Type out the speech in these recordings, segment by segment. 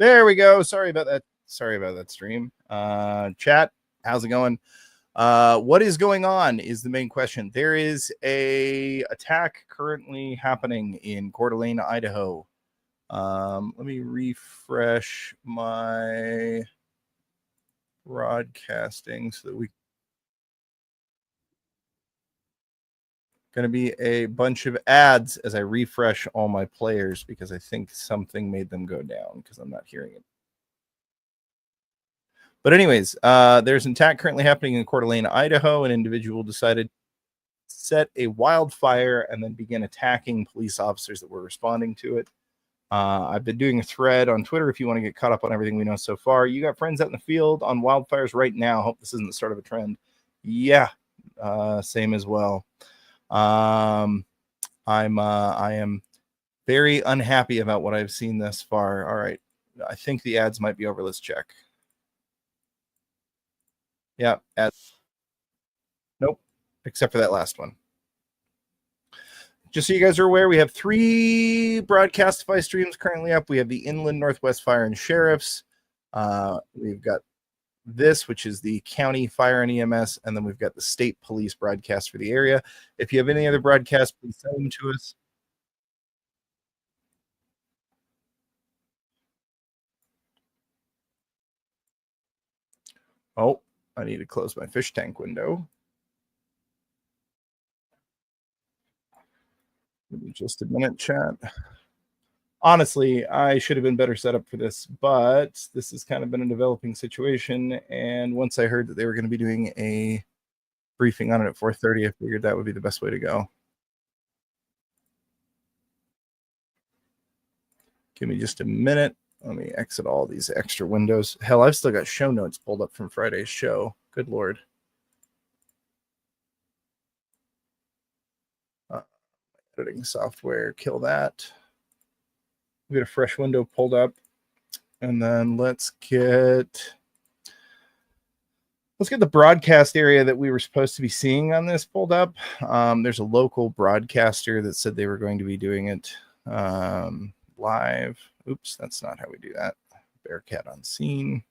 There we go. Sorry about that. Sorry about that stream. Chat, how's it going? What is going on is the main question. There is a attack currently happening in Coeur d'Alene, Idaho. Let me refresh my broadcasting so that we going to be a bunch of ads as I refresh all my players because I think something made them go down because I'm not hearing it. But anyways, there's an attack currently happening in Coeur d'Alene, Idaho. An individual decided to set a wildfire and then begin attacking police officers that were responding to it. I've been doing a thread on Twitter if you want to get caught up on everything we know so far. You got friends out in the field on wildfires right now. Hope this isn't the start of a trend. Yeah, same as well. I am very unhappy about what I've seen thus far. All right. I think the ads might be over. Let's check. Yeah. Ads. Nope. Except for that last one. Just so you guys are aware, we have 3 Broadcastify streams currently up. We have the Inland Northwest Fire and Sheriffs. We've got this, which is the county fire and EMS, and then we've got the state police broadcast for the area. If you have any other broadcasts, please send them to us. Oh, I need to close my fish tank window. Give me just a minute, chat. Honestly, I should have been better set up for this, but this has kind of been a developing situation. And once I heard that they were going to be doing a briefing on it at 4:30, I figured that would be the best way to go. Give me just a minute. Let me exit all these extra windows. Hell, I've still got show notes pulled up from Friday's show. Good Lord. Editing software, kill that. We get a fresh window pulled up, and then let's get the broadcast area that we were supposed to be seeing on this pulled up. There's a local broadcaster that said they were going to be doing it live. Oops, that's not how we do that. Bearcat on scene.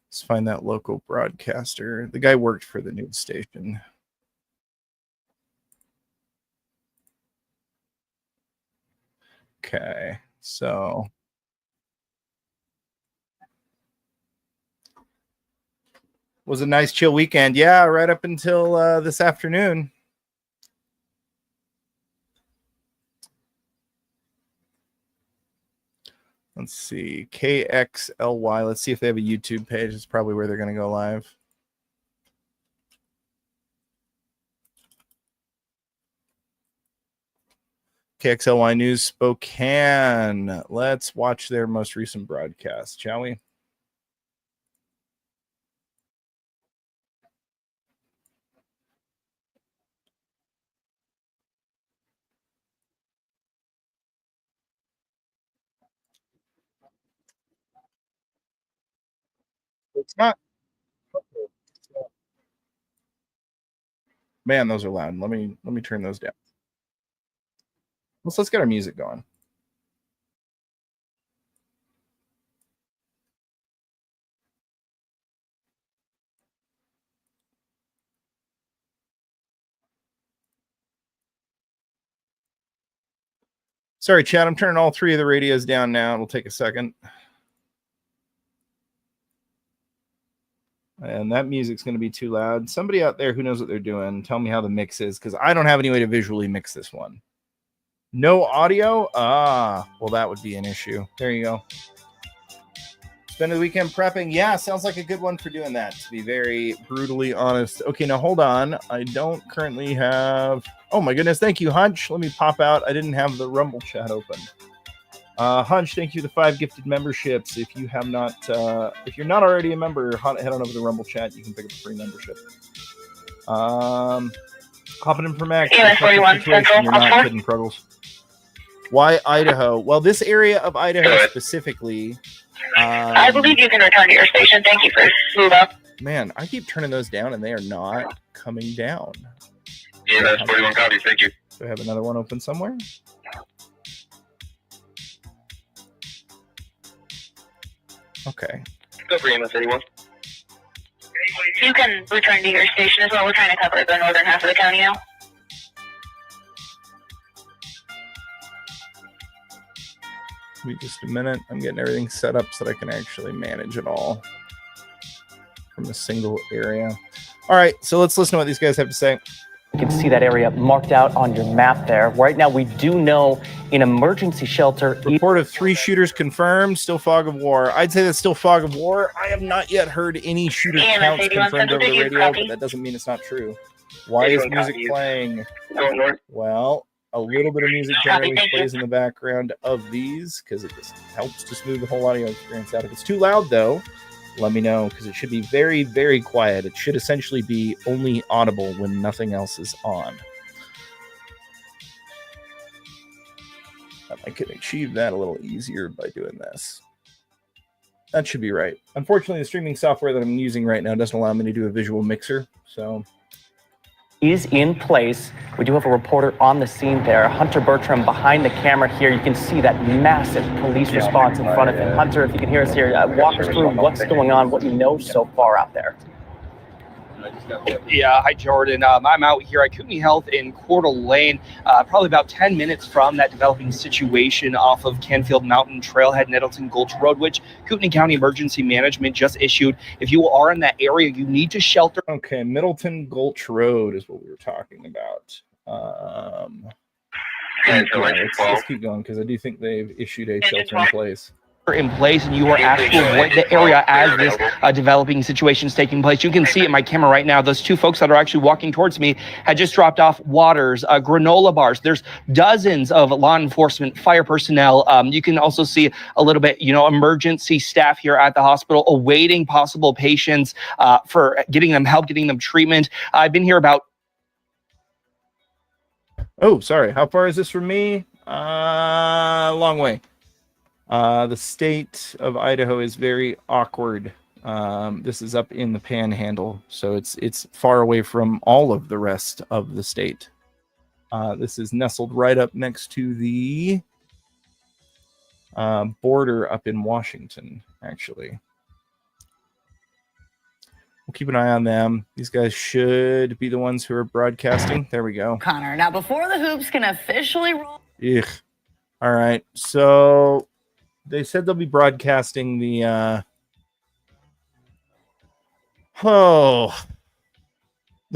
Let's find that local broadcaster. The guy worked for the news station. Okay, so was a nice chill weekend. Yeah, right up until this afternoon. Let's see, KXLY. Let's see if they have a YouTube page. It's probably where they're going to go live. KXLY News Spokane. Let's watch their most recent broadcast, shall we? It's not. Man, those are loud. Let me turn those down. Let's get our music going. Sorry, Chad. I'm turning all 3 of the radios down now. It'll take a second. And that music's going to be too loud. Somebody out there who knows what they're doing, tell me how the mix is, because I don't have any way to visually mix this one. No audio? Well, that would be an issue. There you go. Spend the weekend prepping. Yeah, sounds like a good one for doing that, to be very brutally honest. Okay, now hold on. I don't currently have... Oh, my goodness. Thank you, Hunch. Let me pop out. I didn't have the Rumble chat open. Hunch, thank you for the 5 gifted memberships. If you have not, if you're not already a member, head on over to the Rumble chat. You can pick up a free membership. Hopping in for Max. You're not kidding, Pruggles. Why Idaho? Well, this area of Idaho specifically. I believe you can return to your station. Thank you for move up. Man, I keep turning those down and they are not coming down. Yeah, that's 41 copies. Thank you. Do I have another one open somewhere? Okay. Go for EMS 31. You can return to your station as well. We're trying to cover the northern half of the county now. Give me just a minute. I'm getting everything set up so that I can actually manage it all from a single area. All right, so let's listen to what these guys have to say. You can see that area marked out on your map there. Right now, we do know an emergency shelter. Report of 3 shooters confirmed. Still fog of war. I'd say that's still fog of war. I have not yet heard any shooter counts confirmed over the radio, but that doesn't mean it's not true. Why is music playing? Well, a little bit of music generally plays in the background of these because it just helps to smooth the whole audio experience out. If it's too loud, though, let me know, because it should be very, very quiet. It should essentially be only audible when nothing else is on. I could achieve that a little easier by doing this. That should be right. Unfortunately, the streaming software that I'm using right now doesn't allow me to do a visual mixer, so... is in place. We do have a reporter on the scene there. Hunter Bertram behind the camera here. You can see that massive police response in front of him. Hunter, if you can hear us here, walk us through what's going on, what you know so far out there. Yeah, hi Jordan. I'm out here at Kootenai Health in Coeur Lane, probably about 10 minutes from that developing situation off of Canfield Mountain Trailhead, Nettleton Gulch Road, which Kootenai County Emergency Management just issued. If you are in that area, you need to shelter. Okay, Middleton Gulch Road is what we were talking about. Let's keep going, because I do think they've issued a shelter in place. And you are asked to avoid the area as this developing situation is taking place. You can see in my camera right now, those 2 folks that are actually walking towards me had just dropped off waters, granola bars. There's dozens of law enforcement, fire personnel. You can also see a little bit, emergency staff here at the hospital awaiting possible patients for getting them help, getting them treatment. I've been here about... Oh, sorry. How far is this from me? Long way. The state of Idaho is very awkward. This is up in the Panhandle, so it's far away from all of the rest of the state. This is nestled right up next to the border up in Washington, actually. We'll keep an eye on them. These guys should be the ones who are broadcasting. There we go. Connor, now before the hoops can officially roll... Ugh. All right, so... they said they'll be broadcasting the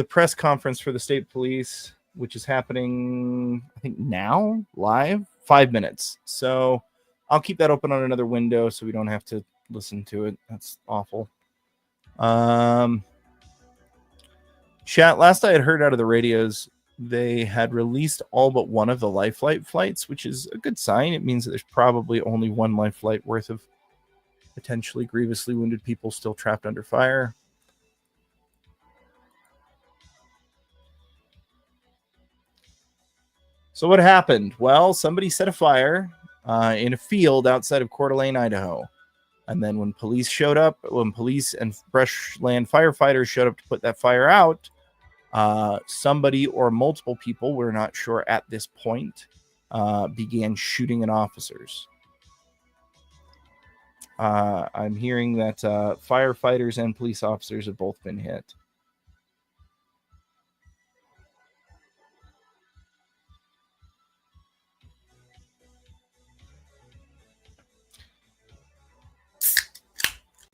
press conference for the state police, which is happening, I think now, live, 5 minutes. So I'll keep that open on another window so we don't have to listen to it. That's awful. Chat, last I had heard out of the radios, they had released all but one of the life flight flights, which is a good sign. It means that there's probably only one life flight worth of potentially grievously wounded people still trapped under fire. So what happened? Well, somebody set a fire in a field outside of Coeur d'Alene, Idaho. And then when police showed up, when police and brushland firefighters showed up to put that fire out, somebody or multiple people, we're not sure at this point, began shooting at officers. I'm hearing that firefighters and police officers have both been hit.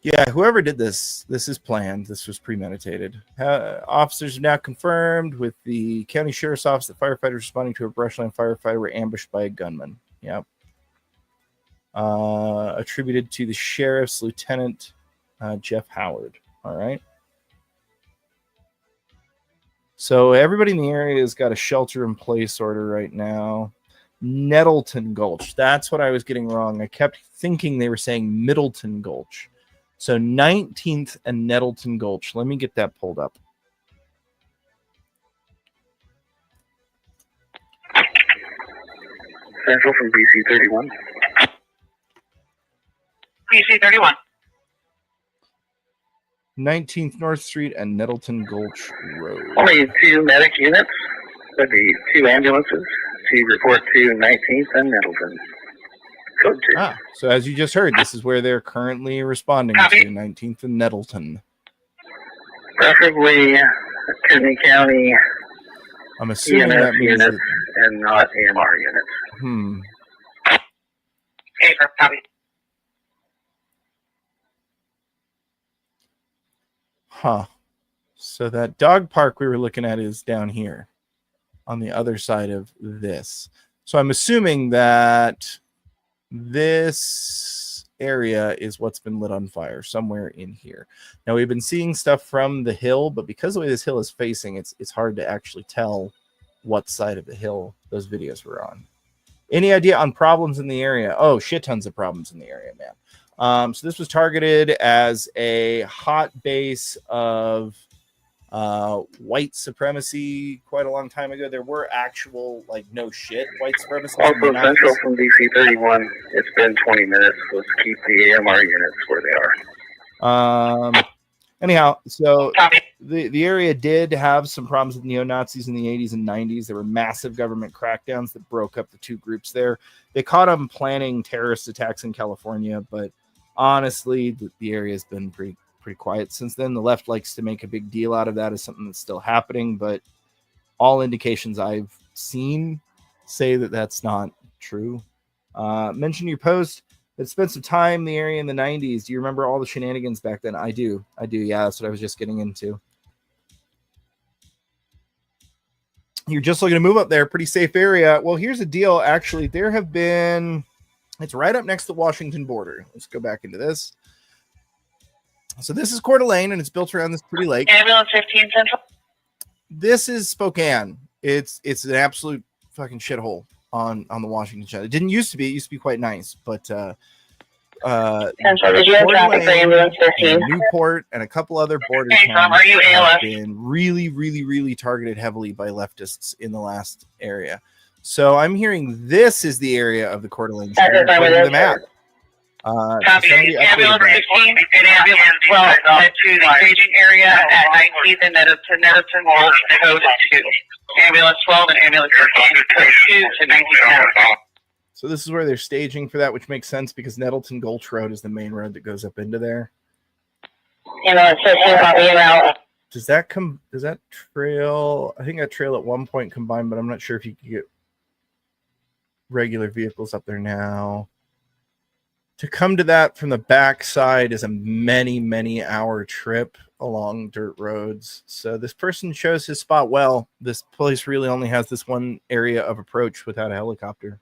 Yeah, whoever did this is planned. This was premeditated. Officers are now confirmed with the county sheriff's office that firefighters responding to a brushland firefighter were ambushed by a gunman. Yep. Attributed to the sheriff's lieutenant, Jeff Howard. All right. So everybody in the area has got a shelter-in-place order right now. Nettleton Gulch. That's what I was getting wrong. I kept thinking they were saying Middleton Gulch. So 19th and Nettleton Gulch. Let me get that pulled up. Central from BC 31. BC 31. 19th North Street and Nettleton Gulch Road. Only 2 medic units. That'd be 2 ambulances to report to 19th and Nettleton. Code 2. Ah, so as you just heard, this is where they're currently responding Copy. to 19th and Nettleton. Preferably Kootenai County I'm assuming EMS that means units that, and not AMR units. Okay, copy. Huh. So that dog park we were looking at is down here on the other side of this. So I'm assuming that this area is what's been lit on fire somewhere in here. Now we've been seeing stuff from the hill, but because the way this hill is facing, it's hard to actually tell what side of the hill those videos were on. Any idea on problems in the area? Oh, shit tons of problems in the area, man. So this was targeted as a hot base of white supremacy quite a long time ago. There were actual, like, no shit white supremacists. Also central from DC 31. It's been 20 minutes. Let's keep the AMR units where they are. Anyhow, so the area did have some problems with neo-Nazis in the 80s and 90s. There were massive government crackdowns that broke up the two groups there. They caught them planning terrorist attacks in California, but honestly, the area has been pretty quiet since then. The left likes to make a big deal out of that as something that's still happening, but all indications I've seen say that that's not true. Mention your post that spent some time in the area in the 90s. Do you remember all the shenanigans back then? I do. Yeah, that's what I was just getting into. You're just looking to move up there. Pretty safe area. Well, here's the deal. Actually, there have been... It's right up next to the Washington border. Let's go back into this. So this is Coeur d'Alene, and it's built around this pretty lake. Ambulance 15 Central. This is Spokane. It's an absolute fucking shithole on the Washington side. It didn't used to be. It used to be quite nice, but Central, did you have traffic for ambulance 15? Newport and a couple other border towns Are you ALS? have been really targeted heavily by leftists in the last area. So I'm hearing this is the area of the Coeur d'Alene according to the map. Copy. Somebody Ambulance updated that. 15 and ambulance 12 head to the staging area at 19th and Nettleton Road, code 2. Ambulance 12 and ambulance 15, code 2 to 19th. So this is where they're staging for that, which makes sense because Nettleton Gulch Road is the main road that goes up into there. Ambulance 15, copy out. Does that trail? I think that trail at one point combined, but I'm not sure if you can get regular vehicles up there now. To come to that from the back side is a many hour trip along dirt roads. So this person chose his spot well. This place really only has this one area of approach without a helicopter.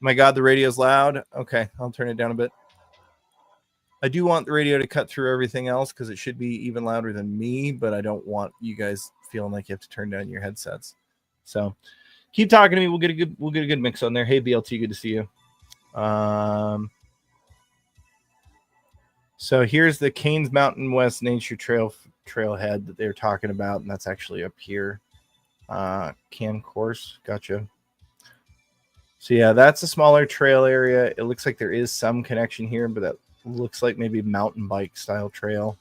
My God, the radio's loud. Okay, I'll turn it down a bit. I do want the radio to cut through everything else because it should be even louder than me, but I don't want you guys feeling like you have to turn down your headsets. So keep talking to me. We'll get a good mix on there. Hey BLT, good to see you. So here's the Canes Mountain West Nature trailhead that they're talking about, and that's actually up here. Can course, gotcha. So yeah, that's a smaller trail area. It looks like there is some connection here, but that looks like maybe mountain bike style trail.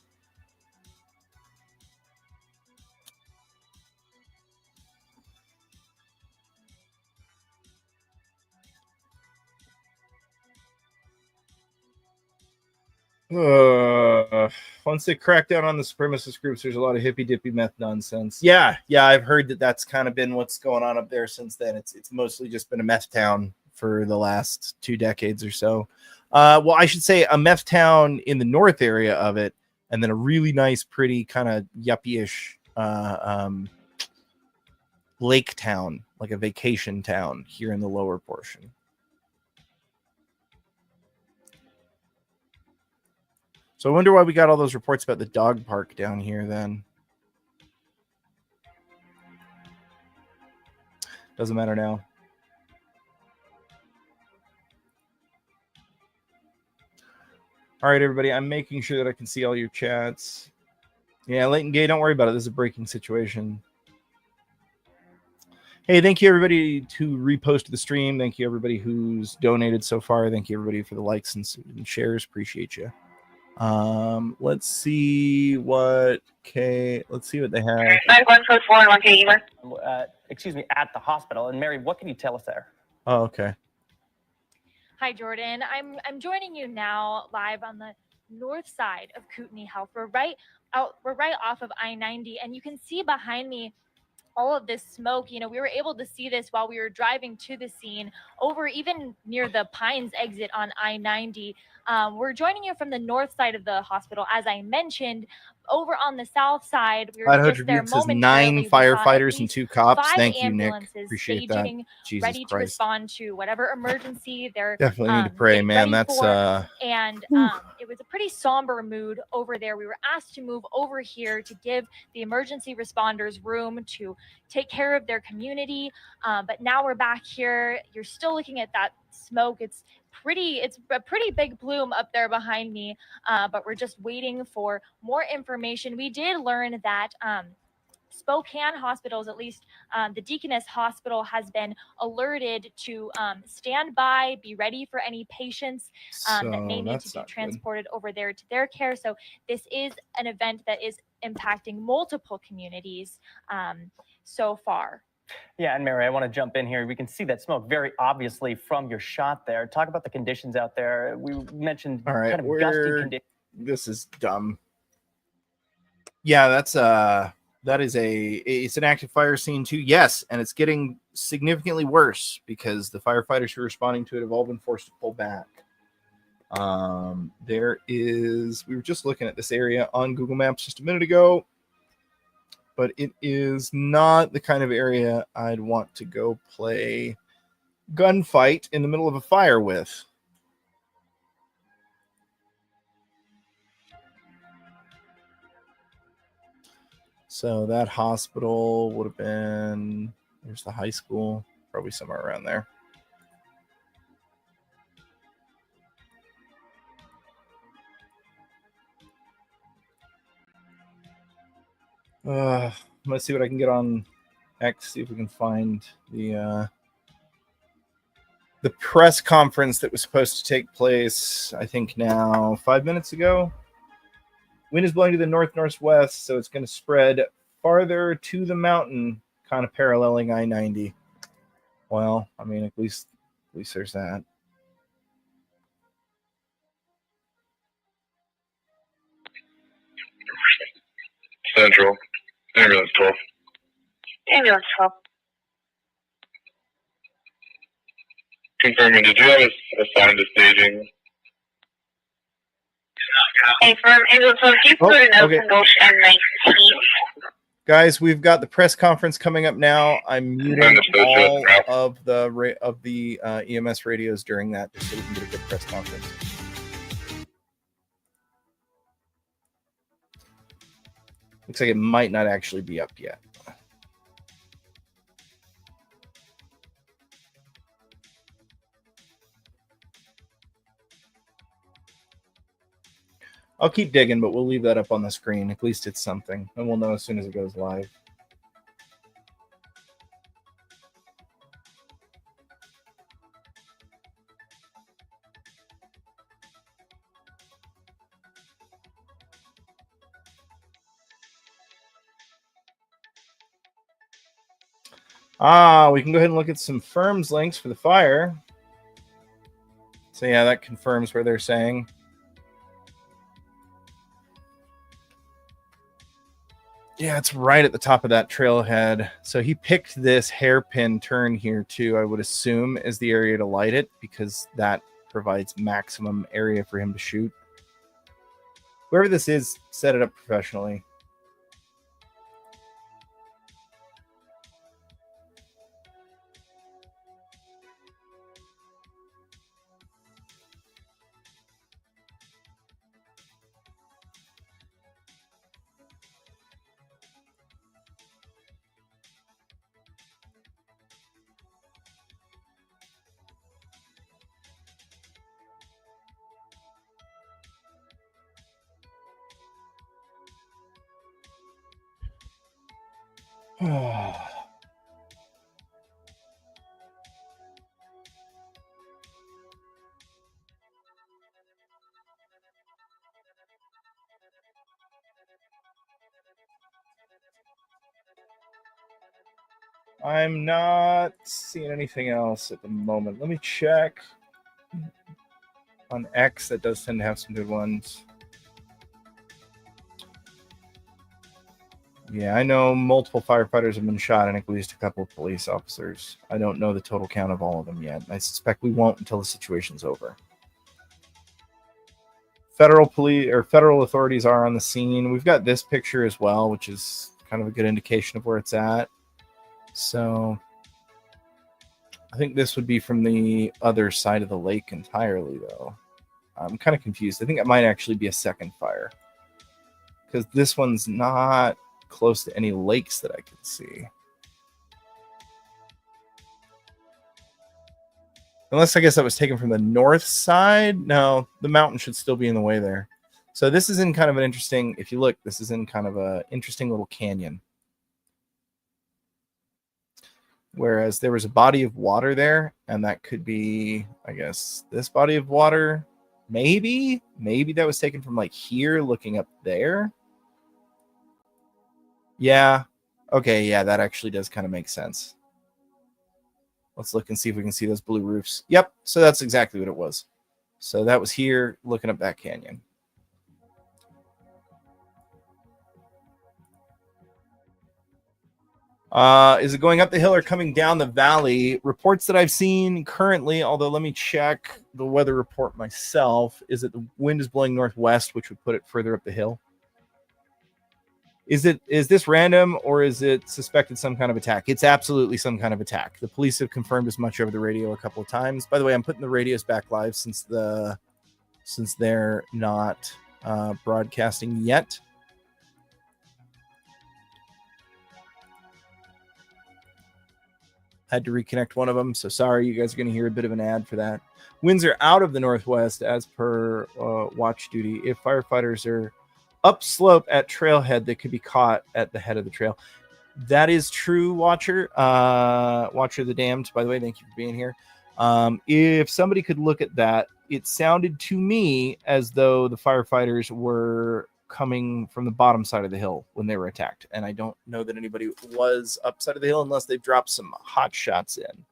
Once they crack down on the supremacist groups, there's a lot of hippy dippy meth nonsense. Yeah, I've heard that that's kind of been what's going on up there since then. It's mostly just been a meth town for the last 2 decades or so. Well, I should say a meth town in the north area of it, and then a really nice, pretty kind of yuppie-ish lake town, like a vacation town here in the lower portion. So I wonder why we got all those reports about the dog park down here then. Doesn't matter now. All right, everybody. I'm making sure that I can see all your chats. Yeah, Leighton Gay, don't worry about it. This is a breaking situation. Hey, thank you, everybody, who reposted the stream. Thank you, everybody who's donated so far. Thank you, everybody, for the likes and shares. Appreciate you. Let's see what they have. 9144 1K Emer. Excuse me, at the hospital. And Mary, what can you tell us there? Oh, okay. Hi, Jordan. I'm joining you now live on the north side of Kootenai Health. We're right off of I-90, and you can see behind me all of this smoke. You know, we were able to see this while we were driving to the scene over even near the Pines exit on I-90. We're joining you from the north side of the hospital. As I mentioned, over on the south side, we were Idaho just there Tribune says 9 momentarily. We saw at firefighters and least 2 cops. 5 Thank you, Nick. ambulances Appreciate that. staging, Jesus ready to Christ. respond to whatever emergency they're Definitely need to pray, getting man. ready That's for. And it was a pretty somber mood over there. We were asked to move over here to give the emergency responders room to take care of their community. But now we're back here. You're still looking at that smoke. It's a pretty big plume up there behind me. But we're just waiting for more information. We did learn that Spokane hospitals, at least the Deaconess Hospital, has been alerted to stand by, be ready for any patients that may need to be transported over there to their care. So this is an event that is impacting multiple communities so far. Yeah, and Mary, I want to jump in here. We can see that smoke very obviously from your shot there. Talk about the conditions out there. We mentioned all right, kind of gusty conditions. This is dumb. Yeah, it's an active fire scene too. Yes, and it's getting significantly worse because the firefighters who are responding to it have all been forced to pull back. We were just looking at this area on Google Maps just a minute ago, but it is not the kind of area I'd want to go play gunfight in the middle of a fire with. So that hospital would have been, there's the high school, probably somewhere around there. Let's see what I can get on X, see if we can find the press conference that was supposed to take place, I think now 5 minutes ago. Wind is blowing to the north-northwest, so it's going to spread farther to the mountain, kind of paralleling I-90. Well, I mean, at least there's that. Central, ambulance 12. Ambulance 12. Confirming, did you have assigned to staging? Hey, from ambulance 12, do you put an open bush and 19? Guys, we've got the press conference coming up now. I'm muting all of the EMS radios during that, just so we can get a good press conference. Looks like it might not actually be up yet. I'll keep digging, but we'll leave that up on the screen. At least it's something, and we'll know as soon as it goes live. We can go ahead and look at some firms links for the fire. So yeah, that confirms where they're saying. Yeah, it's right at the top of that trailhead. So he picked this hairpin turn here too, I would assume, as the area to light it, because that provides maximum area for him to shoot. Whoever this is, set it up professionally. I'm not seeing anything else at the moment. Let me check. On X, that does tend to have some good ones. Yeah, I know multiple firefighters have been shot and at least a couple of police officers. I don't know the total count of all of them yet. I suspect we won't until the situation's over. Federal police or federal authorities are on the scene. We've got this picture as well, which is kind of a good indication of where it's at. So I think this would be from the other side of the lake entirely, though. I'm kind of confused. I think it might actually be a second fire because this one's not close to any lakes that I can see. Unless I guess that was taken from the north side. No, the mountain should still be in the way there. So this is in kind of an interesting, if you look, this is in kind of a interesting little canyon. Whereas there was a body of water there, and that could be, I guess, this body of water. Maybe that was taken from like here looking up there. Yeah. Okay, yeah, that actually does kind of make sense. Let's look and see if we can see those blue roofs. Yep, so that's exactly what it was. So that was here looking up that canyon. Is it going up the hill or coming down the valley? Reports that I've seen currently, although let me check the weather report myself, is that the wind is blowing northwest, which would put it further up the hill. Is this random or is it suspected some kind of attack? It's absolutely some kind of attack. The police have confirmed as much over the radio a couple of times. By the way, I'm putting the radios back live since they're not broadcasting yet. Had to reconnect one of them, so sorry, you guys are going to hear a bit of an ad for that. Winds are out of the northwest as per watch duty. If firefighters are upslope at trailhead, they could be caught at the head of the trail. That is true, Watcher. Watcher the Damned, by the way, thank you for being here. If somebody could look at that, it sounded to me as though the firefighters were coming from the bottom side of the hill when they were attacked. And I don't know that anybody was upside of the hill unless they've dropped some hot shots in.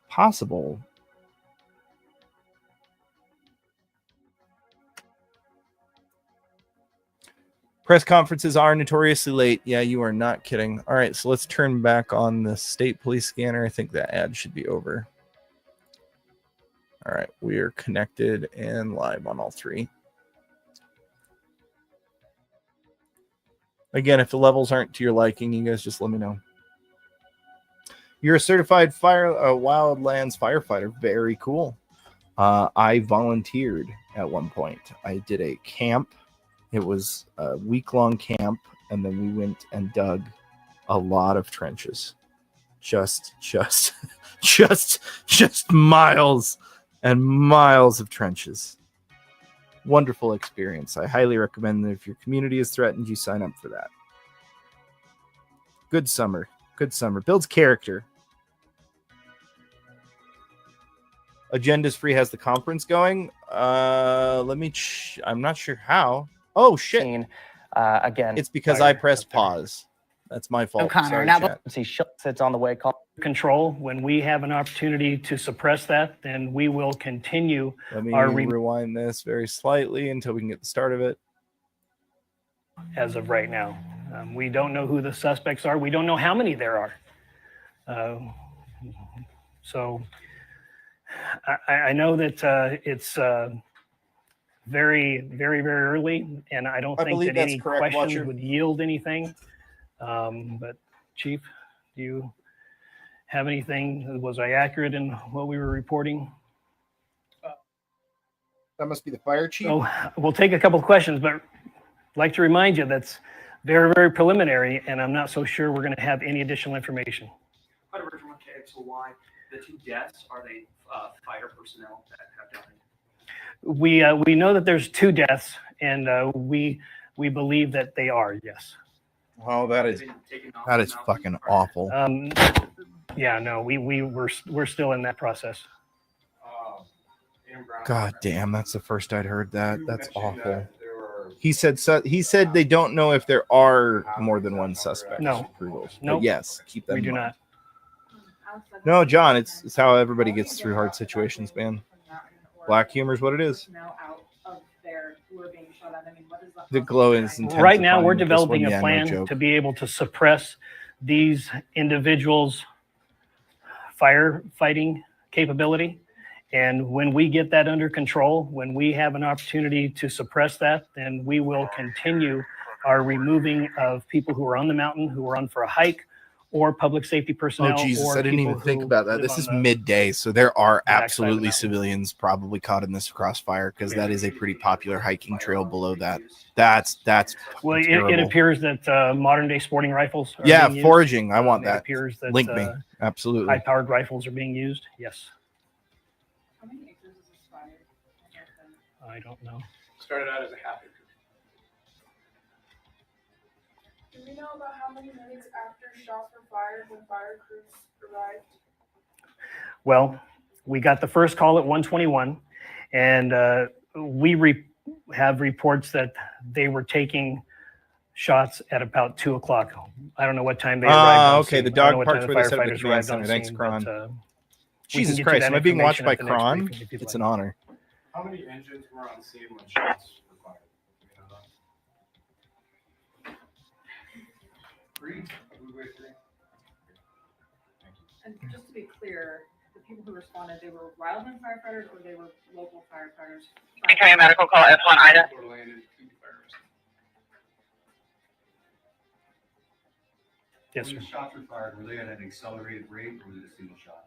Possible. Press conferences are notoriously late. Yeah, you are not kidding. All right, so let's turn back on the state police scanner. I think that ad should be over. All right, we are connected and live on all three. Again, if the levels aren't to your liking, you guys just let me know. You're a certified wildlands firefighter. Very cool. I volunteered at one point. I did a camp. It was a week-long camp, and then we went and dug a lot of trenches. Just miles and miles of trenches. Wonderful experience. I highly recommend that if your community is threatened, you sign up for that. Good summer. Good summer. Builds character. Agendas Free has the conference going. I'm not sure how. Oh, shit. Again, it's because I pressed pause. That's my fault. O'Connor, Sorry, now chat. see, sits on the way. Control. When we have an opportunity to suppress that, then we will continue. Let me rewind this very slightly until we can get the start of it. As of right now, we don't know who the suspects are. We don't know how many there are. So I know that it's very, very, very early, and I don't think that any questions would yield anything. But Chief, do you have anything? Was I accurate in what we were reporting? That must be the fire chief. Oh, we'll take a couple of questions, but I'd like to remind you that's very, very preliminary, and I'm not so sure we're going to have any additional information. The two deaths, are they fighter personnel that have died? We know that there's two deaths, and we believe that they are, yes. Oh, that is fucking awful. Yeah, no, we're still in that process. God damn, that's the first I'd heard that. That's awful. He said they don't know if there are more than one suspect. No. Yes, keep that. We do not. No, John, it's how everybody gets through hard situations, man. Black humor is what it is. The glow is Right now, we're intensifying with this developing one. a Yeah, no plan joke. to be able to suppress these individuals' firefighting capability. And when we get that under control, when we have an opportunity to suppress that, then we will continue our removing of people who are on the mountain, who are on for a hike, or public safety personnel. Oh Jesus, or I didn't people even think who about that. live This on is the midday, so there are backside of the absolutely mountain. civilians probably caught in this crossfire because that is a pretty popular hiking trail below that. That's Well, it terrible. appears that modern day sporting rifles are Yeah, being used. foraging. I want It that. appears that Link me. Absolutely. high-powered rifles are being used. Yes. How many acres is this fire? I don't know. Started out as a half acre. Do we know about how many minutes after shots were fired when fire crews arrived? Well, we got the first call at 1:21, and we have reports that they were taking shots at about 2 o'clock. I don't know what time they arrived on Okay, scene. the I don't know dog what park's time where they set up the firefighters command arrived center. on Thanks, scene, Kron. but, Jesus get you Christ, that am I being watched information by at the next Kron? briefing if you'd It's like. an honor. How many engines were on scene when shots were fired? Do we know that? 3? Probably 3. And just to be clear, the people who responded, they were wildland firefighters or they were local firefighters? Okay, a medical call F1 Ida. Florida landed 2 fires. Yes, sir. When the shots were fired, were they at an accelerated rate or was it a single shot?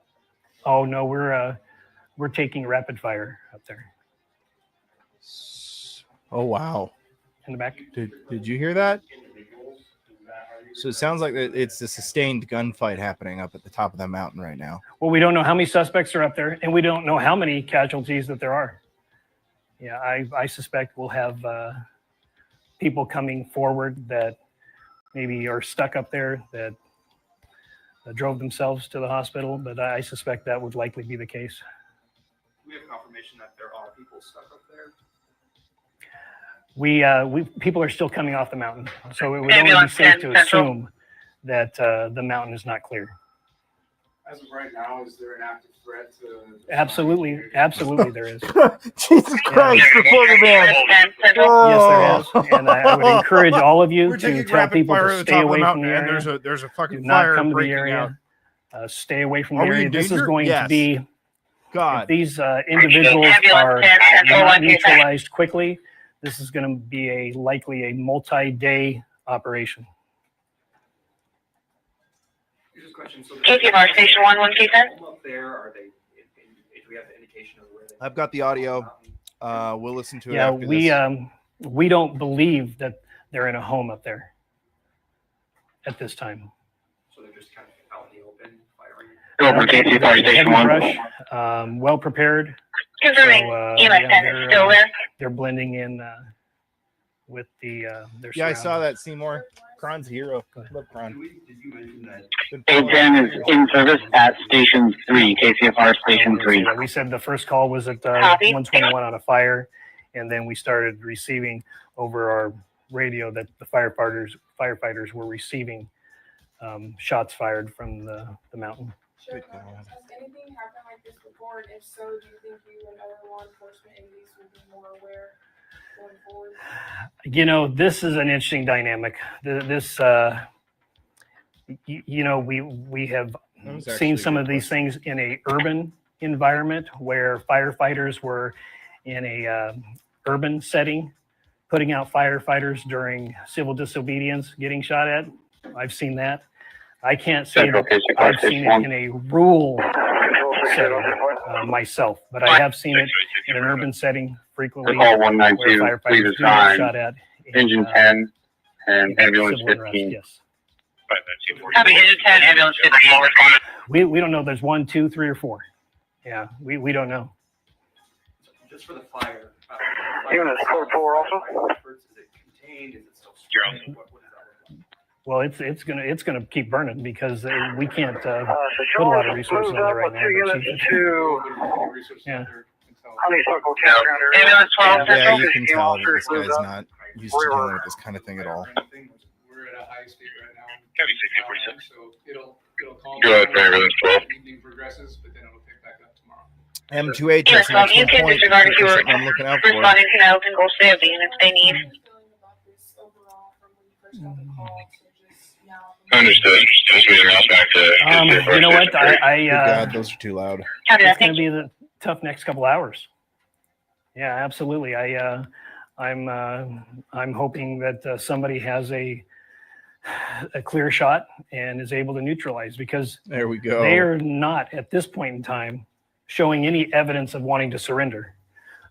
Oh no, we're taking rapid fire up there Oh wow. in the back. Did you hear that? So it sounds like it's a sustained gunfight happening up at the top of that mountain right now. Well, we don't know how many suspects are up there, and we don't know how many casualties that there are. Yeah, I suspect we'll have people coming forward that maybe are stuck up there that drove themselves to the hospital, but I suspect that would likely be the case. We have confirmation that there are people stuck up there. We people are still coming off the mountain, so it would only be safe to assume that the mountain is not clear. As of right now, is there an active threat to? Absolutely there is. Jesus Christ, reporter man. Yes, there is, and I would encourage all of you We're to taking tell rapid people fire to at the stay top of the away from mountain, the and area. there's a fucking Do not fire come to the breaking area. out. Stay away from Are the we area. in This is danger? going to Yes. be, God. if these individuals are not neutralized quickly, this is going to be likely a multi-day operation. Here's a question. So KCMR Station 1, Keaton. up there, are they? Do we have the indication of where they? I've got the audio. We'll listen to it Yeah, after this. we don't believe that they're in a home up there at this time. So they're just kind of out in the open firing. Over KCMR Station 1. Brush, well prepared. Confirming. EMS 10 is still there. They're blending in with their Yeah, I saw surroundings. that, Seymour. Kron's a hero. Love Kron. Did you mention that? 810 is in service at Station 3, KCFR Station 3. We said the first call was at Copy. 121 on a fire, and then we started receiving over our radio that the firefighters were receiving shots fired from the mountain. Sure. Has anything happened like this before? And if so, do you think you and other law enforcement entities will be more aware going forward? You know, this is an interesting dynamic. This, you know, we have seen some of these things in a urban environment where firefighters were in a urban setting, putting out firefighters during civil disobedience, getting shot at. I've seen that. I can't say that I've seen it in a rural setting myself, but I have seen it in an urban setting frequently. Call where 192, firefighters please do get assign shot at. Engine 10 and ambulance civil unrest, 15. yes. Copy, Engine 10, ambulance 15. Respond. We don't know if there's 1, 2, 3, or 4. Yeah, we don't know. Just for the fire. Unit 4 also. Is it contained? Is it still spreading? What does that look like? Well, it's gonna keep burning because we can't put a lot of resources on there right now. Yeah. Ambulance 12 Yeah, Central. you can tell that this guy's not used to dealing with this kind of thing at all. We're at a high state right now. Heavy 6046. So it'll calm Go ahead, down ambulance as 12. the evening progresses, but then it'll pick back up tomorrow. M2H, Yes, that's an you excellent can point. disregard if you were Something I'm looking out for. responding to now and go save the units they need. How are you feeling about this overall from when you first got the call to just now? Understood. Just being announced back to. You know what? Good God, those are too loud. Copy that, It's going thank to you. be the tough next couple hours. Yeah, absolutely. I'm hoping that somebody has a clear shot and is able to neutralize, because There we go. they are not at this point in time showing any evidence of wanting to surrender.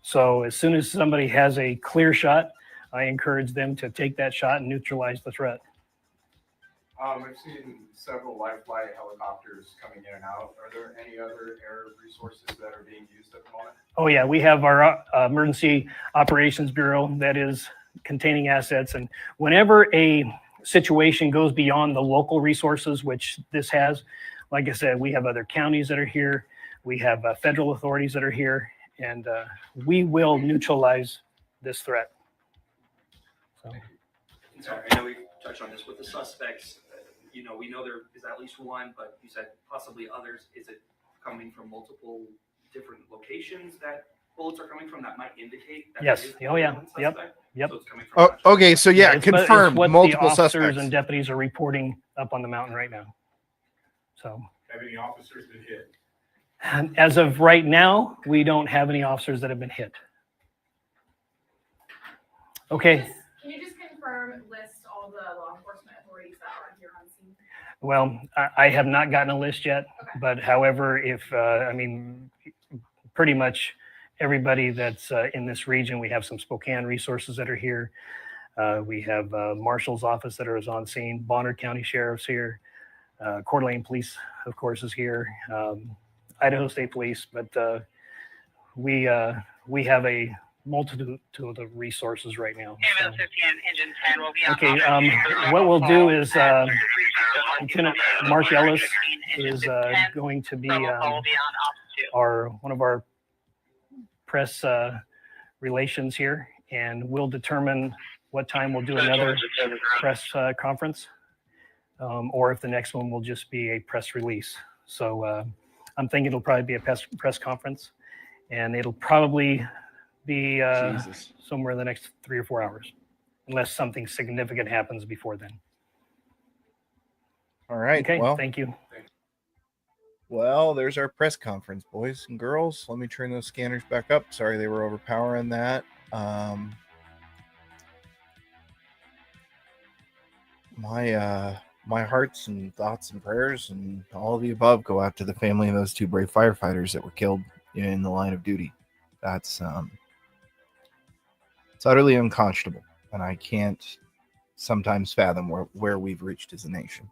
So as soon as somebody has a clear shot, I encourage them to take that shot and neutralize the threat. I've seen several life flight helicopters coming in and out. Are there any other air resources that are being used at the moment? Oh yeah, we have our Emergency Operations Bureau that is containing assets. And whenever a situation goes beyond the local resources, which this has, like I said, we have other counties that are here. We have federal authorities that are here, and we will neutralize this threat. So. Sorry, I know we touched on this with the suspects. We know there is at least one, but you said possibly others. Is it coming from multiple different locations that bullets are coming from that might indicate that Yes. it is Oh yeah. one Yep. suspect? Yep. So it's coming from Oh, okay, so yeah, it's confirmed. what Multiple the officers suspects. and deputies are reporting up on the mountain right now. So. Have any officers been hit? And as of right now, we don't have any officers that have been hit. Okay. Can you just confirm, list all the law enforcement authorities that are here on scene? Well, I have not gotten a list yet, Okay. but however, if, pretty much everybody that's in this region, we have some Spokane resources that are here. We have Marshal's office that is on scene, Bonner County Sheriff's here, Coeur d'Alene Police, of course, is here, Idaho State Police, but we have a multitude of resources right now. So. Ambulance 15 and engine 10 will be on. Okay, what we'll do is Lieutenant Mark Ellis is going to be one of our press relations here, and we'll determine what time we'll do another press conference, or if the next one will just be a press release. So I'm thinking it'll probably be a press conference, and it'll probably be somewhere in the next 3 or 4 hours, unless something significant happens before then. All right. Okay, well, thank you. Well, there's our press conference, boys and girls. Let me turn those scanners back up. Sorry, they were overpowering that. My hearts and thoughts and prayers and all of the above go out to the family of those two brave firefighters that were killed in the line of duty. That's it's utterly unconscionable, and I can't sometimes fathom where we've reached as a nation.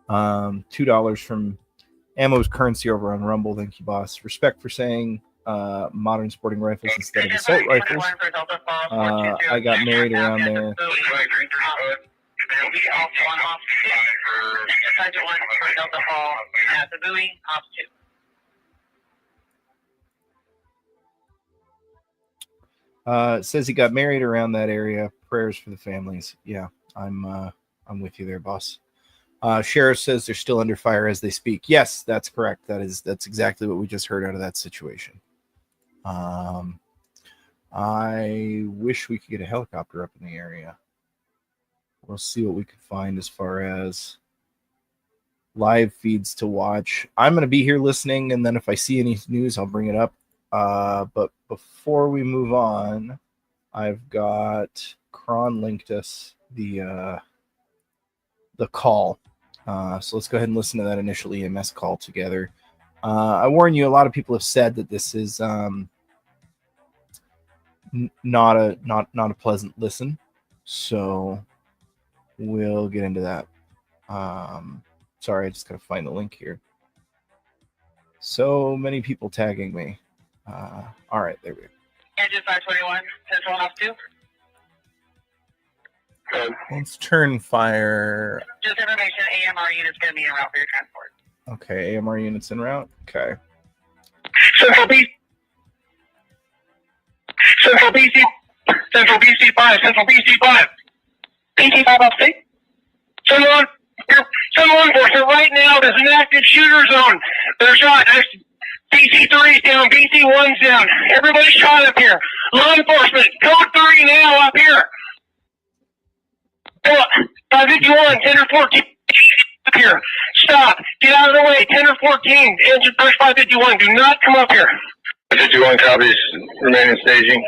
$2 from Ammo's Currency over on Rumble. Thank you, boss. Respect for saying modern sporting rifles instead of assault rifles. I got married around there. It says he got married around that area. Prayers for the families. Yeah, I'm with you there, boss. Sheriff says they're still under fire as they speak. Yes, that's correct. That's exactly what we just heard out of that situation. I wish we could get a helicopter up in the area. We'll see what we can find as far as live feeds to watch. I'm going to be here listening, and then if I see any news, I'll bring it up. But before we move on, I've got Kron linked us the call. So let's go ahead and listen to that initial EMS call together. I warn you, a lot of people have said that this is not a pleasant listen. So we'll get into that. Sorry, I just gotta find the link here. So many people tagging me. All right, there we go. Engine 521, Central off 2. Let's turn fire. Just information, AMR unit's going to be en route for your transport. Okay, AMR units en route. Okay. Central BC 5, Central BC 5. BC 5 off 6. Someone enforcement right now. There's an active shooter zone. There's shot. BC3's down. BC1's down. Everybody's shot up here. Law enforcement, code 3 now up here. 551, 10 or 14 up here. Stop. Get out of the way. 10 or 14. Engine push 551. Do not come up here. 51 copies, remaining staging.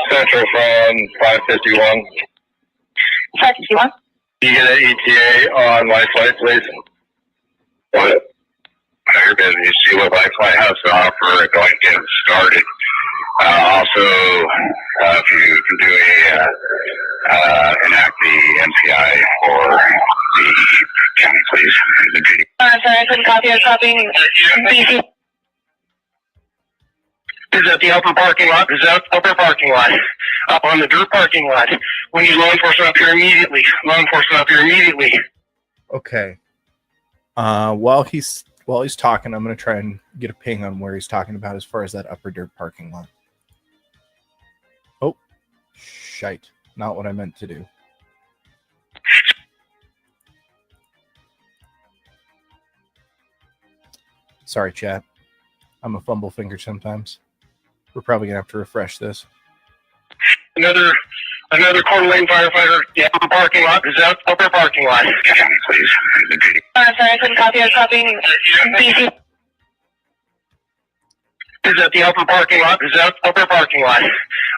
Central from 551. 551. You get an ETA on life flight, please? What? You're busy. You see what life flight has to offer, go and get started. Also, if you can do enact the MPI for the county, please. Sorry, I couldn't copy. I'm copying BC. Is at the upper parking lot. Is at the upper parking lot. Up on the dirt parking lot. We need law enforcement up here immediately. Law enforcement up here immediately. Okay. While he's talking, I'm gonna try and get a ping on where he's talking about as far as that upper dirt parking lot. Oh, shite! Not what I meant to do. Sorry, chat. I'm a fumble finger sometimes. We're probably gonna have to refresh this. Another quarter lane firefighter. Yeah, upper parking lot. Is that upper parking lot? Please. Sorry, I couldn't copy. I'm copying BC. Is at the upper parking lot. Is that upper parking lot?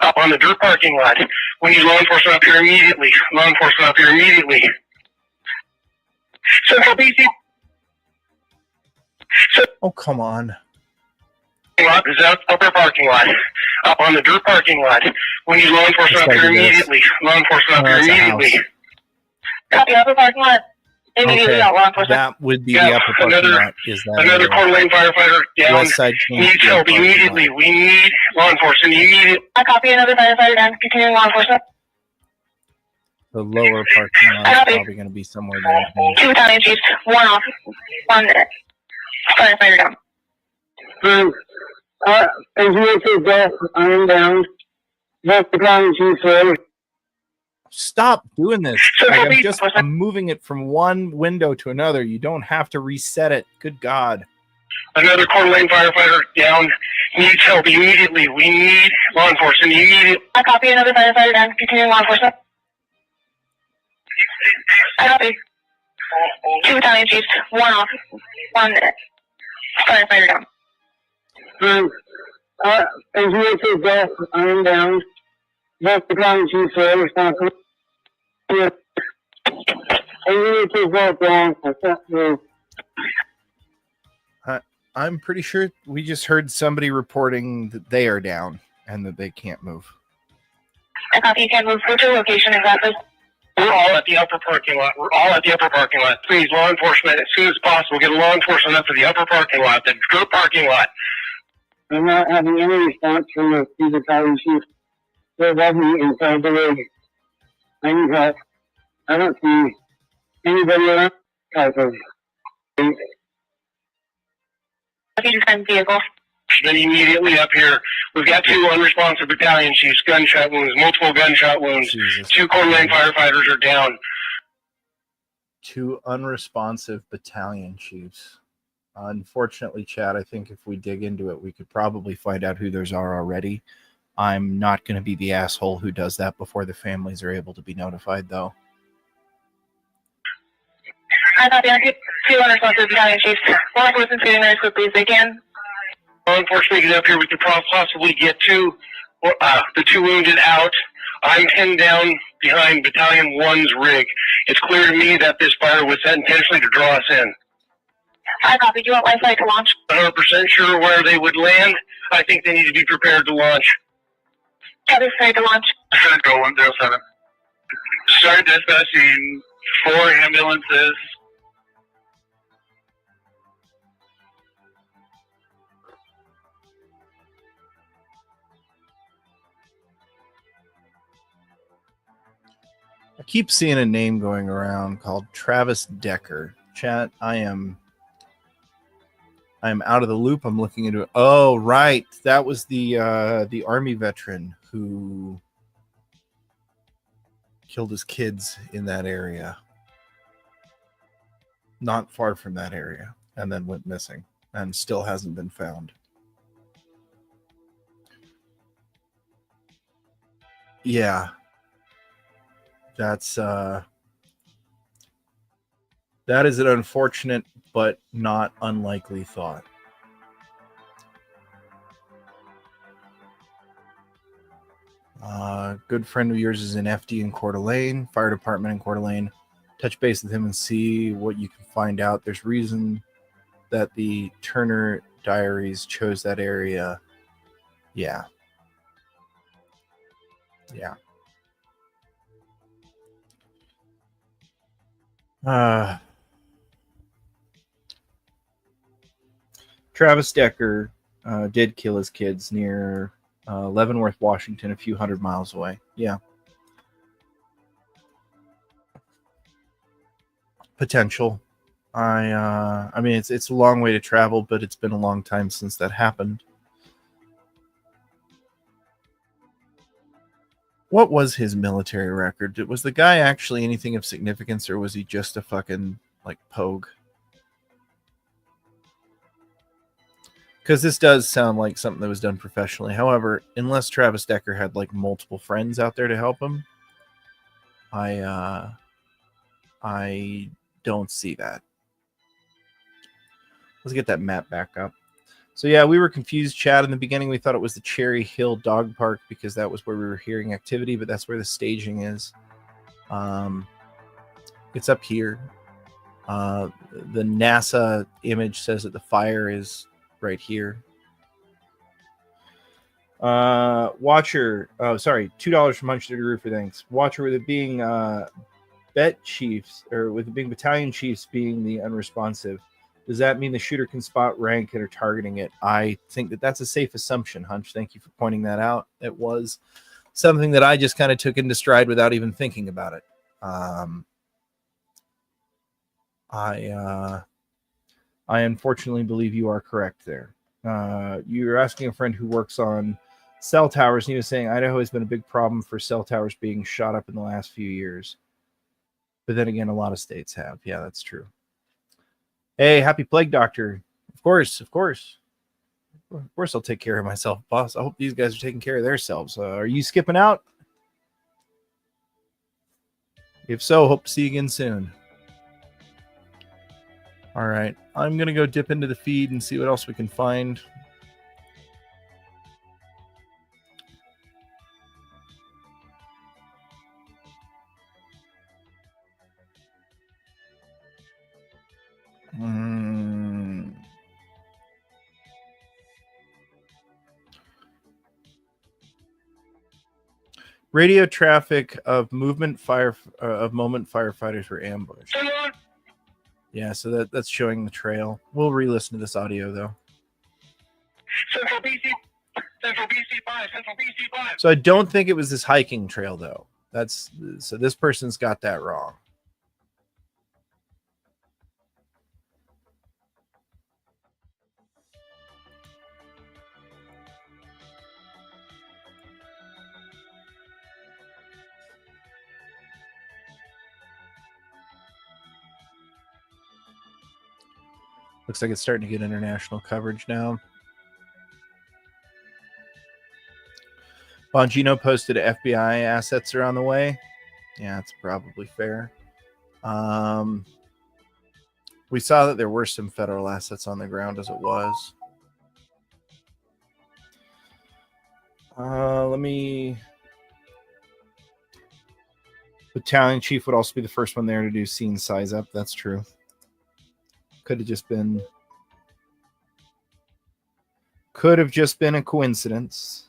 Up on the dirt parking lot. We need law enforcement up here immediately. Law enforcement up here immediately. Central BC. Oh, come on. Lot is that upper parking lot. Up on the dirt parking lot. We need law enforcement up here immediately. Law enforcement up here immediately. Copy upper parking lot. Immediately out, law enforcement. That would be the upper parking lot. Is that another quarter lane firefighter down? West side Needs help immediately. We need law enforcement immediately. I copy another firefighter down. Continuing law enforcement. The lower parking lot is probably going to be somewhere there. 2 battalion chiefs. 1 off. 1 firefighter down. Engineer death, I am down. That's the battalion chief, sir. Stop doing this. I'm moving it from one window to another. You don't have to reset it. Good God. Another quarter lane firefighter down. Needs help immediately. We need law enforcement immediately. I copy another firefighter down. Continuing law enforcement. I copy. 2 battalion chiefs. 1 off. 1 firefighter down. Engineer death, I am down. That's the battalion chief, sir. Responsible. I'm pretty sure we just heard somebody reporting that they are down and that they can't move. I copy. You can't move. What's your location exactly? We're all at the upper parking lot. We're all at the upper parking lot. Please, law enforcement, as soon as possible, get law enforcement up to the upper parking lot, the dirt parking lot. I'm not having any response from the battalion chief. They're above me inside the rig. I need help. I don't see anybody around type of thing. Okay, just find vehicle. Then immediately up here, we've got 2 unresponsive battalion chiefs, gunshot wounds, multiple gunshot wounds. Jesus. 2 quarter lane firefighters are down. 2 unresponsive battalion chiefs. Unfortunately, Chad, I think if we dig into it, we could probably find out who those are already. I'm not going to be the asshole who does that before the families are able to be notified, though. I thought there were 2 unresponsive battalion chiefs. Law enforcement getting there as quickly as they can. Law enforcement get up here. We could possibly get the 2 wounded out. I'm pinned down behind Battalion 1's rig. It's clear to me that this fire was set intentionally to draw us in. I copy. Do you want my flight to launch? 100% sure where they would land. I think they need to be prepared to launch. Yeah, they're prepared to launch. Should go 107. Start dispatching 4 ambulances. I keep seeing a name going around called Travis Decker. Chat, I am out of the loop. I'm looking into it. Oh, right. That was the Army veteran who killed his kids in that area, not far from that area, and then went missing and still hasn't been found. Yeah, that is an unfortunate but not unlikely thought. Good friend of yours is in FD in Coeur d'Alene, fire department in Coeur d'Alene. Touch base with him and see what you can find out. There's reason that the Turner Diaries chose that area. Yeah. Travis Decker did kill his kids near Leavenworth, Washington, a few hundred miles away. Yeah. Potential. I mean, it's a long way to travel, but it's been a long time since that happened. What was his military record? Was the guy actually anything of significance, or was he just a fucking like pogue? Because this does sound like something that was done professionally. However, unless Travis Decker had like multiple friends out there to help him, I don't see that. Let's get that map back up. So yeah, we were confused, Chad. In the beginning, we thought it was the Cherry Hill Dog Park because that was where we were hearing activity, but that's where the staging is. It's up here. The NASA image says that the fire is right here. Watcher. Oh, sorry. $2 from Munch to Roofer. Thanks. Watcher, with it being bet chiefs, or with it being battalion chiefs being the unresponsive, does that mean the shooter can spot rank and are targeting it? I think that that's a safe assumption, Hunch. Thank you for pointing that out. It was something that I just kind of took into stride without even thinking about it. I unfortunately believe you are correct there. You're asking a friend who works on cell towers, and he was saying Idaho has been a big problem for cell towers being shot up in the last few years. But then again, a lot of states have. Yeah, that's true. Hey, happy Plague Doctor. Of course. Of course, I'll take care of myself, boss. I hope these guys are taking care of themselves. Are you skipping out? If so, hope to see you again soon. All right. I'm going to go dip into the feed and see what else we can find. Radio traffic of moment firefighters were ambushed. Yeah, so that's showing the trail. We'll re-listen to this audio though. Central BC 5, Central BC 5. So I don't think it was this hiking trail though. So this person's got that wrong. Looks like it's starting to get international coverage now. Bongino posted FBI assets are on the way. Yeah, it's probably fair. We saw that there were some federal assets on the ground as it was. Let me... Battalion chief would also be the first one there to do scene size up. That's true. Could have just been a coincidence.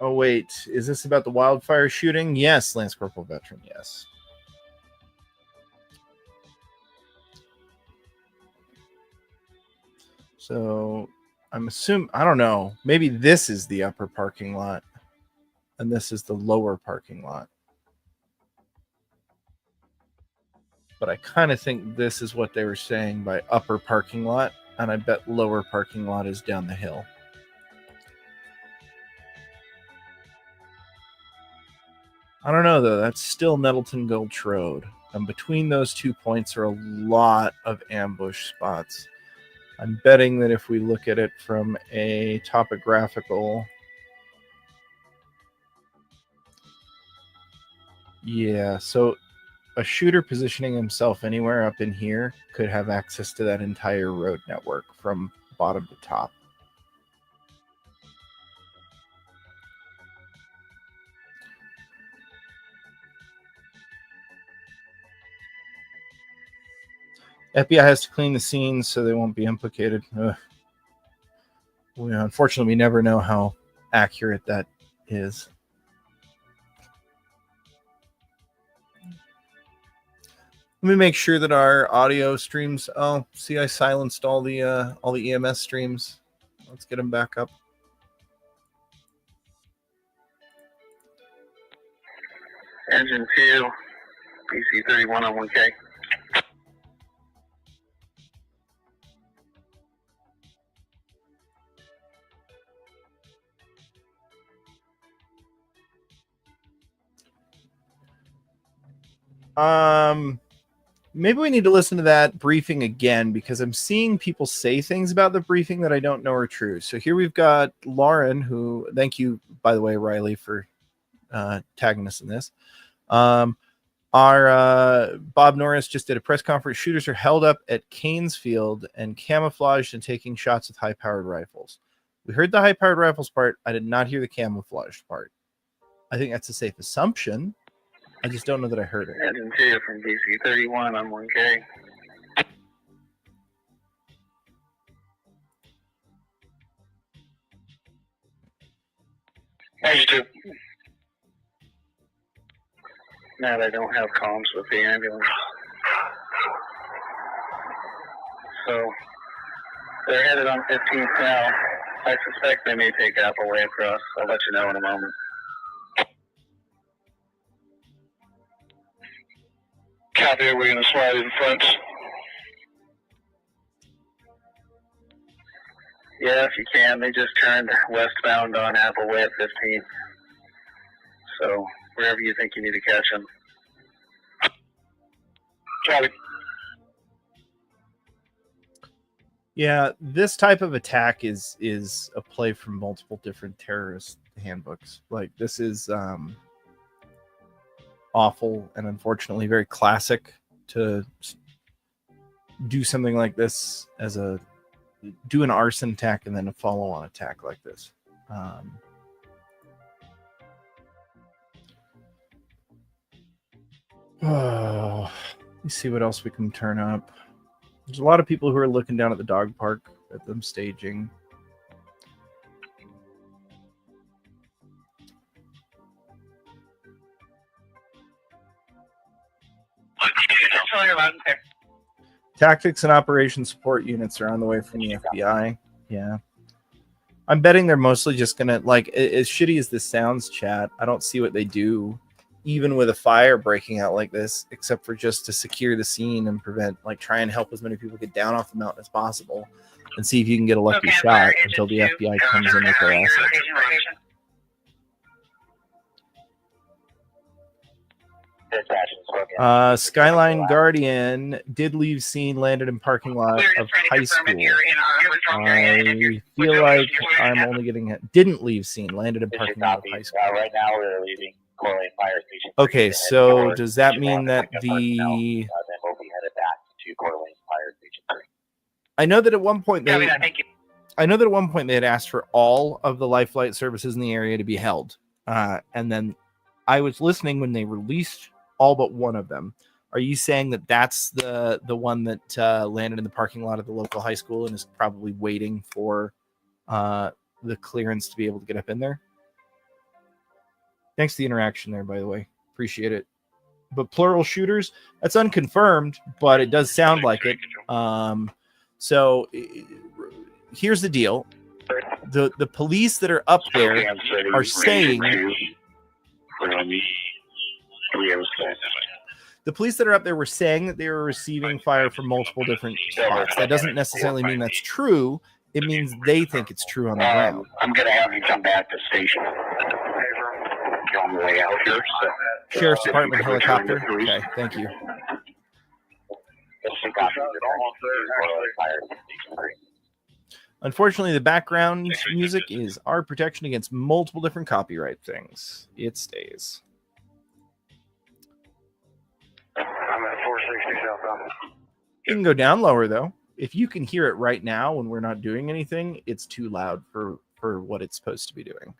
Oh, wait. Is this about the wildfire shooting? Yes, Lance Corporal Veteran, yes. So I'm assuming, I don't know, maybe this is the upper parking lot and this is the lower parking lot. but I kind of think this is what they were saying by upper parking lot, and I bet lower parking lot is down the hill. I don't know, though. That's still Nettleton Gulch Road. And between those 2 points are a lot of ambush spots. I'm betting that if we look at it from a topographical... Yeah, so a shooter positioning himself anywhere up in here could have access to that entire road network from bottom to top. FBI has to clean the scenes so they won't be implicated. Unfortunately, we never know how accurate that is. Let me make sure that our audio streams. Oh, see, I silenced all the EMS streams. Let's get them back up. Engine 2, PC 31 on 1K. Maybe we need to listen to that briefing again, because I'm seeing people say things about the briefing that I don't know are true. So here we've got Lauren, who, thank you, by the way, Riley, for tagging us in this. Our Bob Norris just did a press conference. Shooters are held up at Canes Field and camouflaged and taking shots with high-powered rifles. We heard the high-powered rifles part. I did not hear the camouflaged part. I think that's a safe assumption. I just don't know that I heard it. Engine 2 from DC 31 on 1K. Engine 2. No, they don't have comms with the ambulance. So, they're headed on 15th now. I suspect they may take Apple Way across. I'll let you know in a moment. Copy, we're going to slide in front. Yeah, if you can. They just turned westbound on Apple Way at 15th. So, wherever you think you need to catch them. Copy. Yeah, this type of attack is a play from multiple different terrorist handbooks. Like, this is awful and unfortunately very classic to do something like this as do an arson attack and then a follow-on attack like this. Let's see what else we can turn up. There's a lot of people who are looking down at the dog park at them staging. Tactics and operations support units are on the way from the FBI. Yeah. I'm betting they're mostly just going to, like, as shitty as this sounds, chat, I don't see what they do, even with a fire breaking out like this, except for just to secure the scene and prevent, like, try and help as many people get down off the mountain as possible and see if you can get a lucky shot until the FBI comes in with their assets. Skyline Guardian did leave scene, landed in parking lot of high school. I feel like I'm only getting it. Didn't leave scene, landed in parking lot of high school. Right now we're leaving Coeur Fire Station. Okay, so does that mean that the... Then we'll be headed back to Coeur Fire Station 3. I know that at one point they... I know that at one point they had asked for all of the life flight services in the area to be held. And then I was listening when they released all but one of them. Are you saying that that's the one that landed in the parking lot of the local high school and is probably waiting for the clearance to be able to get up in there? Thanks for the interaction there, by the way. Appreciate it. But plural shooters, that's unconfirmed, but it does sound like it. So here's the deal. The police that are up there are saying... The police that are up there were saying that they were receiving fire from multiple different spots. That doesn't necessarily mean that's true. It means they think it's true on the ground. I'm going to have you come back to station. You're on the way out here. So. Sheriff's Department helicopter. Okay, thank you. Unfortunately, the background music is our protection against multiple different copyright things. It stays. I'm at 460 southbound. You can go down lower, though. If you can hear it right now when we're not doing anything, it's too loud for what it's supposed to be doing.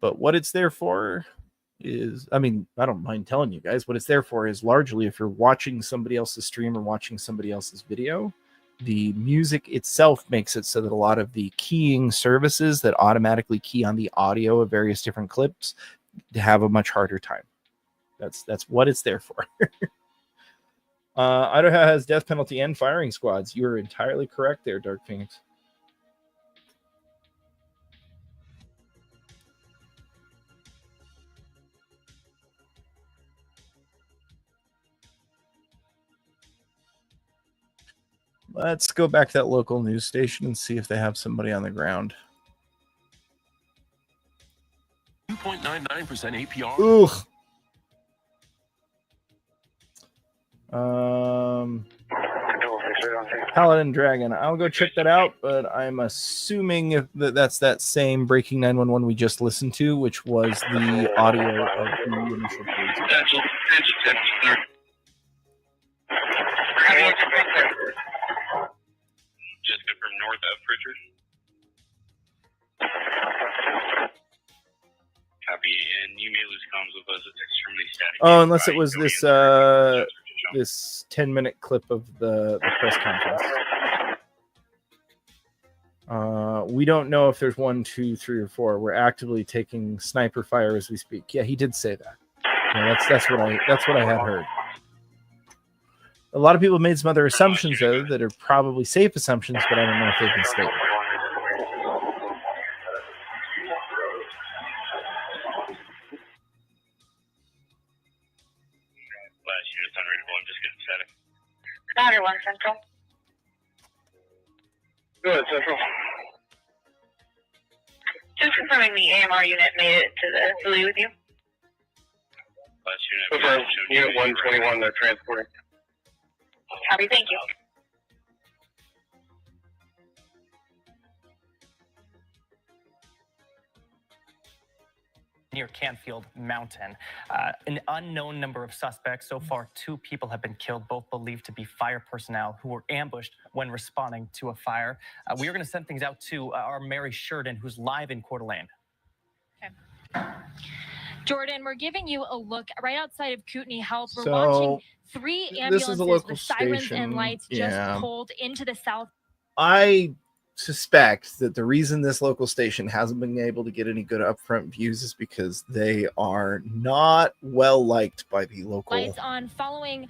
But what it's there for is, I mean, I don't mind telling you guys, what it's there for is largely if you're watching somebody else's stream or watching somebody else's video, the music itself makes it so that a lot of the keying services that automatically key on the audio of various different clips have a much harder time. That's what it's there for. Idaho has death penalty and firing squads. You are entirely correct there, Dark Phoenix. Let's go back to that local news station and see if they have somebody on the ground. 2.99% APR. Ugh. Paladin Dragon. I'll go check that out, but I'm assuming if that's that same Breaking 911 we just listened to, which was the audio of the initial police. Jessica from north of Pritchard. Copy, and you may lose comms with us. It's extremely static. Oh, unless it was this this 10-minute clip of the press conference. We don't know if there's 1, 2, 3, or 4. We're actively taking sniper fire as we speak. Yeah, he did say that. Yeah, that's what I had heard. A lot of people made some other assumptions though that are probably safe assumptions, but I don't know if they've been stated. Connor 1 Central. Good, Central. Just confirming the AMR unit made it to the facility with you. Confirm. Unit 121, they're transporting. Copy, thank you. Near Canfield Mountain. An unknown number of suspects. So far, 2 people have been killed, both believed to be fire personnel who were ambushed when responding to a fire. We are going to send things out to our Mary Sheridan, who's live in Coeur d'Alene. Okay. Jordan, we're giving you a look right outside of Kootenai Health. We're So, watching 3 ambulances this is a local with sirens station. and lights just pulled into the south. I suspect that the reason this local station hasn't been able to get any good upfront views is because they are not well liked by the local Lights on following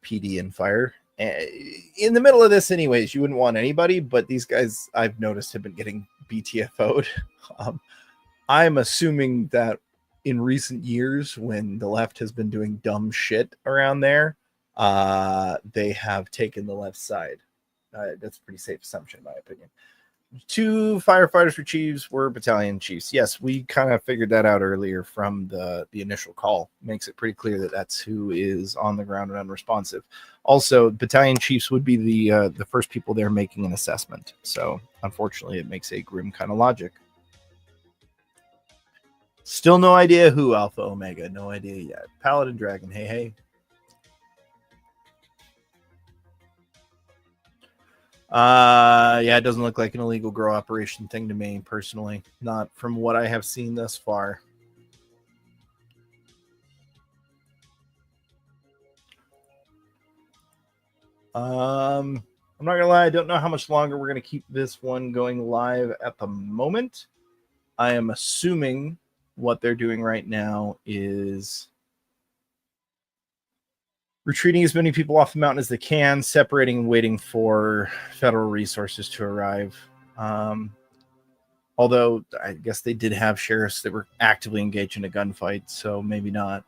PD and fire. In the middle of this anyways, you wouldn't want anybody, but these guys I've noticed have been getting BTFO'd. I'm assuming that in recent years when the left has been doing dumb shit around there, they have taken the left side. That's a pretty safe assumption, in my opinion. 2 firefighters for chiefs were battalion chiefs. Yes, we kind of figured that out earlier from the initial call. Makes it pretty clear that that's who is on the ground and unresponsive. Also, battalion chiefs would be the first people there making an assessment. So, unfortunately, it makes a grim kind of logic. Still no idea who Alpha Omega. No idea yet. Paladin Dragon. Hey, hey. Yeah, it doesn't look like an illegal grow operation thing to me personally. Not from what I have seen thus far. I'm not gonna lie, I don't know how much longer we're gonna keep this one going live at the moment. I am assuming what they're doing right now is retreating as many people off the mountain as they can, separating and waiting for federal resources to arrive. Although I guess they did have sheriffs that were actively engaged in a gunfight, so maybe not.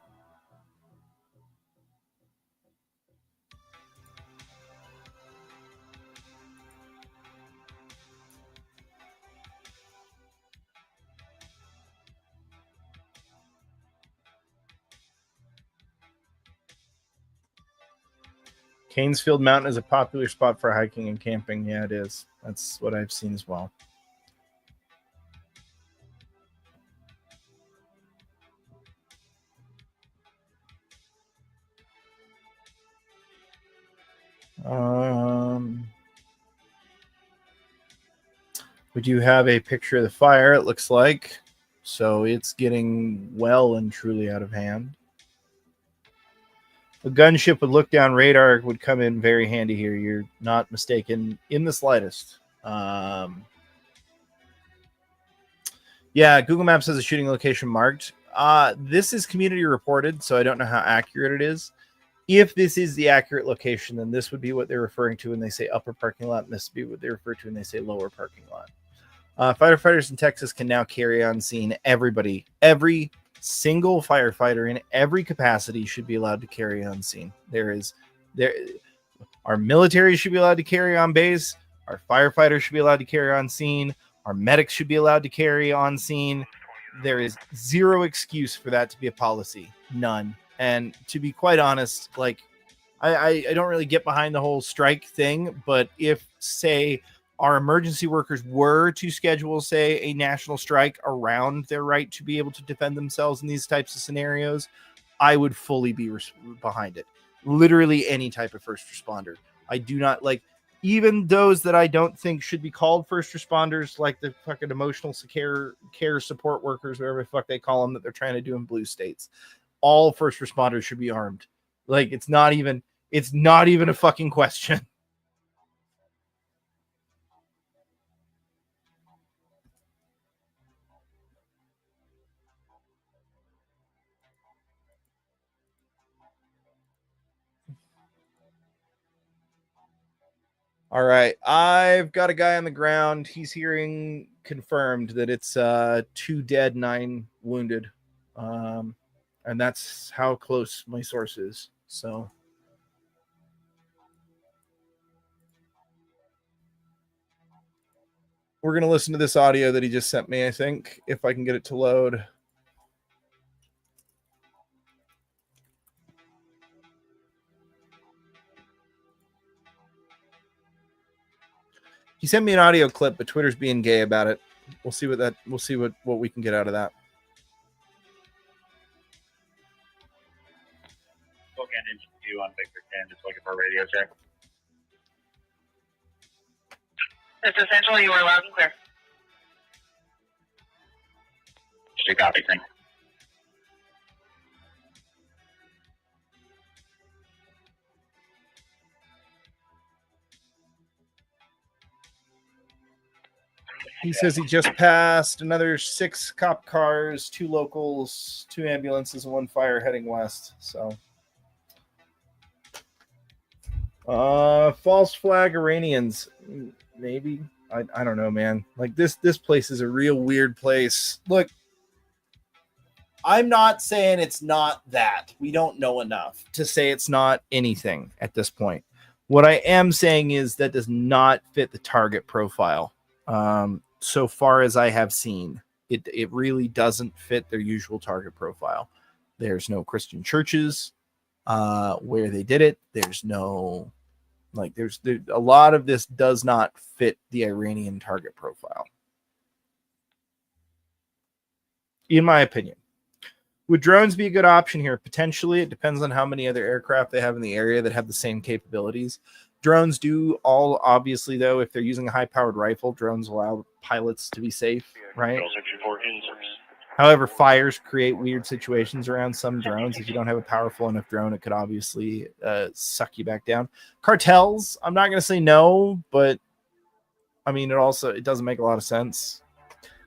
Canesfield Mountain is a popular spot for hiking and camping. Yeah, it is. That's what I've seen as well. We do have a picture of the fire, it looks like. So it's getting well and truly out of hand. A gunship with look-down radar would come in very handy here. You're not mistaken in the slightest. Yeah, Google Maps has a shooting location marked. This is community reported, so I don't know how accurate it is. If this is the accurate location, then this would be what they're referring to when they say upper parking lot, and this would be what they refer to when they say lower parking lot. Firefighters in Texas can now carry on scene. Everybody, every single firefighter in every capacity should be allowed to carry on scene. Our military should be allowed to carry on base. Our firefighters should be allowed to carry on scene. Our medics should be allowed to carry on scene. There is zero excuse for that to be a policy. None. And to be quite honest, like I don't really get behind the whole strike thing, but if, say, our emergency workers were to schedule, say, a national strike around their right to be able to defend themselves in these types of scenarios, I would fully be behind it. Literally any type of first responder. I do not like even those that I don't think should be called first responders, like the fucking emotional care support workers, whatever the fuck they call them, that they're trying to do in blue states. All first responders should be armed. Like it's not even a fucking question. All right. I've got a guy on the ground. He's hearing confirmed that it's 2 dead, 9 wounded. And that's how close my source is. So we're going to listen to this audio that he just sent me, I think, if I can get it to load. He sent me an audio clip, but Twitter's being gay about it. We'll see what we can get out of that. Spokane Engine 2 on Victor 10, just looking for a radio check. This is Central, you are loud and clear. Should copy, thanks. He says he just passed another 6 cop cars, 2 locals, 2 ambulances, and 1 fire heading west. So, false flag Iranians, maybe. I don't know, man. Like this place is a real weird place. Look, I'm not saying it's not that. We don't know enough to say it's not anything at this point. What I am saying is that does not fit the target profile. So far as I have seen, it really doesn't fit their usual target profile. There's no Christian churches where they did it. There's no there's a lot of this does not fit the Iranian target profile, in my opinion. Would drones be a good option here? Potentially. It depends on how many other aircraft they have in the area that have the same capabilities. Drones do all, obviously, though, if they're using a high-powered rifle, drones allow pilots to be safe, right? However, fires create weird situations around some drones. If you don't have a powerful enough drone, it could obviously suck you back down. Cartels, I'm not going to say no, but I mean, it doesn't make a lot of sense.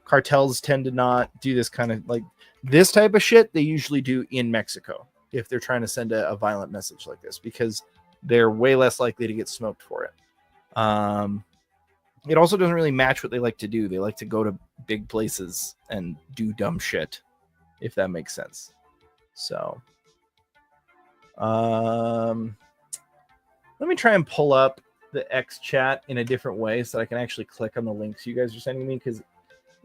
Cartels tend to not do this kind of this type of shit. They usually do in Mexico if they're trying to send a violent message like this, because they're way less likely to get smoked for it. it also doesn't really match what they like to do. They like to go to big places and do dumb shit, if that makes sense. So, let me try and pull up the X chat in a different way so that I can actually click on the links you guys are sending me, because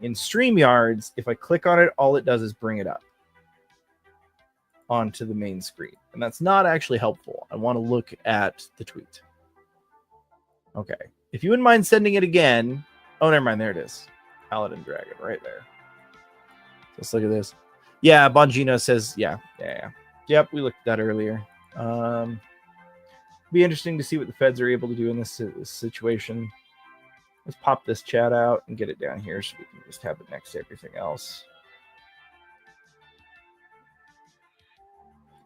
in StreamYards, if I click on it, all it does is bring it up onto the main screen. And that's not actually helpful. I want to look at the tweet. Okay. If you wouldn't mind sending it again. Oh, never mind. There it is. Paladin Dragon right there. Let's look at this. Yeah, Bongino says, yeah. Yep, we looked at that earlier. Be interesting to see what the feds are able to do in this situation. Let's pop this chat out and get it down here so we can just have it next to everything else.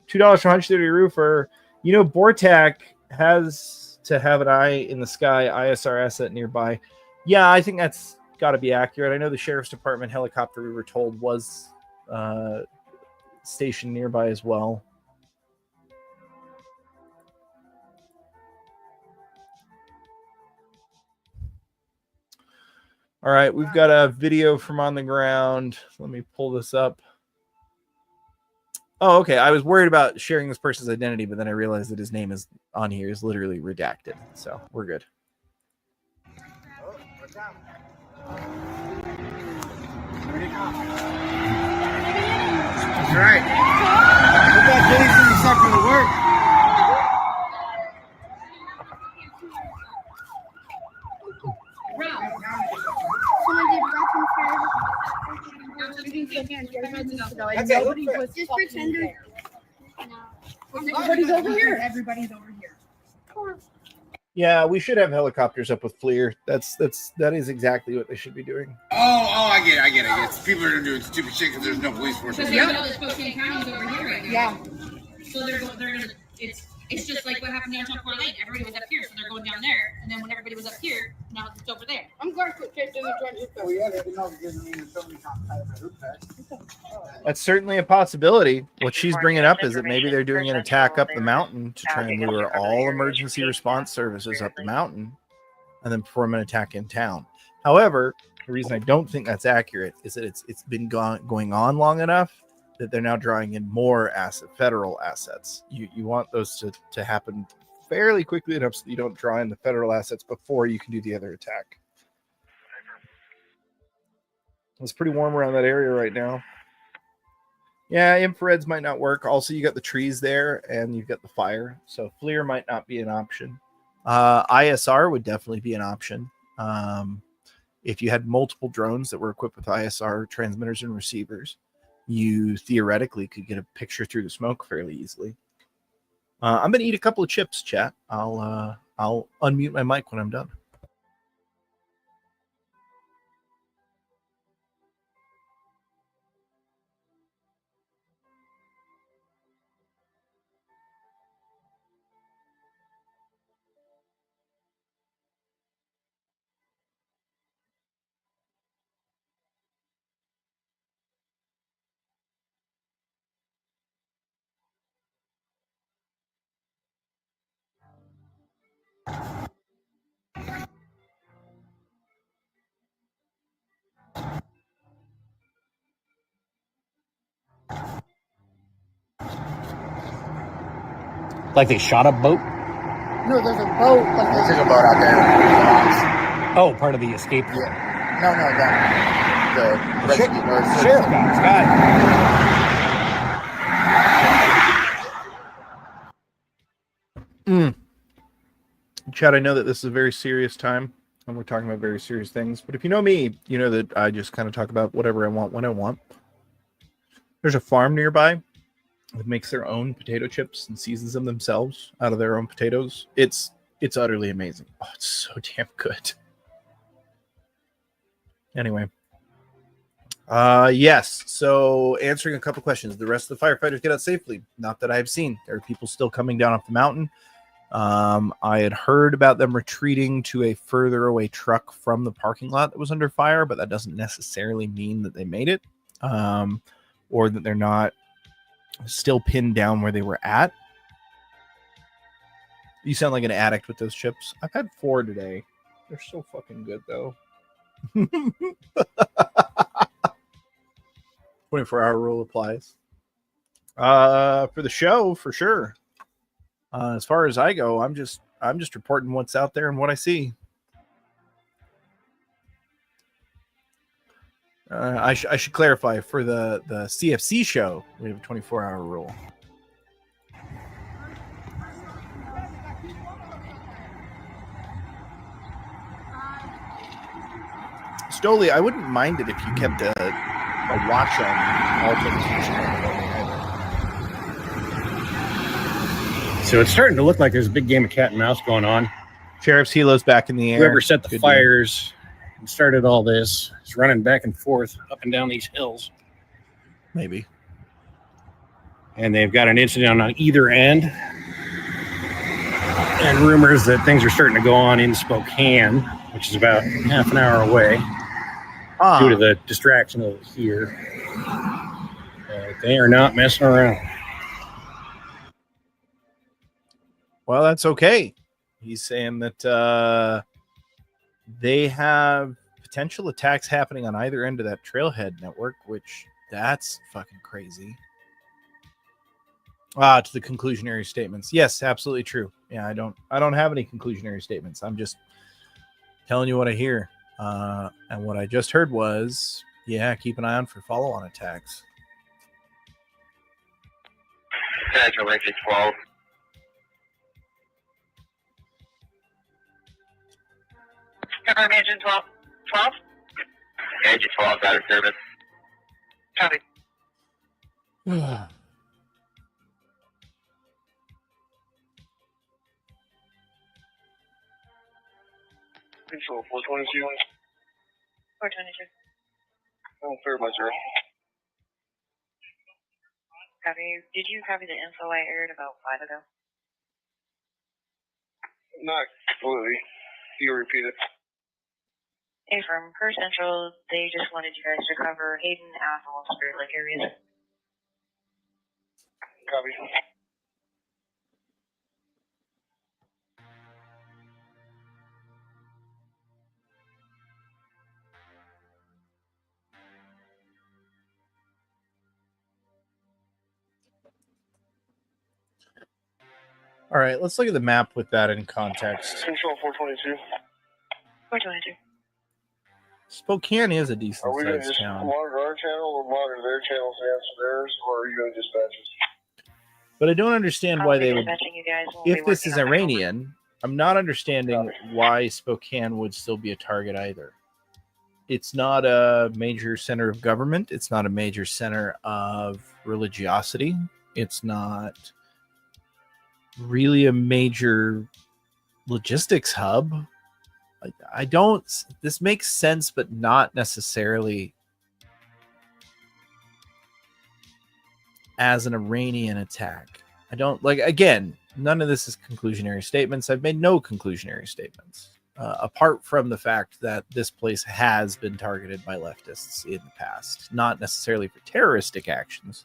$2 for Hunch Theory Roofer. You know, Bortak has to have an eye in the sky ISR asset nearby. Yeah, I think that's got to be accurate. I know the Sheriff's Department helicopter, we were told, was stationed nearby as well. All right, we've got a video from on the ground. Let me pull this up. Oh, okay. I was worried about sharing this person's identity, but then I realized that his name is on here is literally redacted. So we're good. That's right. Look at Jason and stuff for the work. Just pretend everybody's over here. Everybody's over here. Yeah, we should have helicopters up with FLIR. That is exactly what they should be doing. Oh, I get it. It's people are doing stupid shit because there's no police force. Because they know that Spokane County's over here right now. Yeah. So they're gonna. It's just like what happened downtown Coeur Lane. Everybody was up here, so they're going down there. And then when everybody was up here, now it's over there. I'm glad Quick Kick didn't try to hit that. Oh yeah, they didn't know it doesn't mean so many times That's certainly a possibility. What she's bringing up is that maybe they're doing an attack up the mountain to try and lure all emergency response services up the mountain and then perform an attack in town. However, the reason I don't think that's accurate is that it's been going on long enough that they're now drawing in more federal assets. You want those to happen fairly quickly enough so that you don't draw in the federal assets before you can do the other attack. It's pretty warm around that area right now. Yeah, infrareds might not work. Also, you got the trees there and you've got the fire. So FLIR might not be an option. ISR would definitely be an option. If you had multiple drones that were equipped with ISR transmitters and receivers, you theoretically could get a picture through the smoke fairly easily. I'm going to eat a couple of chips, chat. I'll unmute my mic when I'm done. Like they shot a boat? No, there's a boat. There's a boat out there. Oh, part of the escape. Yeah. No, the rescue or sheriff got. Chad, I know that this is a very serious time and we're talking about very serious things, but if you know me, you know that I just kind of talk about whatever I want when I want. There's a farm nearby that makes their own potato chips and seasons them themselves out of their own potatoes. It's utterly amazing. Oh, it's so damn good. Anyway. Yes. So answering a couple questions. The rest of the firefighters get out safely. Not that I've seen. There are people still coming down off the mountain. I had heard about them retreating to a further away truck from the parking lot that was under fire, but that doesn't necessarily mean that they made it, or that they're not still pinned down where they were at. You sound like an addict with those chips. I've had 4 today, They're so fucking good, though. 24-hour rule applies. For the show, for sure. As far as I go, I'm just reporting what's out there and what I see. I should clarify, for the CFC show, we have a 24-hour rule. Stoli, I wouldn't mind it if you kept a watch on all things either. So it's starting to look like there's a big game of cat and mouse going on. Sheriff's Helo's back in the air. Whoever set the Good fires and started all this is running back and forth up and down these hills. Maybe. And they've got an incident on either end. And rumors that things are starting to go on in Spokane, which is about half an hour away, due to the distraction over here. They are not messing around. Well, that's okay. He's saying that they have potential attacks happening on either end of that trailhead network, which that's fucking crazy. To the conclusionary statements. Yes, absolutely true. Yeah, I don't have any conclusionary statements. I'm just telling you what I hear. And what I just heard was, yeah, keep an eye on for follow-on attacks. Central Engine 12. Confirm Engine 12. 12? Engine 12 out of service. Copy. Control 422. 422. Oh, fair by zero. Copy. Did you copy the info I aired about 5 ago? Not completely. You repeat it. Hey, from Coeur Central, they just wanted you guys to cover Hayden, Athol, Spirit Lake areas. Copy. All right, let's look at the map with that in context. Control 422. 422. Spokane is a Are we going to decent-sized just town. monitor our channel or monitor their channels and answer theirs, or are you going to dispatch us? But I don't understand why they would. Dispatching you guys. We'll If be this working is on that. Iranian, I'm not understanding why Spokane would still be a target either. It's not a major center of government. It's not a major center of religiosity. It's not really a major logistics hub. I don't. This makes sense, but not necessarily as an Iranian attack. I don't like. Again, none of this is conclusionary statements. I've made no conclusionary statements, apart from the fact that this place has been targeted by leftists in the past, not necessarily for terroristic actions,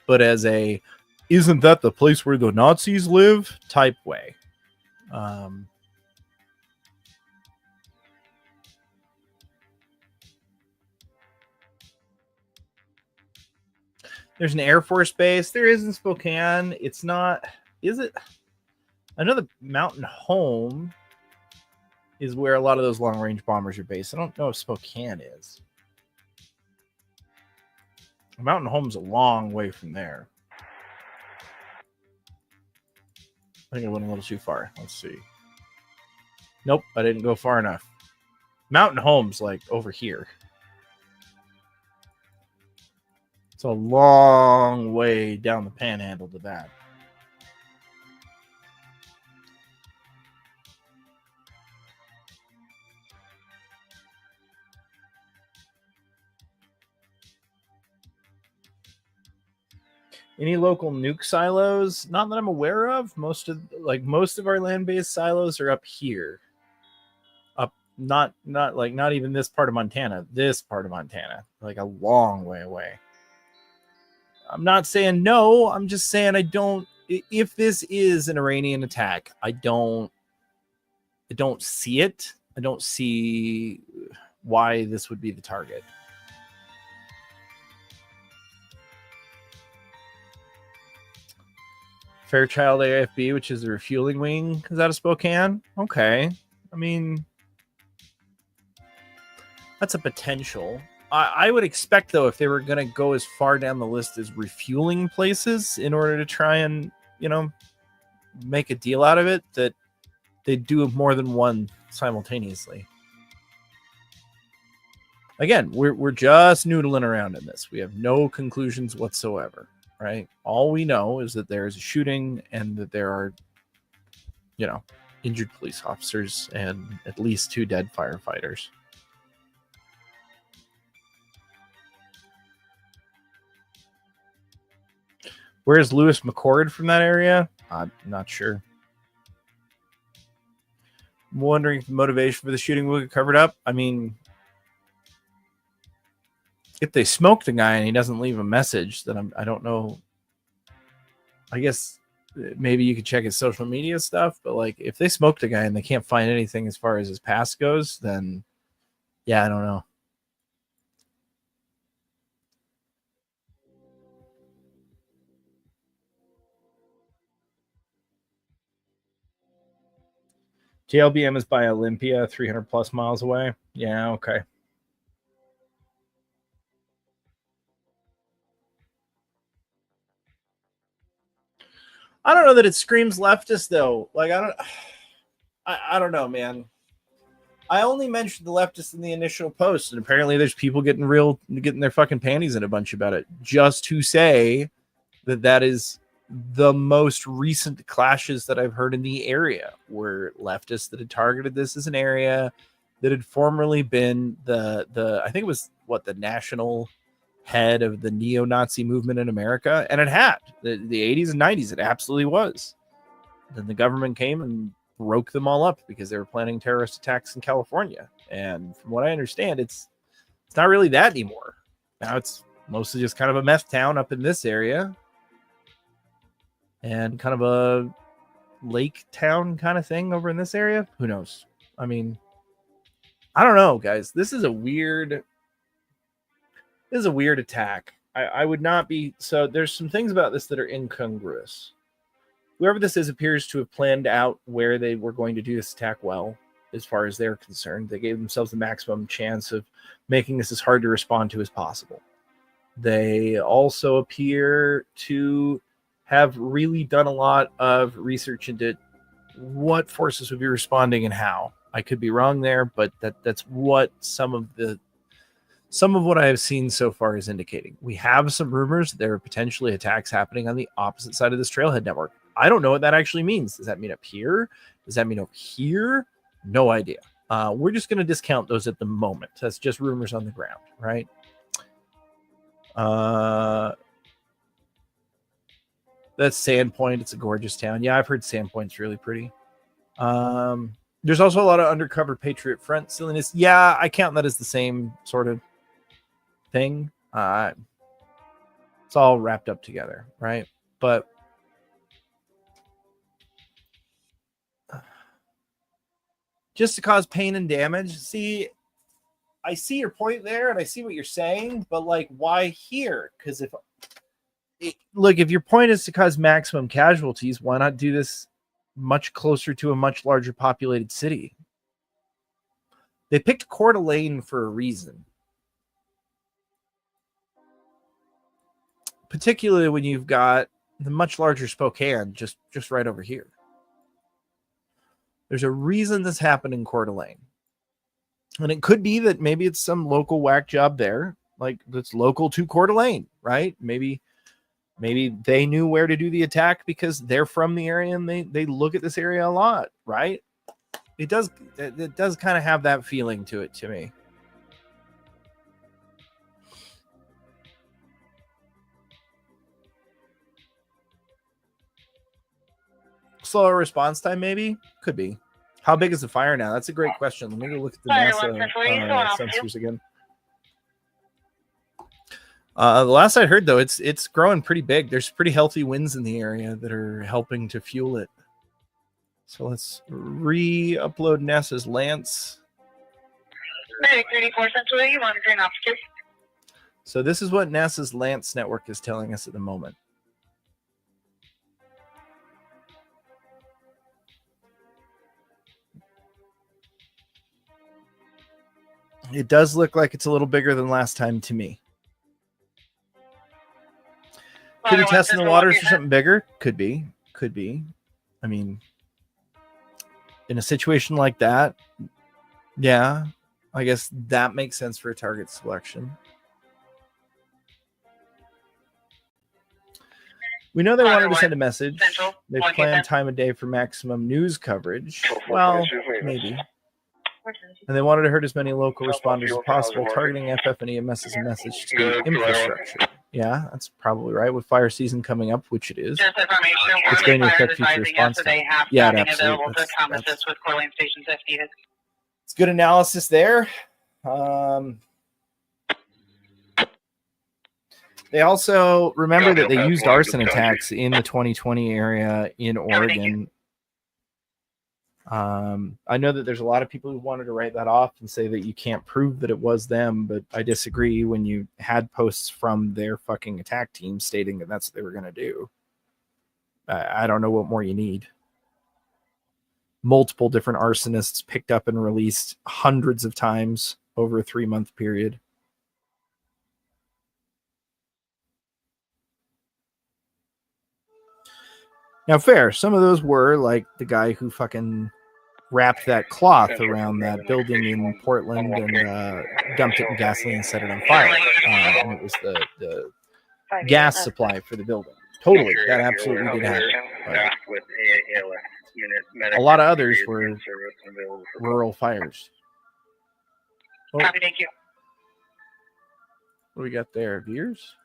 but as a "isn't that the place where the Nazis live" type way. There's an Air Force base. There is in Spokane. It's not, is it? I know the Mountain Home is where a lot of those long-range bombers are based. I don't know if Spokane is. Mountain Home's a long way from there. I think I went a little too far. Let's see. Nope, I didn't go far enough. Mountain Home's like over here. It's a long way down the panhandle to that. Any local nuke silos? Not that I'm aware of. Most of our land-based silos are up here. Up, not even this part of Montana. This part of Montana, like a long way away. I'm not saying no. I'm just saying I don't. If this is an Iranian attack, I don't see it. I don't see why this would be the target. Fairchild AFB, which is the refueling wing, is out of Spokane. Okay. I mean, that's a potential. I would expect, though, if they were going to go as far down the list as refueling places in order to try and, make a deal out of it, that they'd do more than one simultaneously. Again, we're just noodling around in this. We have no conclusions whatsoever, right? All we know is that there is a shooting and that there are, injured police officers and at least 2 dead firefighters. Where's Lewis McCord from that area? I'm not sure. I'm wondering if the motivation for the shooting will get covered up. I mean, if they smoked the guy and he doesn't leave a message, then I don't know. I guess maybe you could check his social media stuff, but like if they smoked a guy and they can't find anything as far as his past goes, then yeah, I don't know. JLBM is by Olympia, 300 plus miles away. Yeah, okay. I don't know that it screams leftist though. Like I don't know, man. I only mentioned the leftists in the initial post, and apparently there's people getting their fucking panties in a bunch about it, just to say that is the most recent clashes that I've heard in the area were leftists that had targeted this as an area that had formerly been the I think it was the national head of the neo-Nazi movement in America, and it had the 80s and 90s. It absolutely was. Then the government came and broke them all up because they were planning terrorist attacks in California. And from what I understand, it's not really that anymore. Now it's mostly just kind of a meth town up in this area and kind of a lake town kind of thing over in this area. Who knows? I mean, I don't know, guys. This is a weird attack. I would not be. So there's some things about this that are incongruous. Whoever this is appears to have planned out where they were going to do this attack well, as far as they're concerned. They gave themselves the maximum chance of making this as hard to respond to as possible. They also appear to have really done a lot of research into what forces would be responding and how. I could be wrong there, but that's what some of what I have seen so far is indicating. We have some rumors there are potentially attacks happening on the opposite side of this trailhead network. I don't know what that actually means. Does that mean up here? Does that mean over here? No idea. We're just going to discount those at the moment. That's just rumors on the ground, right? That's Sandpoint. It's a gorgeous town. Yeah, I've heard Sandpoint's really pretty. There's also a lot of undercover Patriot Front silliness. Yeah, I count that as the same sort of thing. It's all wrapped up together, right? But just to cause pain and damage. See, I see your point there, and I see what you're saying, but like, why here? Because if your point is to cause maximum casualties, why not do this much closer to a much larger populated city? They picked Coeur d'Alene for a reason. Particularly when you've got the much larger Spokane just right over here. There's a reason this happened in Coeur d'Alene. And it could be that maybe it's some local whack job there, like that's local to Coeur d'Alene, right? Maybe they knew where to do the attack because they're from the area and they look at this area a lot, right? It does kind of have that feeling to it to me. Slower response time, maybe? Could be. How big is the fire now? That's a great question. Let me go look at the NASA sensors again. The last I heard, though, it's growing pretty big. There's pretty healthy winds in the area that are helping to fuel it. So let's re-upload NASA's Lance Medic 34 Central, you monitoring officer. So this is what NASA's Lance network is telling us at the moment. It does look like it's a little bigger than last time to me. Could be testing the waters for something bigger? Could be. Could be. I mean, in a situation like that, yeah, I guess that makes sense for a target selection. We know they wanted to send a message. They planned time of day for maximum news coverage. Well, maybe. And they wanted to hurt as many local responders as possible, targeting FF and EMS as a message to infrastructure. Yeah, that's probably right. With fire season coming up, which it is, it's going to affect future response time. Yeah, absolutely. It's good analysis there. They also remember that they used arson attacks in the 2020 area in Oregon. I know that there's a lot of people who wanted to write that off and say that you can't prove that it was them, but I disagree when you had posts from their fucking attack team stating that that's what they were going to do. I don't know what more you need. Multiple different arsonists picked up and released hundreds of times over a 3-month period. Now, fair. Some of those were like the guy who fucking wrapped that cloth around that building in Portland and dumped it in gasoline and set it on fire. And it was the gas supply for the building. Totally. That absolutely did happen. But a lot of others were rural fires. Oh, Copy, thank you. what do we got there? Veers?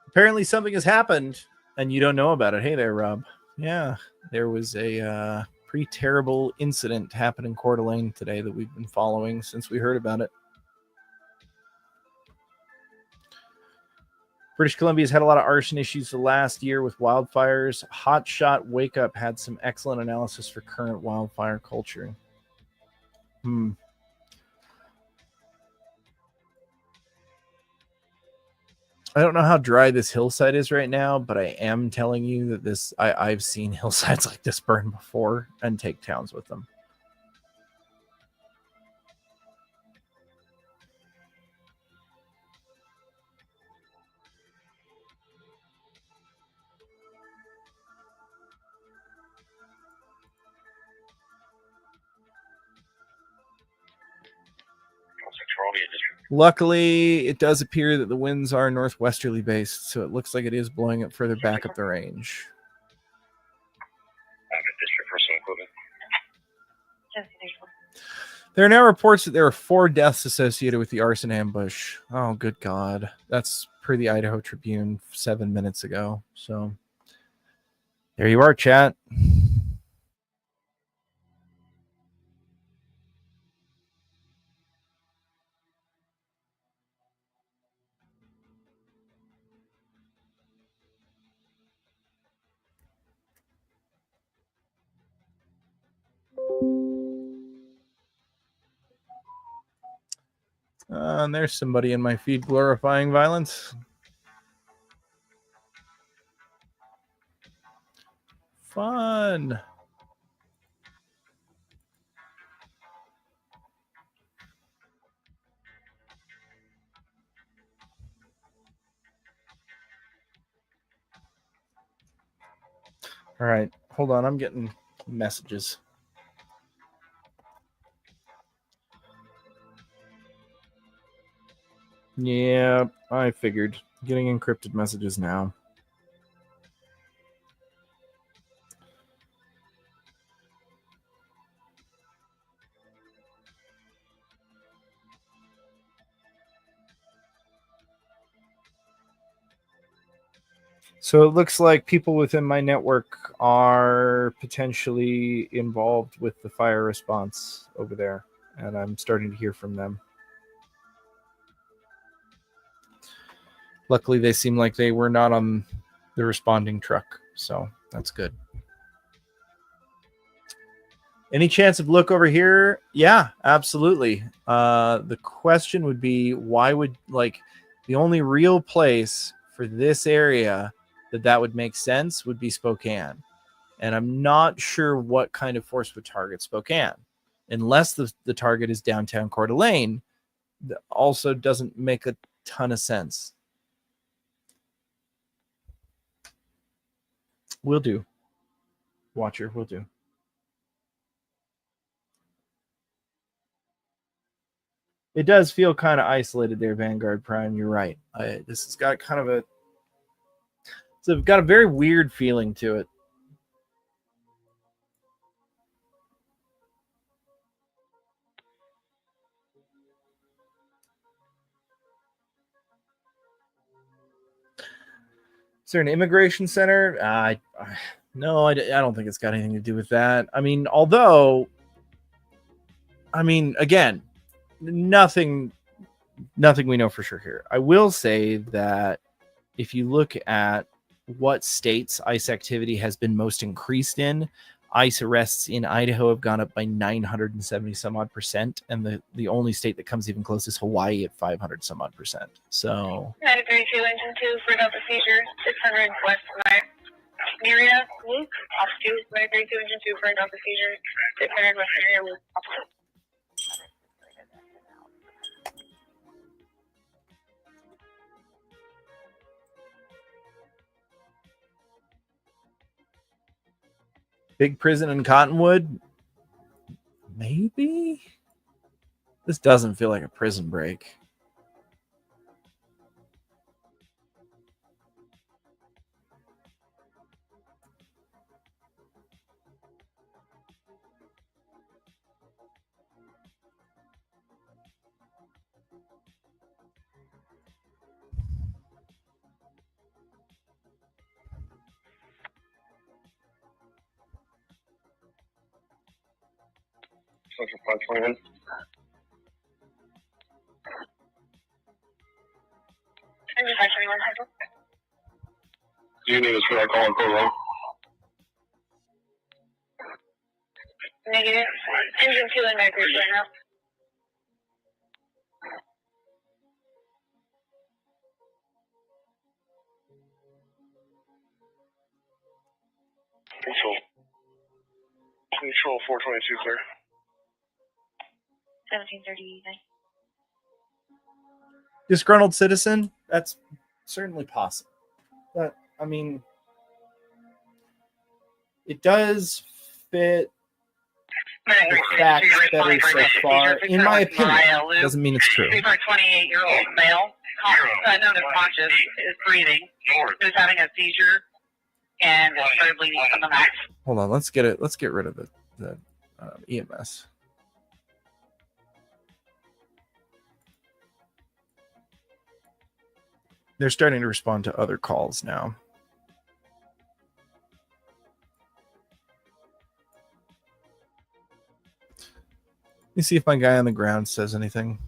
Apparently something has happened and you don't know about it. Hey there, Rob. Yeah, there was a pretty terrible incident happened in Coeur d'Alene today that we've been following since we heard about it. British Columbia's had a lot of arson issues the last year with wildfires. Hotshot Wake Up had some excellent analysis for current wildfire culture. I don't know how dry this hillside is right now, but I am telling you that I've seen hillsides like this burn before and take towns with them. Luckily, it does appear that the winds are northwesterly based, so it looks like it is blowing it further back up the range. There are now reports that there are 4 deaths associated with the arson ambush. Oh, good God. That's per the Idaho Tribune 7 minutes ago. So there you are, chat. And there's somebody in my feed glorifying violence. Fun. All right, hold on. I'm getting messages. Yeah, I figured. Getting encrypted messages now. So it looks like people within my network are potentially involved with the fire response over there, and I'm starting to hear from them. Luckily, they seem like they were not on the responding truck, so that's good. Any chance of look over here? Yeah, absolutely. The question would be, why would, like, the only real place for this area that would make sense would be Spokane. And I'm not sure what kind of force would target Spokane, unless the target is downtown Coeur d'Alene. That also doesn't make a ton of sense. Will do. Watcher, will do. It does feel kind of isolated there, Vanguard Prime. You're right. This has got kind of it's got a very weird feeling to it. Is there an immigration center? No, I don't think it's got anything to do with that. I mean, although, again, nothing we know for sure here. I will say that if you look at what states ICE activity has been most increased in, ICE arrests in Idaho have gone up by 970 some odd %, and the only state that comes even close is Hawaii at 500 some odd %. So 932 engine 2 for Delta Seizure 600 west tonight. Miria Luke, off 2, 932 engine 2 for Delta Seizure 600 west Miria Luke, off 2. big prison in Cottonwood, maybe. This doesn't feel like a prison break. Central 521. Engine 521, Central. Do you need us for that call on Coeur d'Alene? Negative. Engine 2 and 932 right now. Control 422, clear. 1739. Disgruntled citizen? That's certainly possible. But, I mean, it does fit the facts better so far, in my opinion. Doesn't mean it's true. 28-year-old male, known as conscious, is breathing. He was having a seizure and started bleeding from the mouth. Hold on, let's get rid of the EMS. They're starting to respond to other calls now. Let me see if my guy on the ground says anything.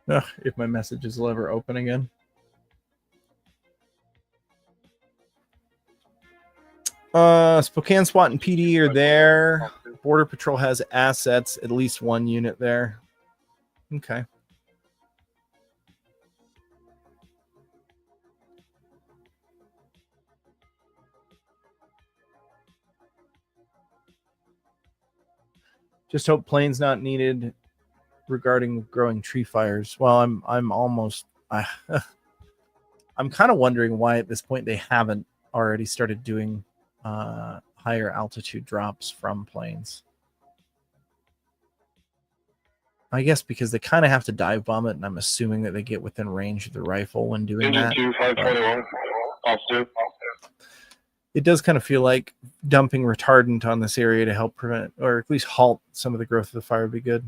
Ugh, if my messages will ever open again. Spokane SWAT and PD are there. Border Patrol has assets, at least one unit there. Okay. Just hope planes not needed regarding growing tree fires. Well, I'm almost I'm kind of wondering why at this point they haven't already started doing higher altitude drops from planes. I guess because they kind of have to dive bomb it, and I'm assuming that they get within range of the rifle when doing that. 521. Off 2. It does kind of feel like dumping retardant on this area to help prevent, or at least halt some of the growth of the fire would be good.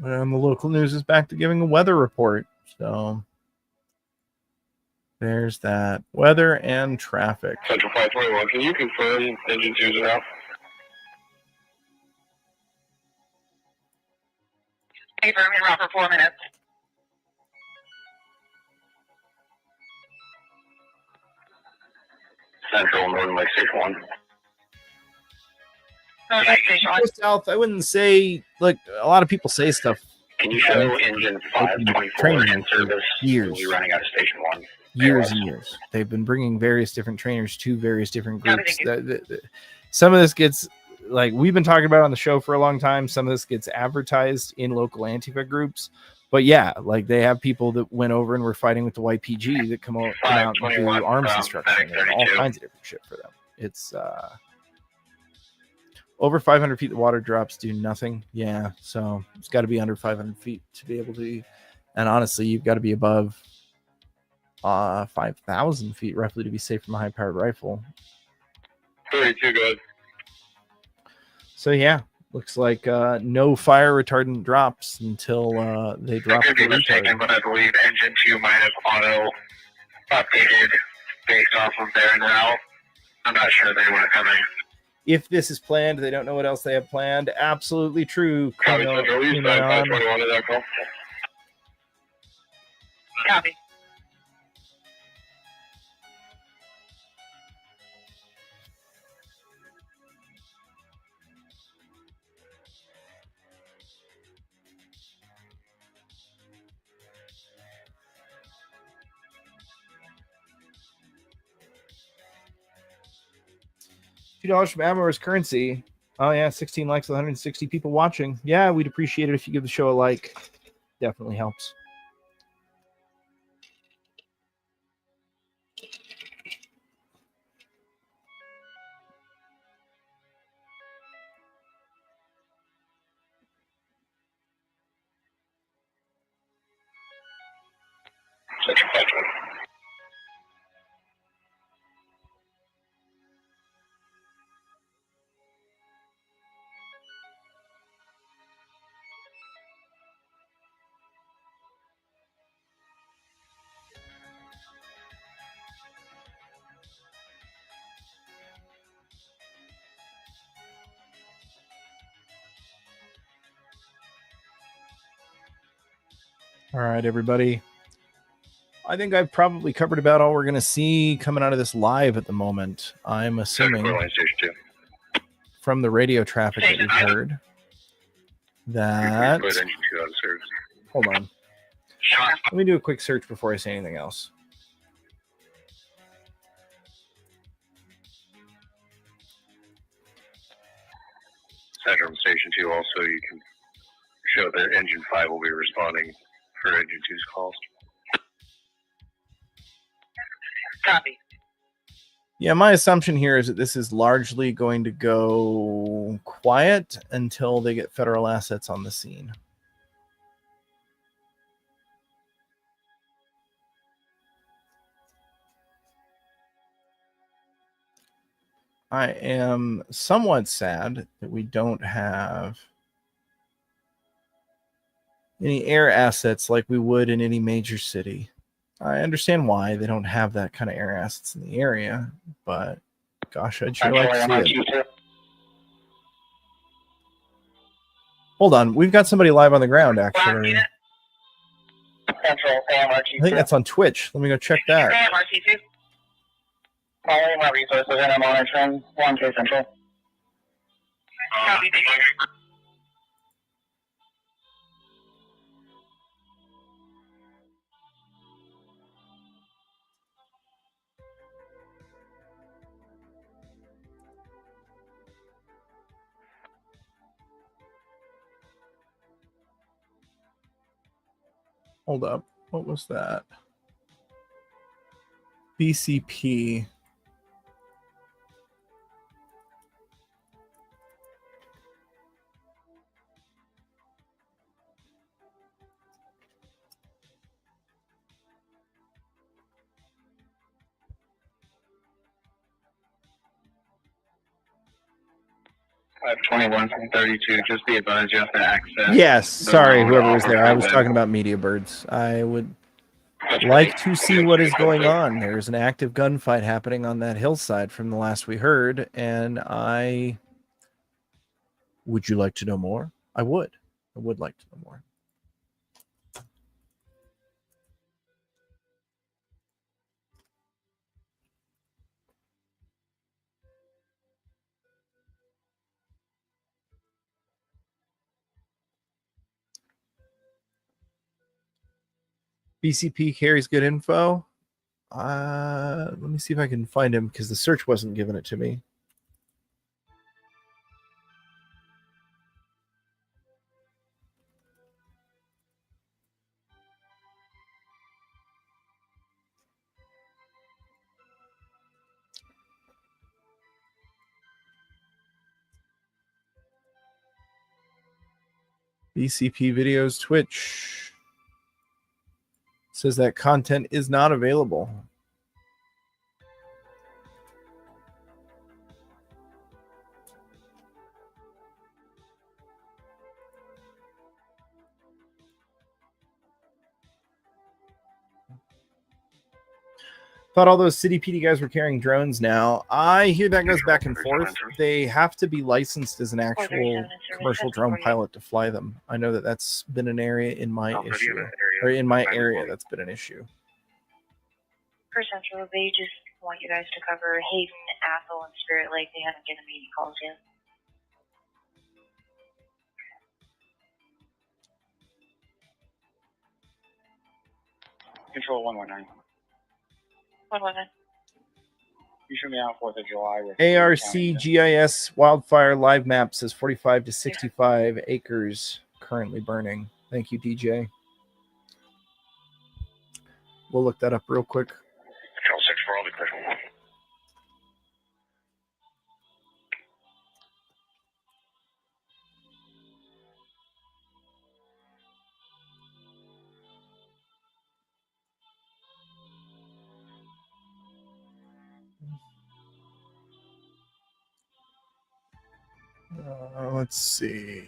And the local news is back to giving a weather report. So there's that. Weather and traffic. Central 521, can you confirm engine 2s are out? Confirm en route for 4 minutes. Central, Northern Lake Station 1. Northern Lake Station 1. Go south, I wouldn't say, like, a lot of people say stuff. Can you show engine 524 training in service? years. We'll be running out of Station 1. Years and years. They've been bringing various different trainers to various different groups. Some of this gets, like, we've been talking about on the show for a long time. Some of this gets advertised in local Antifa groups. But yeah, like, they have people that went over and were fighting with the YPG that come out and do arms instruction and all kinds of different shit for them. It's over 500 feet, the water drops do nothing. Yeah, so it's got to be under 500 feet to be able to. And honestly, you've got to be above 5,000 feet roughly to be safe from a high-powered rifle. 32 good. So yeah, looks like no fire retardant drops until they drop. I could be mistaken, but I believe engine 2 might have auto updated based off of their now. I'm not sure they were coming. If this is planned, they don't know what else they have planned. Absolutely true. Copy, Central East side, 521 is that call? Copy. $2 from Amorous currency. Oh yeah, 16 likes, 160 people watching. Yeah, we'd appreciate it if you give the show a like. Definitely helps. Central 521. All right, everybody. I think I've probably covered about all we're going to see coming out of this live at the moment. I'm assuming from the radio traffic that we've heard that... Hold on. Let me do a quick search before I say anything else. Central from Station 2 also, you can show that engine 5 will be responding for engine 2's calls. Copy. Yeah, my assumption here is that this is largely going to go quiet until they get federal assets on the scene. I am somewhat sad that we don't have any air assets like we would in any major city. I understand why they don't have that kind of air assets in the area, but gosh, I'd sure like to see it. Hold on, we've got somebody live on the ground, actually. Central, I think that's on Twitch. Let me go check that. AMRC2. Following my resources and I'm monitoring 1K Central. Copy. Hold up. What was that? BCP. 21 from 32. Just be advised you have to access. Yes, sorry, road whoever was off there. I was freeway. talking about media birds. I would like to see what is going on. There's an active gunfight happening on that hillside from the last we heard, and would you like to know more? I would like to know more. BCP carries good info. Let me see if I can find him because the search wasn't giving it to me. BCP videos Twitch says that content is not available. Thought all those city PD guys were carrying drones now. I hear that goes back and forth. They have to be licensed as an actual commercial drone pilot to fly them. I know that that's been an area in my issue, or in my area that's been an issue. Per Central, they just want you guys to cover Hayden, Athol, and Spirit Lake. They haven't given me any calls yet. Control 119. 119. You show me out 4th of July with ARC GIS wildfire live map says 45 to 65 acres currently burning. Thank you, DJ. We'll look that up real quick. Control 6 for all the clear. Let's see.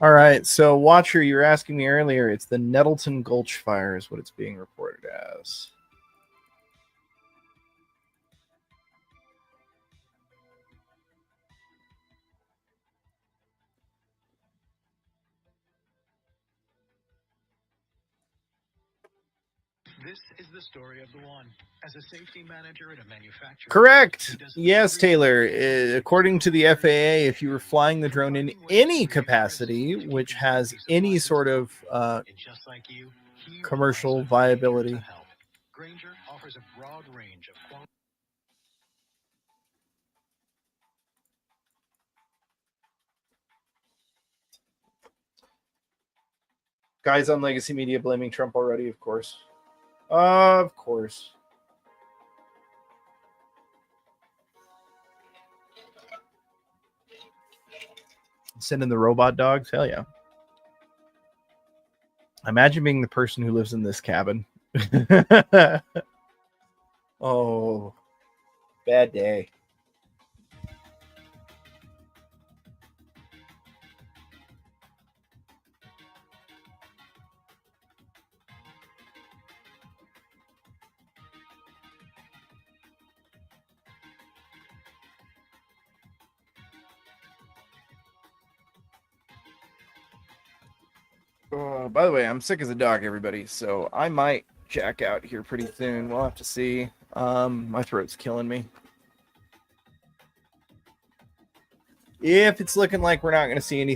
All right, so Watcher, you were asking me earlier. It's the Nettleton Gulch fire is what it's being reported as. This is the story of the one. As a safety manager at a manufacturer. Correct. Yes, Taylor. According to the FAA, if you were flying the drone in any capacity, which has any sort of commercial viability. Granger offers a broad range of quality. Guys on Legacy Media blaming Trump already, of course. Of course. Sending the robot dogs? Hell yeah. Imagine being the person who lives in this cabin. Oh, bad day. By the way, I'm sick as a dog, everybody, so I might jack out here pretty soon. We'll have to see. My throat's killing me. If it's looking like we're not going to see any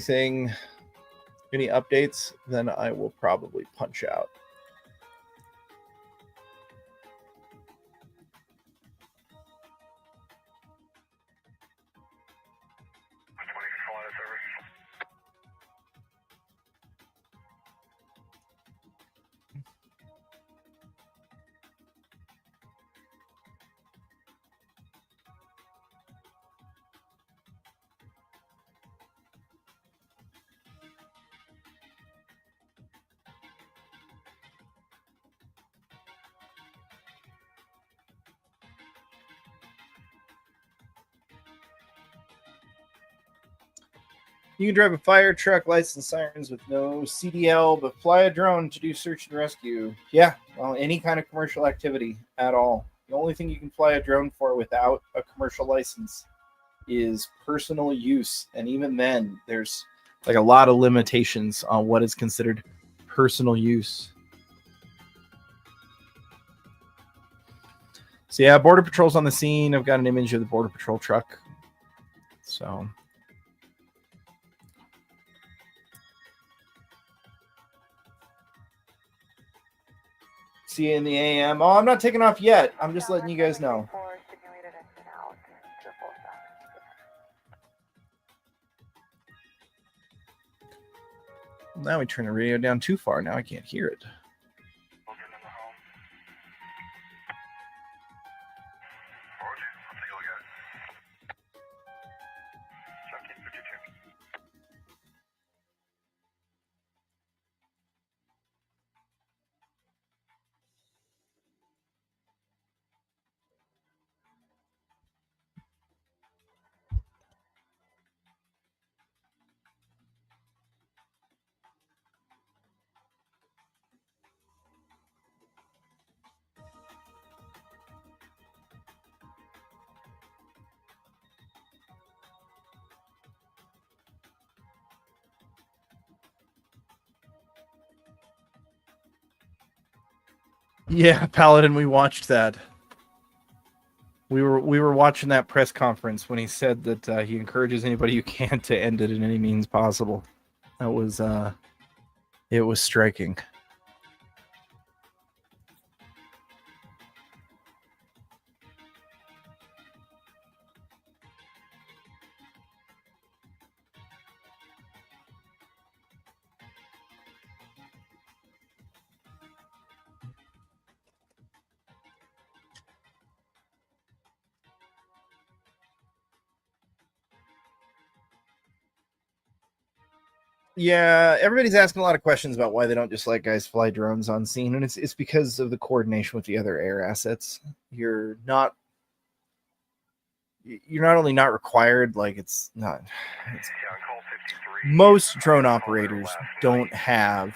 updates, then I will probably punch out. You can drive a fire truck, lights and sirens with no CDL, but fly a drone to do search and rescue. Yeah, well, any kind of commercial activity at all. The only thing you can fly a drone for without a commercial license is personal use. And even then, there's like a lot of limitations on what is considered personal use. So yeah, Border Patrol's on the scene. I've got an image of the Border Patrol truck. So see you in the AM. Oh, I'm not taking off yet. I'm just letting you guys know. Now we turn the radio down too far. Now I can't hear it. Yeah, Paladin, we watched that. We were watching that press conference when he said that he encourages anybody who can to end it in any means possible. That was it was striking. Yeah, everybody's asking a lot of questions about why they don't just let guys fly drones on scene, and it's because of the coordination with the other air assets. You're not only not required, like it's most drone operators don't have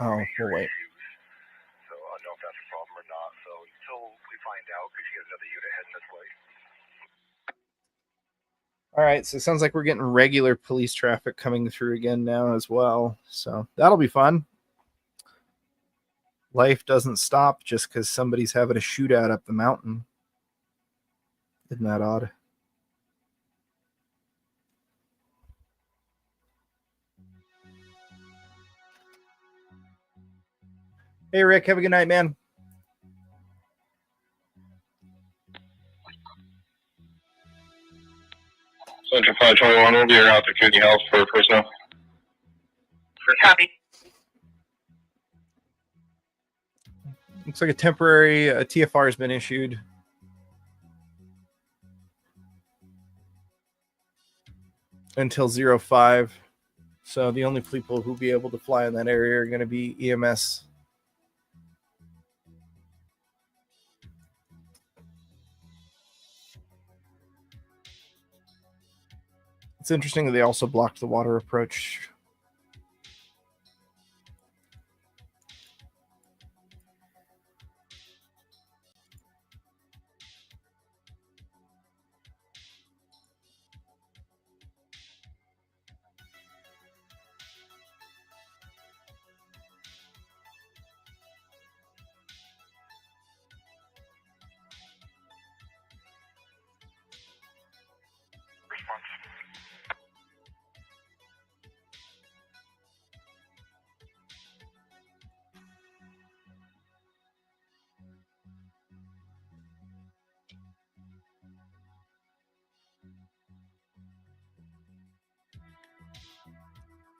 oh well, wait. So I don't know if that's a problem or not. So until we find out, could you get another unit heading this way? All right, so it sounds like we're getting regular police traffic coming through again now as well. So that'll be fun. Life doesn't stop just because somebody's having a shootout up the mountain. Isn't that odd? Hey, Rick, have a good night, man. Central 521 will be around to County Health for personnel. Copy. Looks like a temporary TFR has been issued. Until 05. So the only people who'll be able to fly in that area are going to be EMS. It's interesting that they also blocked the water approach.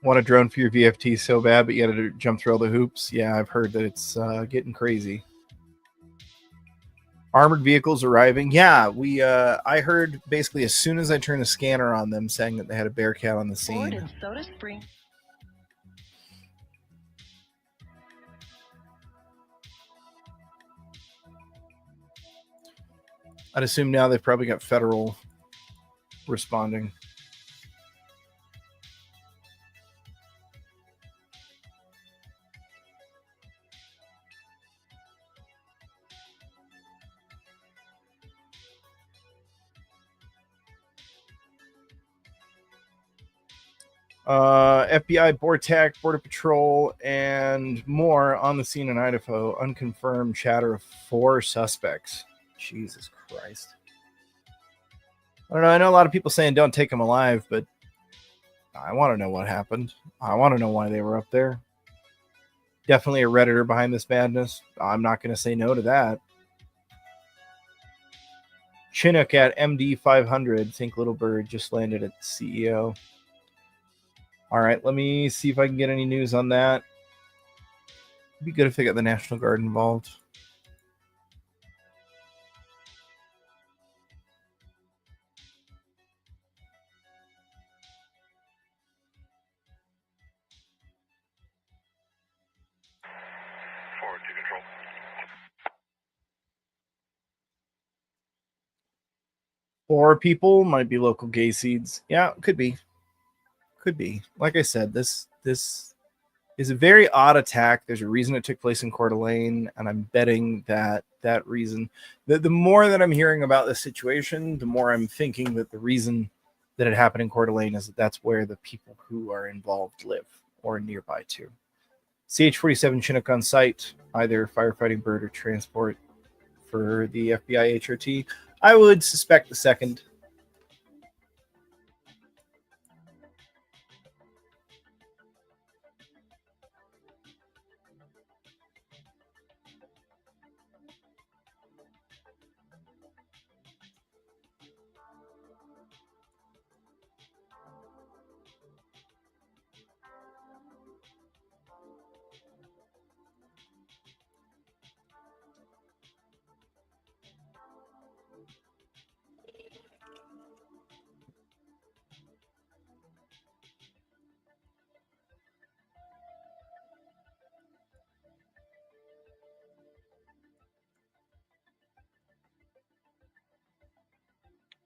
Want a drone for your VFT so bad, but you got to jump through all the hoops. Yeah, I've heard that it's getting crazy. Armored vehicles arriving. Yeah, I heard basically as soon as I turned the scanner on them saying that they had a Bearcat on the scene. I'd assume now they've probably got federal responding. FBI, BORTAC, Border Patrol, and more on the scene in Idaho. Unconfirmed chatter of 4 suspects. Jesus Christ. I don't know. I know a lot of people saying don't take them alive, but I want to know what happened. I want to know why they were up there. Definitely a Redditor behind this madness. I'm not going to say no to that. Chinook at MD 500. Think Little Bird just landed at CEO. All right, let me see if I can get any news on that. It'd be good if they got the National Guard involved. Forward to control. 4 people might be local gay seeds. Yeah, could be. Could be. Like I said, this is a very odd attack. There's a reason it took place in Coeur d'Alene, and I'm betting that that reason, the more that I'm hearing about this situation, the more I'm thinking that the reason that it happened in Coeur d'Alene is that that's where the people who are involved live or nearby to. CH-47 Chinook on site, either firefighting bird or transport for the FBI HRT. I would suspect the second.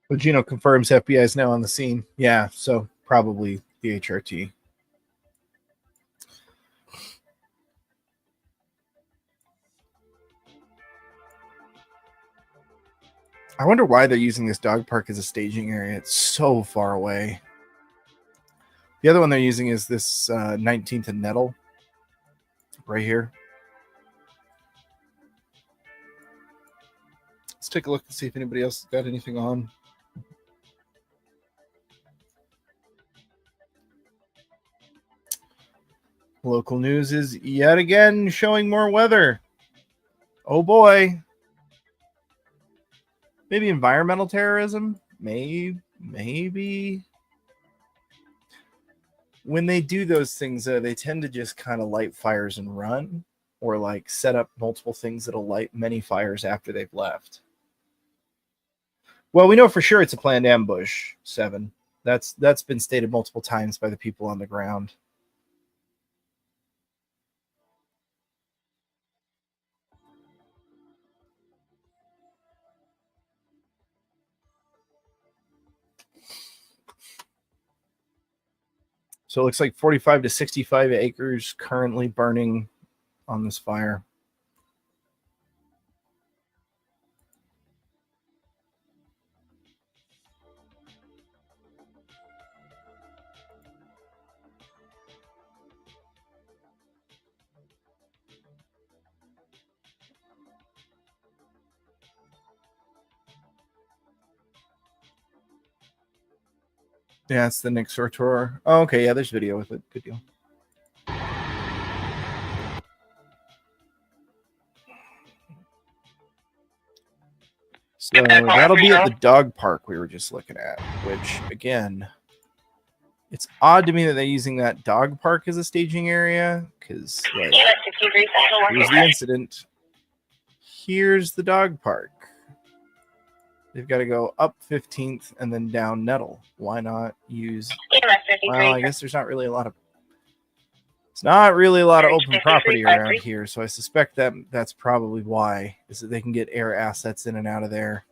But Gino confirms FBI is now on the scene. Yeah, so probably the HRT. I wonder why they're using this dog park as a staging area. It's so far away. The other one they're using is this 19th and Nettle right here. Let's take a look and see if anybody else has got anything on. Local news is yet again showing more weather. Oh boy. Maybe environmental terrorism? Maybe. When they do those things, they tend to just kind of light fires and run, or like set up multiple things that'll light many fires after they've left. Well, we know for sure it's a planned ambush, 7. That's been stated multiple times by the people on the ground. So it looks like 45 to 65 acres currently burning on this fire. Yeah, it's the Nick Sortor. Oh, okay, yeah, there's video with it. Good deal. So that'll be at the dog park we were just looking at, which, again, it's odd to me that they're using that dog park as a staging area, because, like, here's the incident. Here's the dog park. They've got to go up 15th and then down Nettle. Why not use... Well, I guess there's not really a lot of... It's not really a lot of open property around here, so I suspect that that's probably why, is that they can get air assets in and out of there.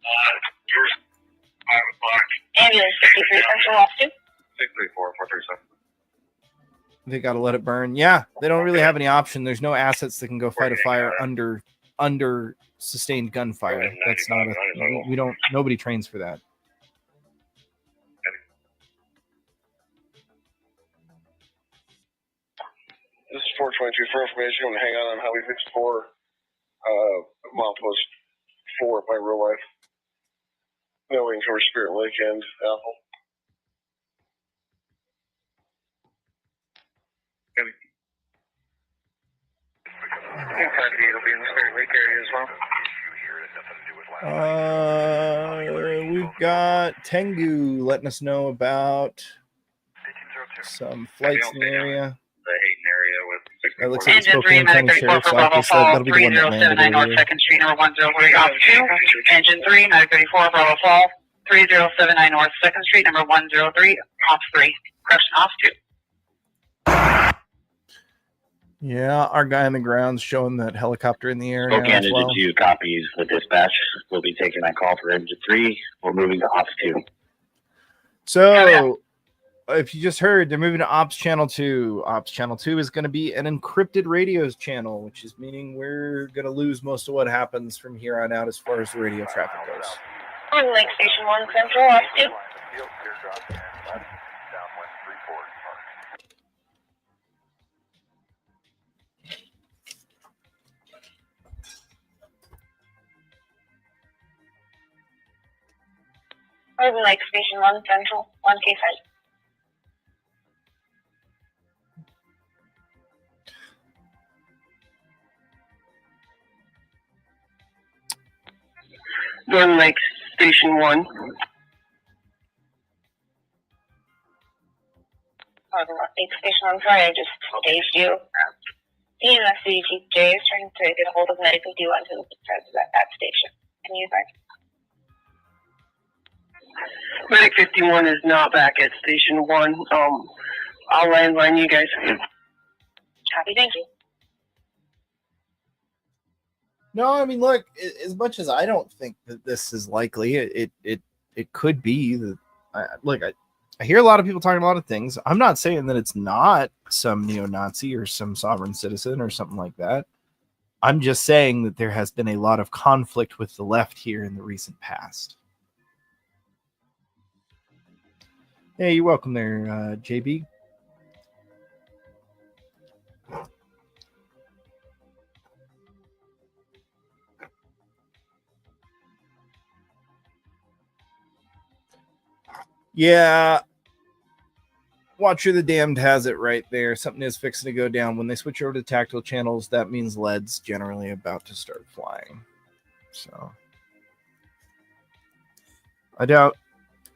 Yours 5 o'clock. Ambulance 53 Central off 2. 634 437. They got to let it burn. Yeah, they don't really have any option. There's no assets that can go fight a fire under sustained gunfire. That's not we don't. Nobody trains for that. This is 422 for information. I'm going to hang on Highway 54, milepost 4 of my real life. Going towards Spirit Lake and Apple. It'll be in the Spirit Lake area as well. We've got Tengu letting us know about some flights in the area. The Hayden area with That looks like the Engine 3, Spokane County Medic 34 Sheriff's for Bravo Office. Fall, That'll be the one that landed 3079 North over 2nd Street, number 103 off 2. Engine 3, Medic 34 Bravo Fall, 3079 North 2nd Street, number 103 off 3. Correction off 2. Yeah, our guy on the ground's showing that helicopter in the air now Spokane as well. Engine 2 copies the dispatch. We'll be taking that call for Engine 3. We're moving to Ops 2. So, if you just heard, they're moving to Ops Channel 2. Ops Channel 2 is going to be an encrypted radios channel, which is meaning we're going to lose most of what happens from here on out as far as the radio traffic goes. On Lake Station 1 Central off 2. Urban Lake Station 1 Central, 1K site. Urban Lake Station 1. Urban Lake Station 1, sorry, I just staged you. CMS CJ is trying to get a hold of Medic 51 who is at that station. Can you back? Medic 51 is not back at Station 1. I'll landline you guys. Copy, thank you. No, I mean, look, as much as I don't think that this is likely, it could be that. I hear a lot of people talking a lot of things. I'm not saying that it's not some neo-Nazi or some sovereign citizen or something like that. I'm just saying that there has been a lot of conflict with the left here in the recent past. Hey, you're welcome there, JB. Yeah. Watcher the Damned has it right there. Something is fixing to go down. When they switch over to tactile channels, that means lead's generally about to start flying. So I doubt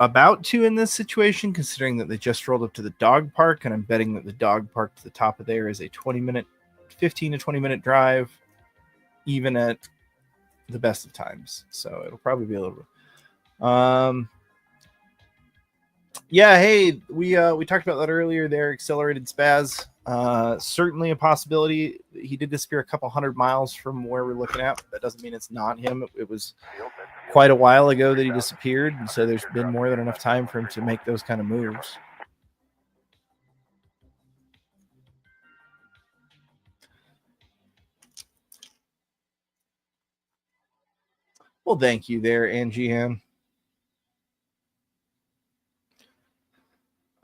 about to in this situation, considering that they just rolled up to the dog park, and I'm betting that the dog park to the top of there is a 15 to 20 minute drive, even at the best of times. So it'll probably be a little bit. Yeah, hey, we talked about that earlier there, accelerated spaz. Certainly a possibility. He did disappear a couple 100 miles from where we're looking at. That doesn't mean it's not him. It was quite a while ago that he disappeared, and so there's been more than enough time for him to make those kind of moves. Well, thank you there, Angie Ann.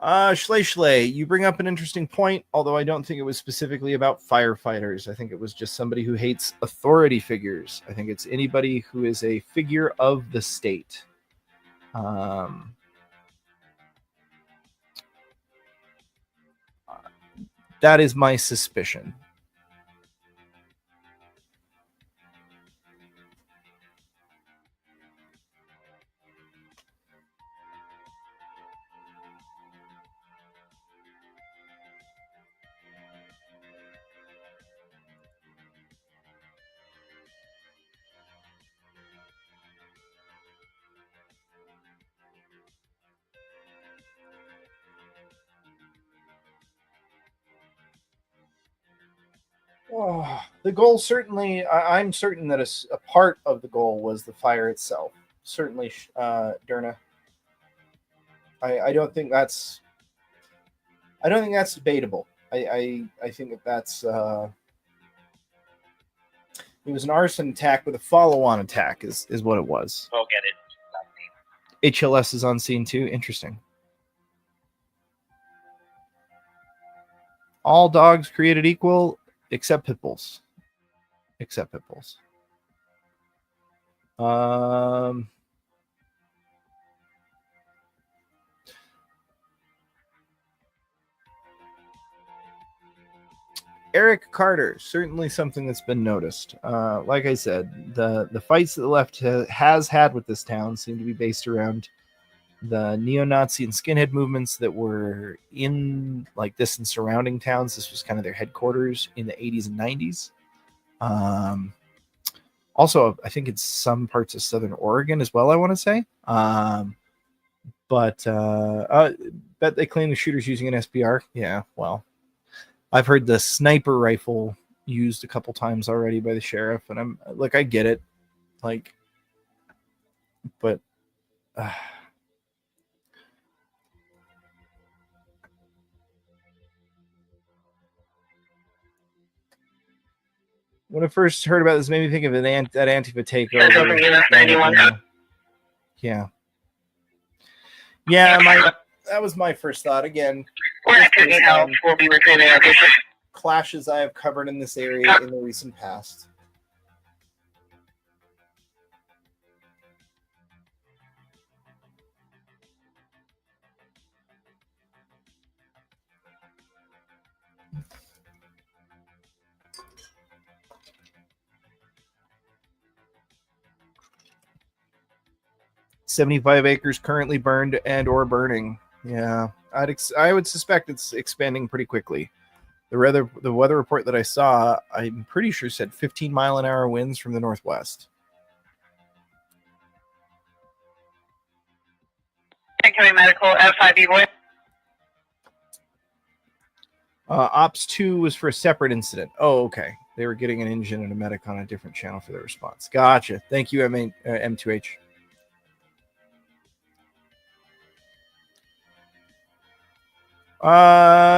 Schley, you bring up an interesting point, although I don't think it was specifically about firefighters. I think it was just somebody who hates authority figures. I think it's anybody who is a figure of the state. That is my suspicion. Oh, the goal certainly, I'm certain that a part of the goal was the fire itself. certainly, Derna. I don't think that's debatable. I think that's it was an arson attack with a follow-on attack is what it was. Go get it. HLS is on scene too. Interesting. All dogs created equal, except pit bulls. Except pit bulls. Eric Carter, certainly something that's been noticed. Like I said, the fights that the left has had with this town seem to be based around the neo-Nazi and skinhead movements that were in like this and surrounding towns. This was kind of their headquarters in the 80s and 90s. Also, I think it's some parts of Southern Oregon as well, I want to say. But bet they claim the shooter's using an SPR. Yeah, well, I've heard the sniper rifle used a couple times already by the sheriff, and I'm like, I get it. Like, but when I first heard about this, it made me think of that Antifa takeover. Yeah. That was my first thought. Again, will be retrieving location. Clashes I have covered in this area in the recent past. "75 acres currently burned and or burning." Yeah, I would suspect it's expanding pretty quickly. The weather report that I saw, I'm pretty sure said 15-mile-an-hour winds from the northwest. Incoming medical F5 boy. Ops 2 was for a separate incident. Oh, okay. They were getting an engine and a medic on a different channel for their response. Gotcha. Thank you, M2H.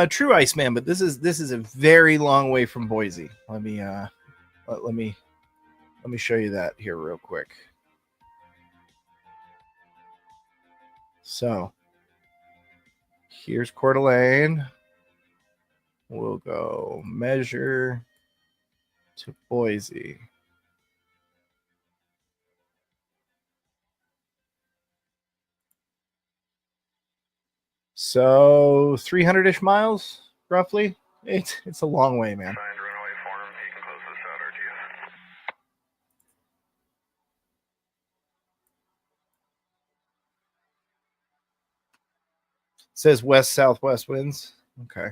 True, Iceman, but this is a very long way from Boise. Let me show you that here real quick. So here's Coeur d'Alene. We'll go measure to Boise. So 300-ish miles, roughly. It's a long way, man. It says west-southwest winds. Okay.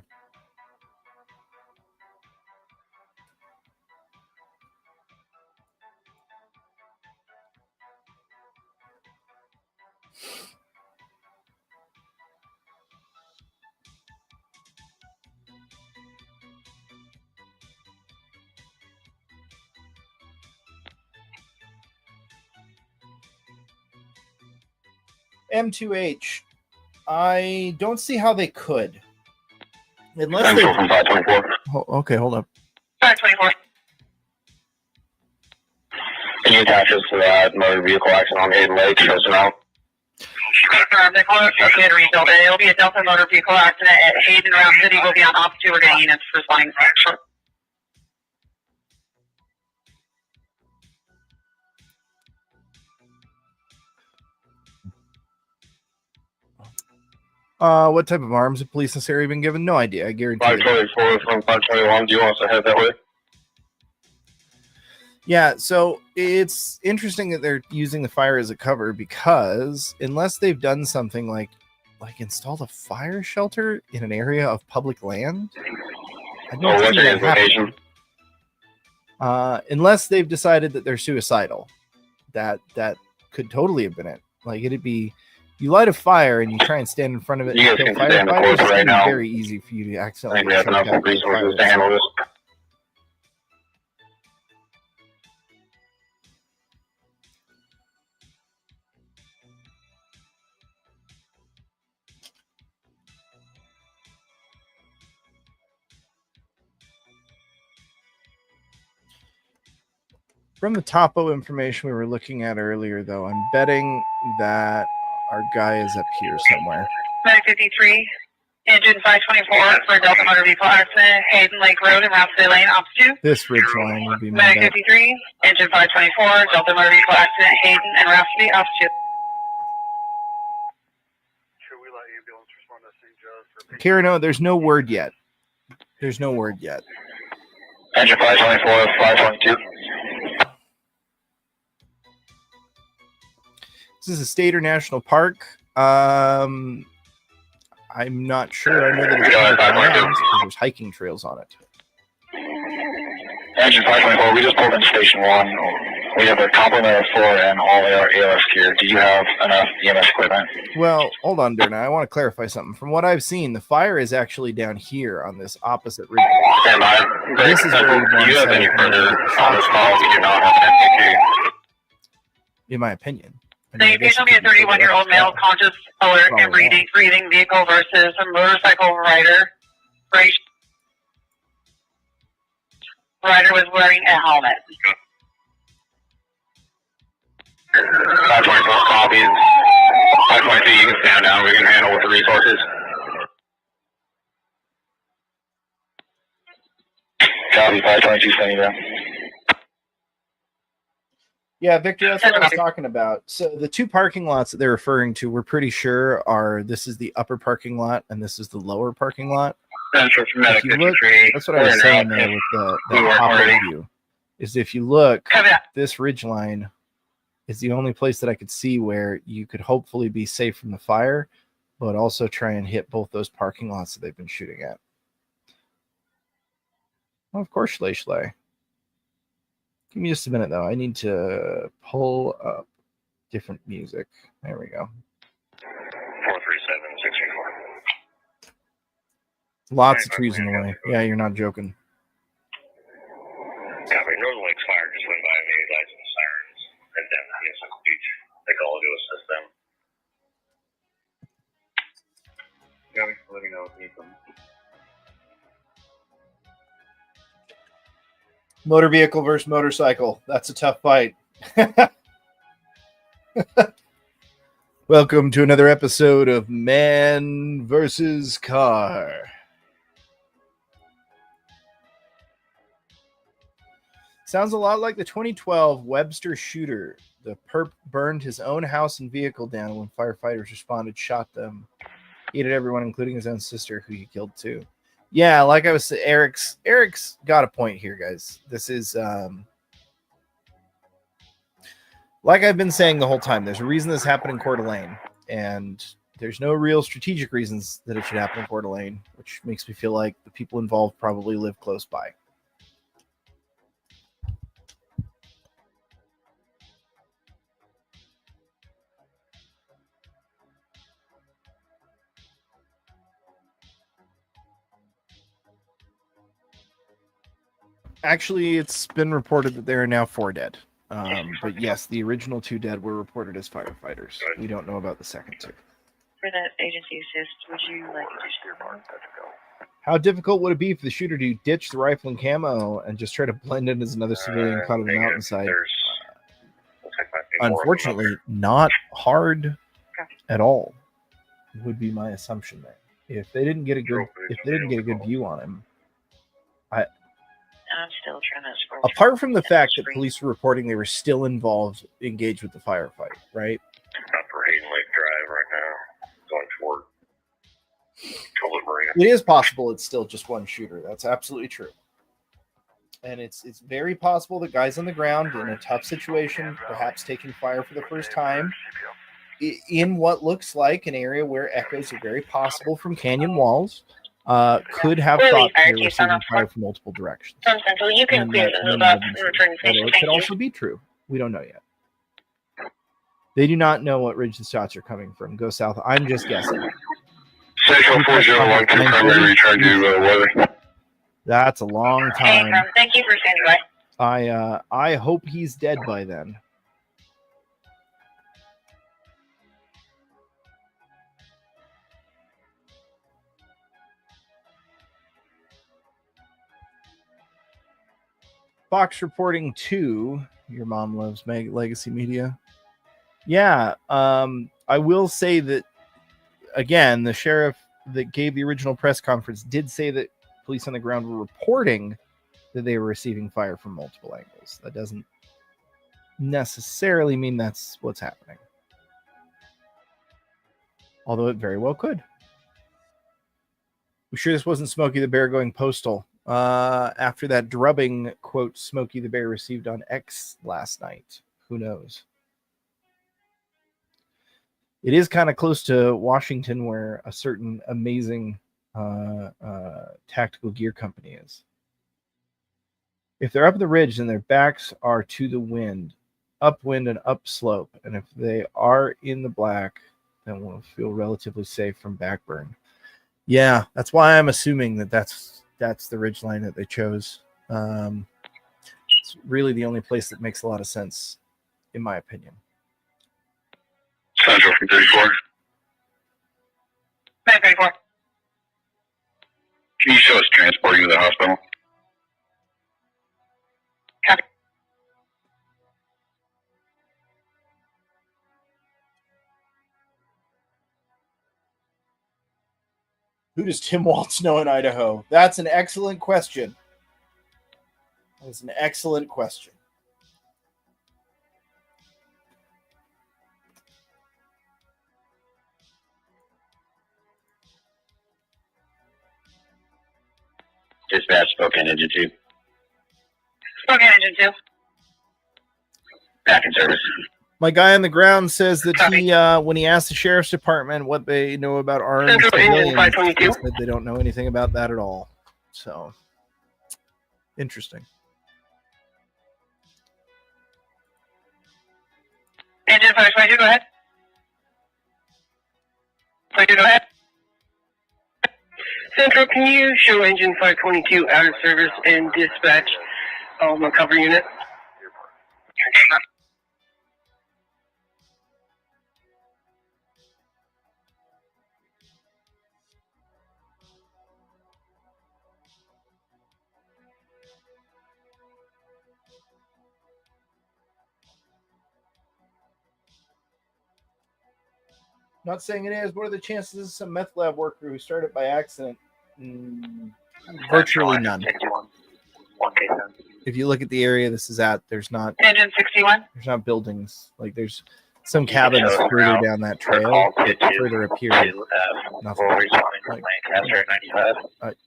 M2H. I don't see how they could. Unless they... Okay, hold up. 524. Can you attach us to that motor vehicle accident on Hayden Lake? Show us around. Confirmed. The caller located rebuild. It'll be a Delta motor vehicle accident at Hayden Round City. We'll be on ops 2. We're getting units responding. What type of arms have police in this area been given? No idea. I guarantee. 524 from 521. Do you want us to head that way? Yeah, so it's interesting that they're using the fire as a cover because unless they've done something like installed a fire shelter in an area of public land, I don't see that happening. Unless they've decided that they're suicidal, that could totally have been it. Like it'd be, you light a fire and you try and stand in front of it and kill firefighters. It's right now. Very easy for you to accidentally choke out the fire. To handle this. From the topo information we were looking at earlier, though, I'm betting that our guy is up here somewhere. Medic 53, engine 524 for Delta Motor Vehicle accident, Hayden Lake Road and Rhapsody Lane, opposite. This ridge line would be my Medic bet. 53, engine 524, Delta Motor Vehicle accident, Hayden and Rhapsody, opposite. Should we let ambulance respond to St. Joe's for Karen, no, there's no word yet. There's no word yet. Engine 524, 522. This is a state or national park. I'm not sure. I know that it's public lands because there's hiking trails on it. Engine 524, we just pulled in Station 1. We have a complement of 4 and all our ALS gear. Do you have enough EMS equipment? Well, hold on, Derna. I want to clarify something. From what I've seen, the fire is actually down here on this opposite ridge. This is where we'd want Do you to have set any up further another on this call? We do not have an MPQ. in my opinion. The patient will be a 31-year-old male, conscious, alert, and breathing vehicle versus a motorcycle rider. Rider was wearing a helmet. 524 copies. 522, you can stand down. We can handle with the resources. Copy, 522, standing down. Yeah, Victor, that's what I was talking about. So the two parking lots that they're referring to, we're pretty sure are, this is the upper parking lot and this is the lower parking lot. If you look, that's what I was saying there with the top view, is if you look, this ridge line is the only place that I could see where you could hopefully be safe from the fire, but also try and hit both those parking lots that they've been shooting at. Well, of course, Schley. Give me just a minute, though. I need to pull up different music. There we go. 437-634. Lots of trees in the way. Yeah, you're not joking. Copy. Northern Lakes Fire just went by me, lights and sirens, and then Honeysuckle Beach. They call to assist them. Copy. Let me know if you need them. Motor vehicle versus motorcycle. That's a tough fight. Welcome to another episode of Man versus Car. Sounds a lot like the 2012 Webster shooter. The perp burned his own house and vehicle down when firefighters responded, shot them. He hated everyone, including his own sister, who he killed too. Yeah, like I was saying, Eric's got a point here, guys. This is like I've been saying the whole time. There's a reason this happened in Coeur d'Alene, and there's no real strategic reasons that it should happen in Coeur d'Alene, which makes me feel like the people involved probably live close by. Actually, it's been reported that there are now 4 dead. But yes, the original 2 dead were reported as firefighters. We don't know about the second 2. For that agency assist, would you like additional more? How difficult would it be for the shooter to ditch the rifle and camo and just try to blend in as another civilian caught on the mountainside? Unfortunately, not hard at all. Would be my assumption there. If they didn't get a good view on him, I'm still trying to scroll. Apart from the fact that police were reporting they were still engaged with the firefight, right? Not for Hayden Lake Drive right now. Going toward Coeur Marina. It is possible it's still just one shooter. That's absolutely true. And it's very possible that guys on the ground in a tough situation, perhaps taking fire for the first time, in what looks like an area where echoes are very possible from canyon walls, could have thought they were receiving fire from multiple directions. You can clear the loop up and return to station. It could also be true. We don't know yet. They do not know what ridge the shots are coming from. Go south. I'm just guessing. Central 401 to primary return to weather. That's a long time. Thank you for standing by. I hope he's dead by then. Fox reporting 2 Your mom loves Legacy Media. Yeah, I will say that, again, the sheriff that gave the original press conference did say that police on the ground were reporting that they were receiving fire from multiple angles. That doesn't necessarily mean that's what's happening. Although it very well could. We sure this wasn't Smokey the Bear going postal after that drubbing quote Smokey the Bear received on X last night. Who knows? It is kind of close to Washington, where a certain amazing tactical gear company is. If they're up the ridge, then their backs are to the wind, upwind and upslope. And if they are in the black, then we'll feel relatively safe from backburn. Yeah, that's why I'm assuming that that's the ridge line that they chose. It's really the only place that makes a lot of sense, in my opinion. Central from 34. 934. Can you show us transporting to the hospital? Copy. Who does Tim Waltz know in Idaho? That's an excellent question. That's an excellent question. Dispatch, Spokane Engine 2. Spokane Engine 2. Back in service. My guy on the ground says that he, when he asked the sheriff's department what they know about armed Central Engine civilians, 522. they said they don't know anything about that at all. So, interesting. Engine 522, go ahead. 22, go ahead. Central, can you show Engine 522 out of service and dispatch a cover unit? Not saying it is. What are the chances of some meth lab worker who started by accident? Virtually none. If you look at the area this is at, there's not Engine 61. There's not buildings. Like there's some cabins further down that trail, further up here. Nothing. Like,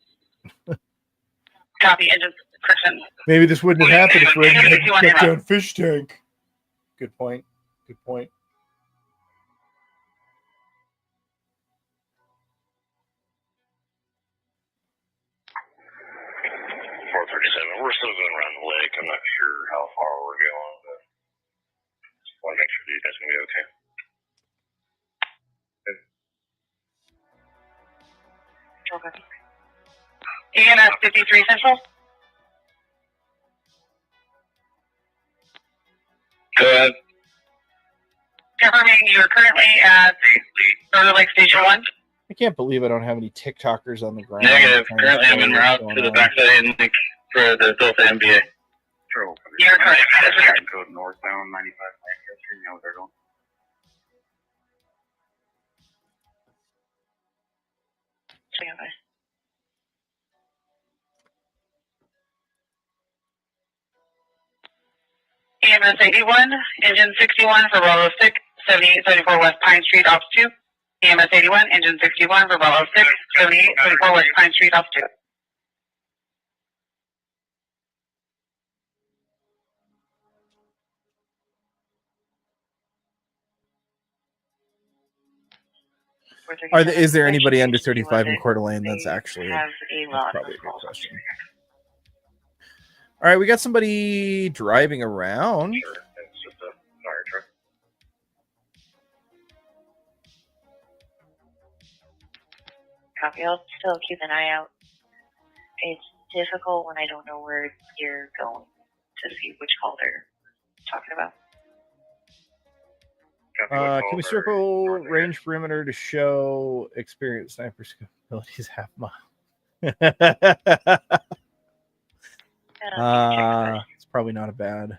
Copy, engine correction. maybe this wouldn't have happened if we Engine hadn't 61 shut inbound. down fish tank. Good point. Good point. We're still going around the lake. I'm not sure how far we're going, but just want to make sure that you guys can be okay. EMS 53 Central. Go ahead. Confirming you're currently at Silver Lake Station 1. I can't believe I don't have any TikTokers on the ground. Negative. Currently, I'm en route to the backside of Nick for the Delta MBA. You're correct. Code northbound 95 Lancaster. You know where they're going. EMS 81, engine 61 for Bravo 6, 7874 West Pine Street, Ops 2. EMS 81, engine 61 for Bravo 6, 7874 West Pine Street, Ops 2. Is there anybody under 35 in Coeur d'Alene? That's actually probably a good question. All right, we got somebody driving around. Sure. It's just a fire truck. Copy. I'll still keep an eye out. It's difficult when I don't know where you're going to see which call they're talking about. Can we circle range perimeter to show experienced sniper abilities half mile? It's probably not a bad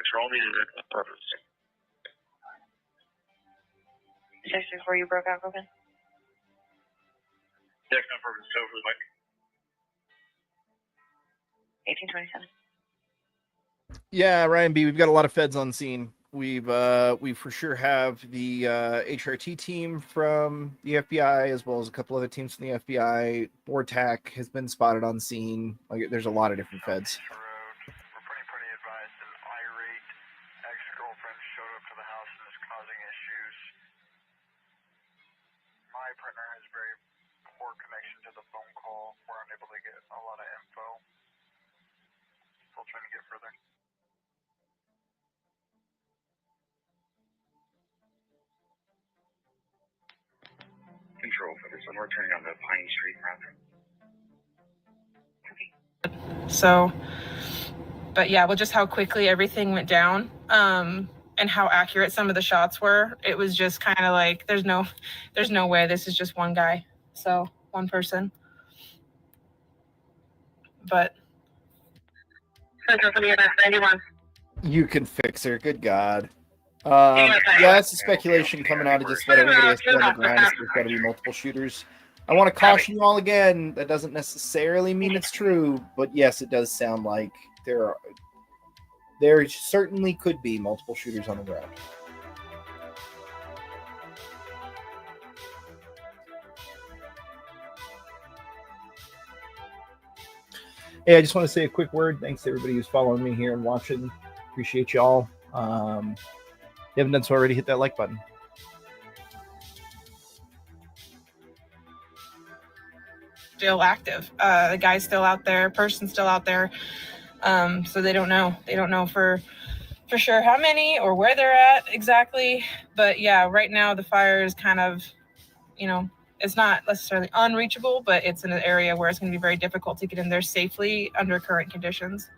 Control needed a purpose. Just before you broke out, Robin. Deck no purpose. So for the mic. 1827. Yeah, Ryan B, we've got a lot of feds on scene. We for sure have the HRT team from the FBI as well as a couple other teams from the FBI. BORTAC has been spotted on scene. Like, there's a lot of different feds. Ex-girlfriend showed up to the house and is causing issues. My partner has very poor connection to the phone call. We're unable to get a lot of info. Still trying to get further. Control for this one. We're turning on the Pine Street route. So, but yeah, well, just how quickly everything went down, and how accurate some of the shots were. It was just kind of like, there's no way this is just one guy. So one person. But. You can fix her. Good God. Yeah, that's the speculation coming out of just about everybody has to be on the ground. There's got to be multiple shooters. I want to caution you all again. That doesn't necessarily mean it's true, but yes, it does sound like there certainly could be multiple shooters on the ground. Hey, I just want to say a quick word. Thanks to everybody who's following me here and watching. Appreciate y'all. If you haven't done so already, hit that like button. Still active. The guy's still out there, person's still out there. So they don't know. They don't know for sure how many or where they're at exactly. But yeah, right now the fire is kind of, it's not necessarily unreachable, but it's in an area where it's going to be very difficult to get in there safely under current conditions.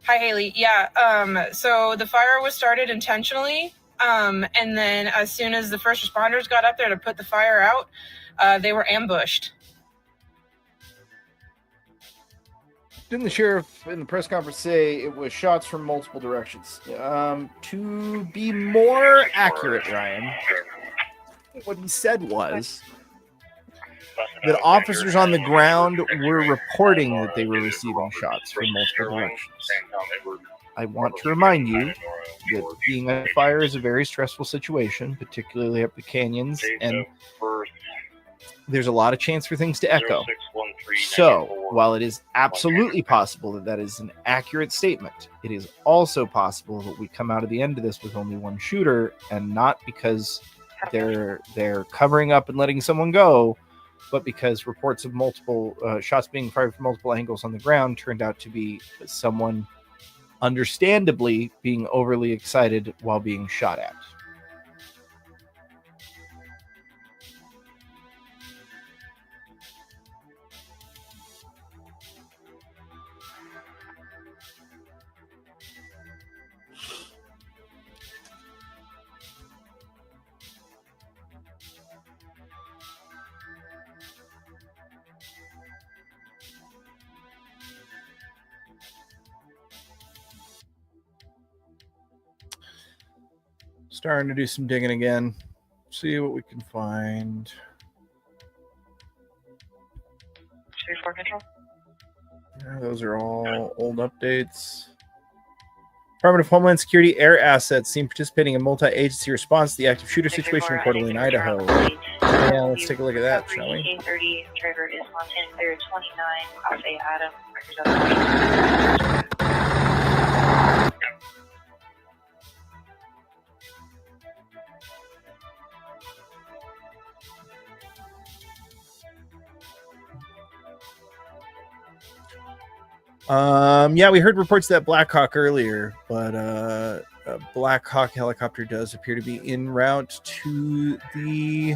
Hi, Haley. Yeah. So the fire was started intentionally. And then as soon as the first responders got up there to put the fire out, they were ambushed. Didn't the sheriff in the press conference say it was shots from multiple directions? To be more accurate, Ryan, what he said was that officers on the ground were reporting that they were receiving shots from multiple directions. I want to remind you that being on fire is a very stressful situation, particularly up the canyons, and there's a lot of chance for things to echo. So, while it is absolutely possible that that is an accurate statement, it is also possible that we come out of the end of this with only one shooter, and not because they're covering up and letting someone go, but because reports of multiple shots being fired from multiple angles on the ground turned out to be someone understandably being overly excited while being shot at. Starting to do some digging again. See what we can find. 3-4 control. Yeah, those are all old updates. Department of Homeland Security air assets seen participating in multi-agency response to the active shooter situation in Coeur d'Alene, Idaho. Yeah, let's take a look at that, shall we? 1830, driver is Montana clear 29, Class A Adam. Yeah, we heard reports that Black Hawk earlier, but a Black Hawk helicopter does appear to be en route to the...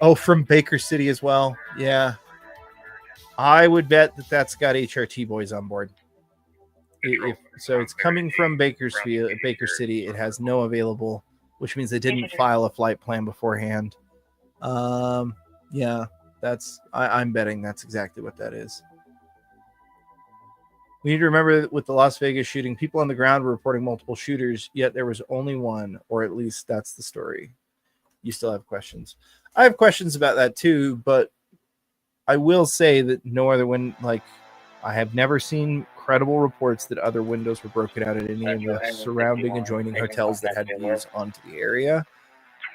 Oh, from Baker City as well. Yeah. I would bet that that's got HRT boys on board. So it's coming from Baker City. It has no available, which means they didn't file a flight plan beforehand. Yeah, I'm betting that's exactly what that is. We need to remember that with the Las Vegas shooting, people on the ground were reporting multiple shooters, yet there was only one, or at least that's the story. You still have questions. I have questions about that too, but I will say that no other I have never seen credible reports that other windows were broken out at any of the surrounding adjoining hotels that had views onto the area.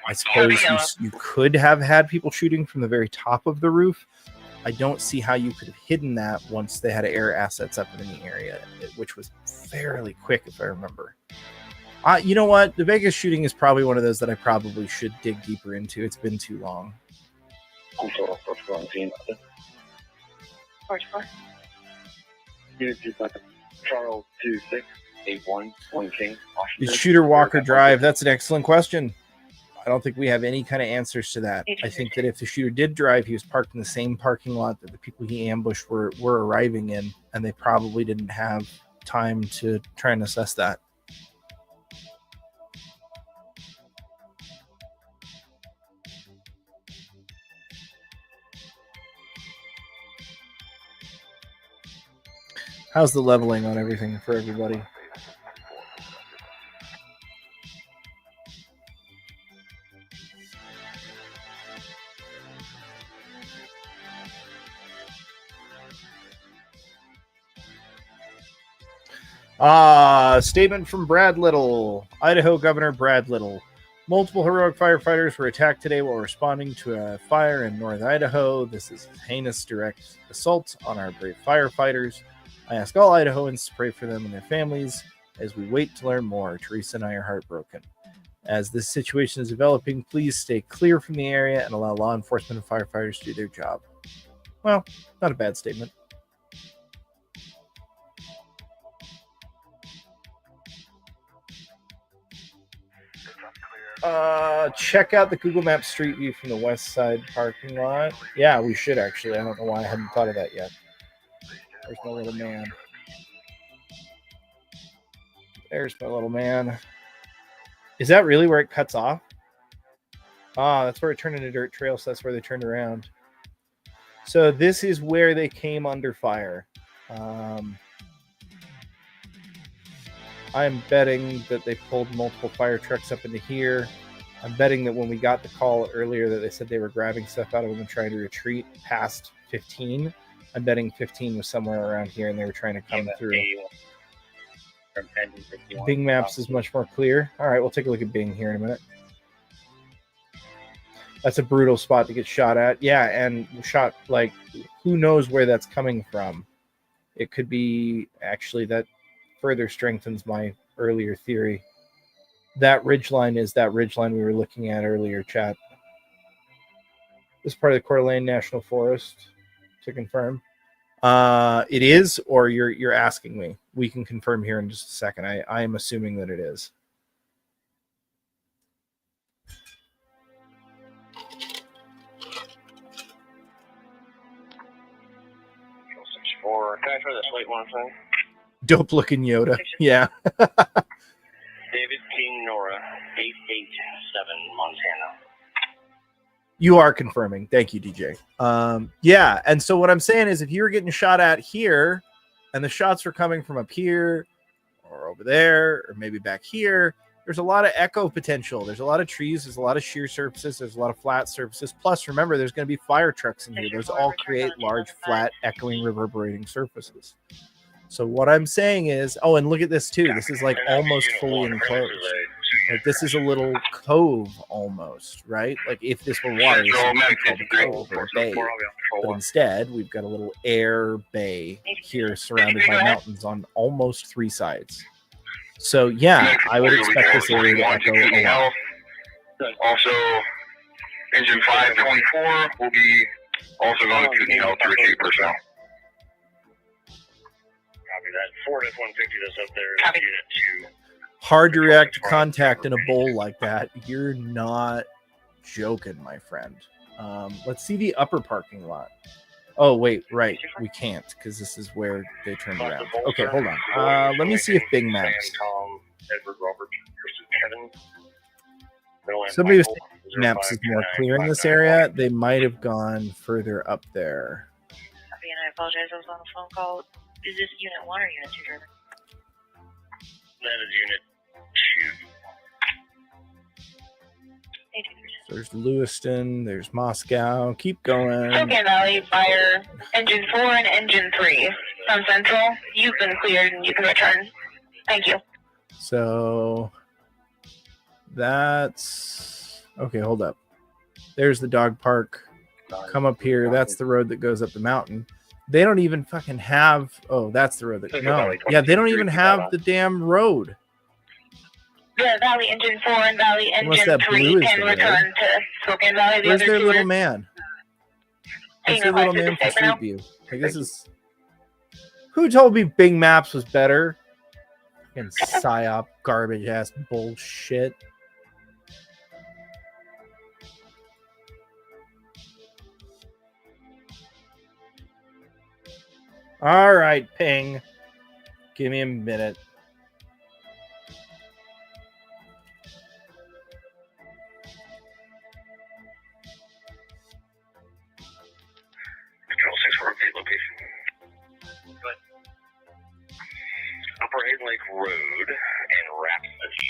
I suppose you could have had people shooting from the very top of the roof. I don't see how you could have hidden that once they had air assets up in the area, which was fairly quick, if I remember. You know what? The Vegas shooting is probably one of those that I probably should dig deeper into. It's been too long. Charles 2681 King. Did Shooter walk or drive? That's an excellent question. I don't think we have any kind of answers to that. I think that if the shooter did drive, he was parked in the same parking lot that the people he ambushed were arriving in, and they probably didn't have time to try and assess that. How's the leveling on everything for everybody? Statement from Brad Little, Idaho Governor Brad Little. Multiple heroic firefighters were attacked today while responding to a fire in North Idaho. This is a heinous direct assault on our brave firefighters. I ask all Idahoans to pray for them and their families as we wait to learn more. Teresa and I are heartbroken. As this situation is developing, please stay clear from the area and allow law enforcement and firefighters to do their job. Well, not a bad statement. Check out the Google Maps Street View from the west side parking lot. Yeah, we should actually. I don't know why I hadn't thought of that yet. There's my little man. There's my little man. Is that really where it cuts off? That's where it turned into dirt trail, so that's where they turned around. So this is where they came under fire. I'm betting that they pulled multiple fire trucks up into here. I'm betting that when we got the call earlier that they said they were grabbing stuff out of them and trying to retreat past 15, I'm betting 15 was somewhere around here and they were trying to come through. Bing Maps is much more clear. All right, we'll take a look at Bing here in a minute. That's a brutal spot to get shot at. Yeah, and shot, like, who knows where that's coming from. It could be, actually, that further strengthens my earlier theory. That ridgeline is that ridgeline we were looking at earlier, chat. This is part of the Coeur d'Alene National Forest, to confirm. It is, or you're asking me. We can confirm here in just a second. I am assuming that it is. Can I try this late one time? Dope looking Yoda. Yeah. David King Nora, 887 Montana. You are confirming. Thank you, DJ. Yeah, and so what I'm saying is if you were getting shot at here and the shots were coming from up here or over there or maybe back here, there's a lot of echo potential. There's a lot of trees. There's a lot of sheer surfaces. There's a lot of flat surfaces. Plus, remember, there's going to be fire trucks in here. Those all create large, flat, echoing, reverberating surfaces. So what I'm saying is, oh, and look at this too. This is like almost fully enclosed. Like this is a little cove almost, right? Like if this were water, this would be called a cove or a bay. But instead, we've got a little air bay here surrounded by mountains on almost three sides. So yeah, I would expect this area to echo a lot. Also, engine 524 will be also going to Kootenai to retrieve personnel. Copy that. Ford F-150 that's up there is unit 2. Hard to react to contact in a bowl like that. You're not joking, my friend. Let's see the upper parking lot. Oh, wait, right. We can't because this is where they turned around. Okay, hold on. Let me see if Bing Maps. Somebody with Maps is more clear in this area. They might have gone further up there. I apologize. I was on a phone call. Is this unit 1 or unit 2 driver? That is unit 2. There's Lewiston. There's Moscow. Keep going. Spokane Valley, fire engine 4 and engine 3 from Central. You've been cleared and you can return. Thank you. So that's okay. Hold up. There's the dog park. Come up here. That's the road that goes up the mountain. They don't even fucking have. Oh, that's the road that. No. Yeah, they don't even have the damn road. The Valley engine 4 and Valley Unless engine that 3 blue is can the return road. to Spokane Valley. The Where's other their two little are man? being Where's their little requested man to from stay for now. Street View? Like, this is. Who told me Bing Maps was better? Fucking psyop garbage ass bullshit. All right, Ping. Give me a minute. Control 6 for update location. Go ahead. Upper Hazen Lake Road and Rhapsody.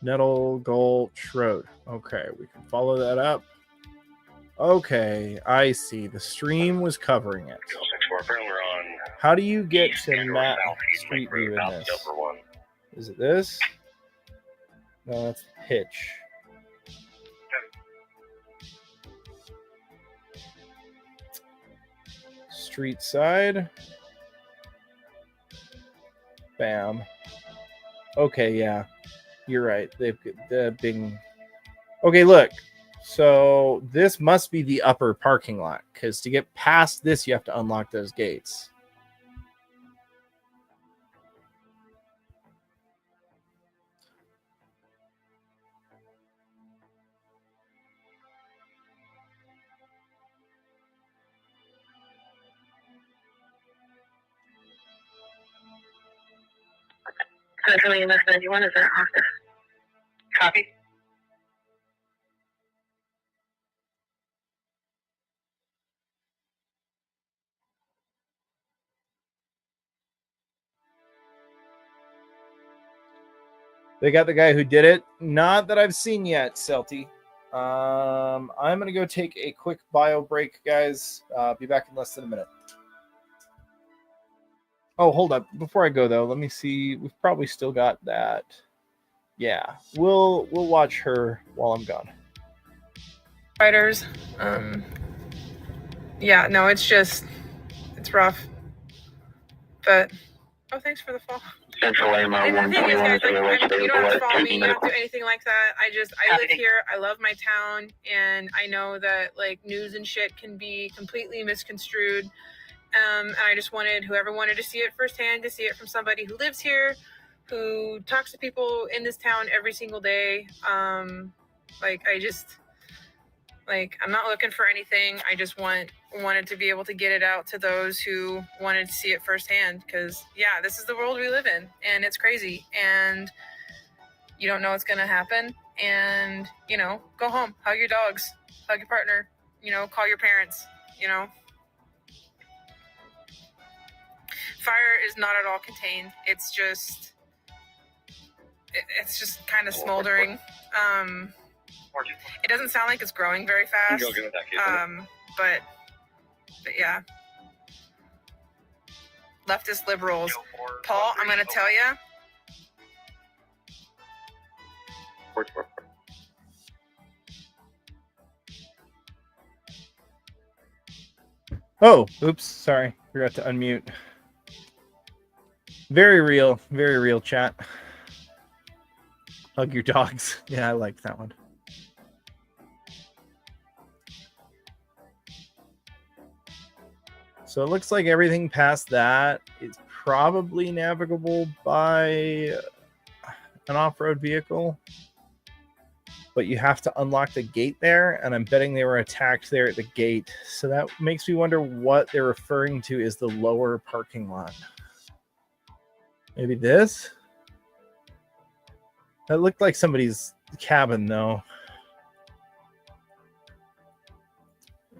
Nettle Gulch Road. Okay, we can follow that up. Okay, I see. The stream was covering it. Control 6 for apparently we're on How do you get East to and map Southeast Street Lake Road, View in South this? Delta 1. Is it this? No, that's pitch. Street side. Bam. Okay, yeah. You're right. They've been. Okay, look. So this must be the upper parking lot, because to get past this, you have to unlock those gates. Central EMS 91 is at Hospice. Copy. They got the guy who did it. Not that I've seen yet, Celty. I'm going to go take a quick bio break, guys. Be back in less than a minute. Oh, hold up. Before I go, though, let me see. We've probably still got that. Yeah, we'll watch her while I'm gone. Fighters. Yeah, no, it's rough. But, oh, thanks for the follow. Central AMO And the thing is, 121 guys, is otherwise you don't have to follow me. You available don't have to do anything like that. I live here. I love my town, and I know that like news and shit can be completely misconstrued. And I just wanted whoever wanted to see it firsthand to see it from somebody who lives here, who talks to people in this town every single day. I'm not looking for anything. I just wanted to be able to get it out to those who wanted to see it firsthand. Because yeah, this is the world we live in, and it's crazy, and you don't know what's gonna happen. And go home, hug your dogs, hug your partner. Call your parents. Fire is not at all contained. It's just kind of smoldering. It doesn't sound like it's growing very fast. But yeah. Leftist liberals. Paul, I'm going to tell you. Oh, oops. Sorry. Forgot to unmute. Very real chat. Hug your dogs. Yeah, I liked that one. So it looks like everything past that is probably navigable by an off-road vehicle. But you have to unlock the gate there, and I'm betting they were attacked there at the gate. So that makes me wonder what they're referring to as the lower parking lot. Maybe this? That looked like somebody's cabin, though.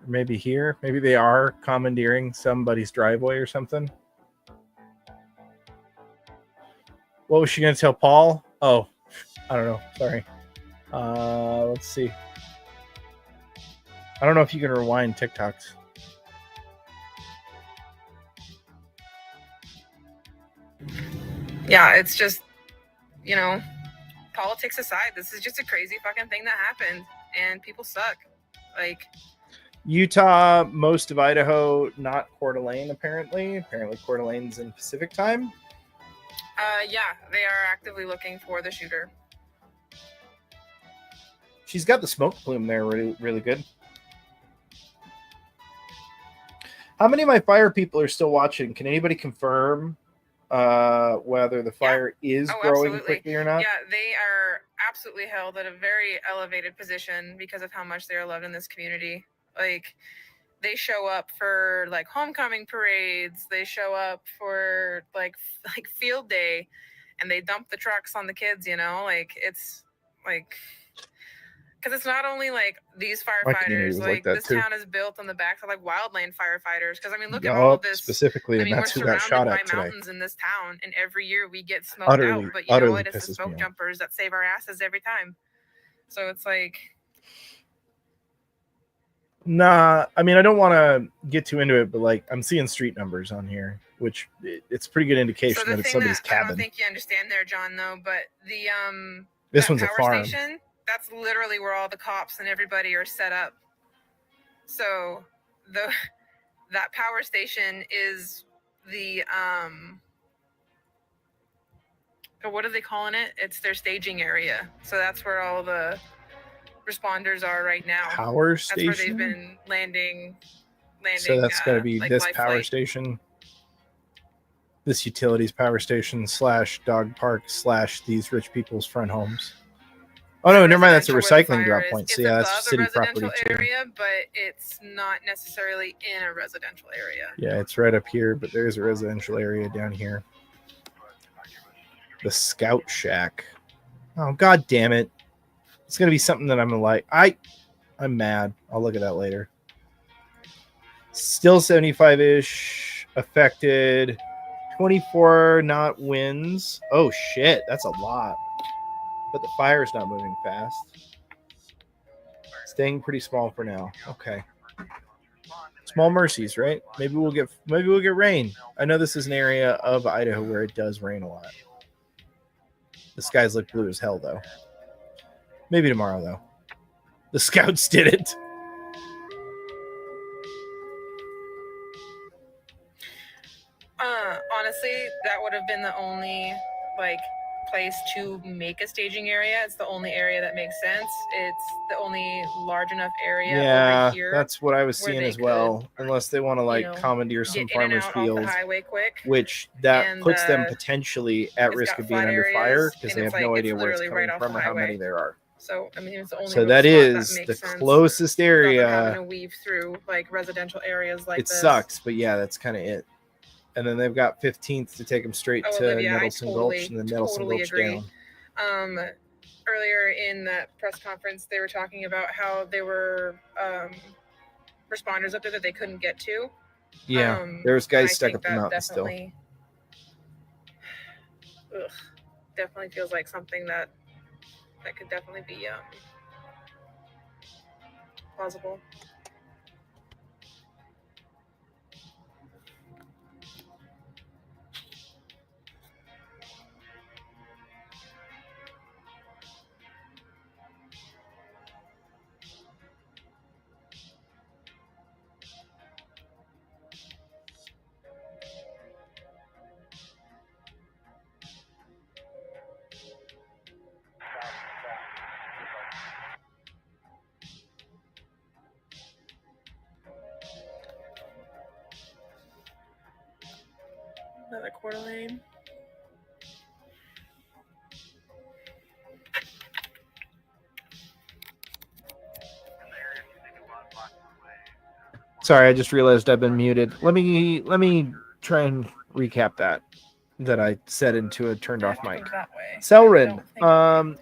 Maybe here. Maybe they are commandeering somebody's driveway or something. What was she going to tell Paul? Oh, I don't know. Sorry. Let's see. I don't know if you can rewind TikToks. Yeah, it's just, you know, politics aside, this is just a crazy fucking thing that happened, and people suck. Like, Utah, most of Idaho, not Coeur d'Alene, apparently. Apparently, Coeur d'Alene's in Pacific time. yeah, they are actively looking for the shooter. She's got the smoke plume there really, really good. How many of my fire people are still watching? Can anybody confirm whether the fire is growing quickly or not? Yeah, they are absolutely held at a very elevated position because of how much they are loved in this community. Like, they show up for like homecoming parades, they show up for like field day, and they dump the trucks on the kids, you know? Like, it's like, because it's not only like these firefighters, like this town is built on the backs of like wildland firefighters. Because I mean, look at all of this. Specifically, I mean, and that's we're who got shot surrounded at by today. mountains in this town, and every year we get smoked out. But you know what? It's the smoke jumpers that save our asses every time. So it's like, nah, I mean, I don't want to get too into it, but like I'm seeing street numbers on here, which it's a pretty good indication that it's somebody's cabin. I don't think you understand there, John, though, but the This one's a power farm. station, that's literally where all the cops and everybody are set up. So that power station is the what are they calling it? It's their staging area. So that's where all the responders are right now. Power That's where they've station? been landing. So that's got to be like this life power flight. station, this utilities power station / dog park / these rich people's front homes. Oh no, never mind. That's a recycling drop point. So yeah, that's city property too. Area, but it's not necessarily in a residential area. Yeah, it's right up here, but there's a residential area down here. The Scout Shack. Oh god damn it! It's gonna be something that I'm gonna like. I'm mad. I'll look at that later. Still 75-ish affected. 24 knot winds. Oh shit, that's a lot. But the fire's not moving fast. Staying pretty small for now. Okay. Small mercies, right? Maybe we'll get rain. I know this is an area of Idaho where it does rain a lot. The skies look blue as hell though. Maybe tomorrow though. The scouts did it. Honestly, that would have been the only like place to make a staging area. It's the only area that makes sense. It's the only large enough area over here. That's what I was seeing as well. Unless they want to like commandeer some farmers' fields, which that puts them potentially at risk of being under fire because they have no idea where it's coming from or how many there are. So I mean, it's the only so that is the closest area. Having to weave through like residential areas like it this. Sucks, but yeah, that's kind of it. And then they've got 15th to take them straight to Nettleton Gulch and then Nettleton Gulch down. Earlier in that press conference, they were talking about how there were responders up there that they couldn't get to. Yeah, there's guys stuck up the mountain still. Definitely feels like something that could definitely be plausible. Another Coeur d'Alene. Sorry, I just realized I've been muted. Let me try and recap that. that I set into a turned off mic. That way. Selrin,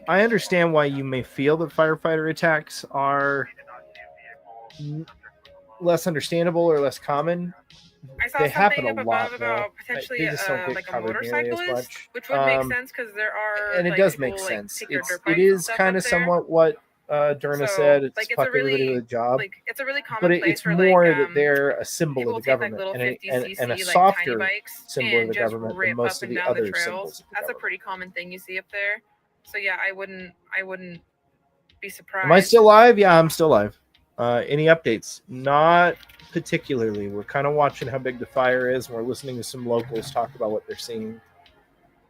I understand why you may feel that firefighter attacks are less understandable or less common. I saw They happen something a up lot, above though. about potentially They just don't get like a covered nearly as motorcyclist, much. which would make sense because there are And it like, does people, make sense. take their dirt It bikes and is stuff kind up of there. somewhat what Derna So, said. It's like, it's fuck a really, everybody with a job. like, it's a really common But place it's for more like that they're a symbol people of the take like government little and 50cc a like softer tiny bikes symbol of and the just government than rip most up of and the down the other trails. symbols of the That's a government. pretty common thing you see up there. So yeah, I wouldn't be surprised. Am I still live? Yeah, I'm still live. Any updates? Not particularly. We're kind of watching how big the fire is, and we're listening to some locals talk about what they're seeing.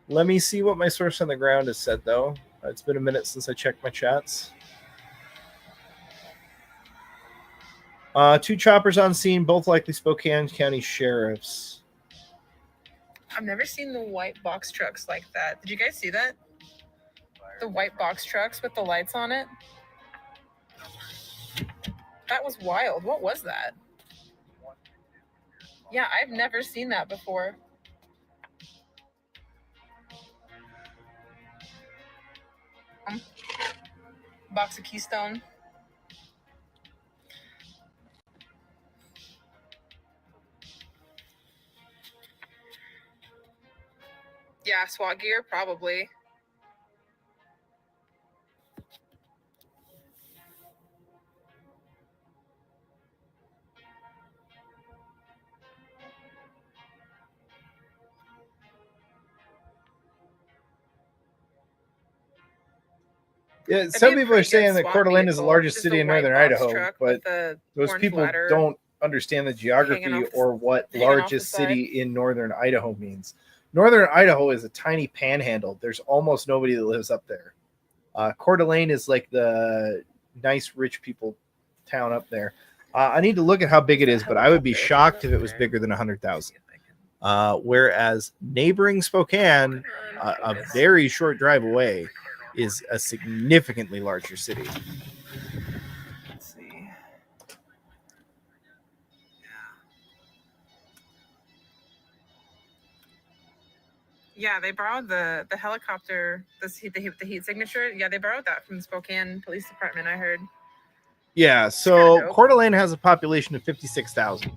Let me see what my source on the ground has said, though. It's been a minute since I checked my chats. 2 choppers on scene, both likely Spokane County sheriffs. I've never seen the white box trucks like that. Did you guys see that? The white box trucks with the lights on it? That was wild. What was that? Yeah, I've never seen that before. Box of Keystone. Yeah, SWAT gear, probably. Yeah, some people are saying that Coeur d'Alene is the largest city in northern Idaho, but those people don't understand the geography or what largest city in northern Idaho means. Northern Idaho is a tiny panhandle. There's almost nobody that lives up there. Coeur d'Alene is like the nice rich people town up there. I need to look at how big it is, but I would be shocked if it was bigger than 100,000. Whereas neighboring Spokane, a very short drive away, is a significantly larger city. Let's see. Yeah, they borrowed the helicopter, the heat signature. Yeah, they borrowed that from the Spokane Police Department, I heard. Yeah, so Coeur d'Alene has a population of 56,000,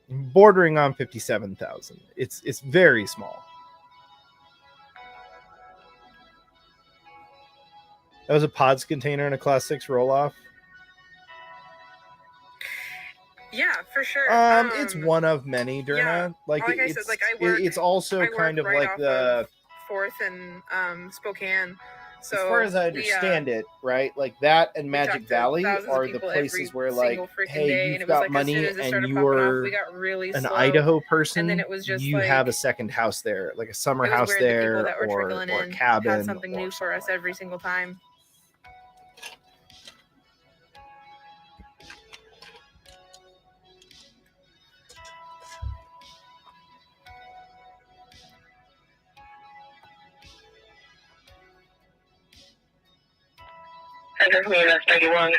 bordering on 57,000. It's very small. That was a pods container in a Class 6 roll-off. Yeah, for sure. It's one of many, Derna. Yeah, like I said, like it's also kind of like the 4th and Spokane. So as far as I understand it, right? Like that and Magic Valley are the places where, like, hey, you've got money and you're an Idaho person, and then it was just you have a second house there, like a summer house there, or a cabin. Had something new for us every single time. That's 91.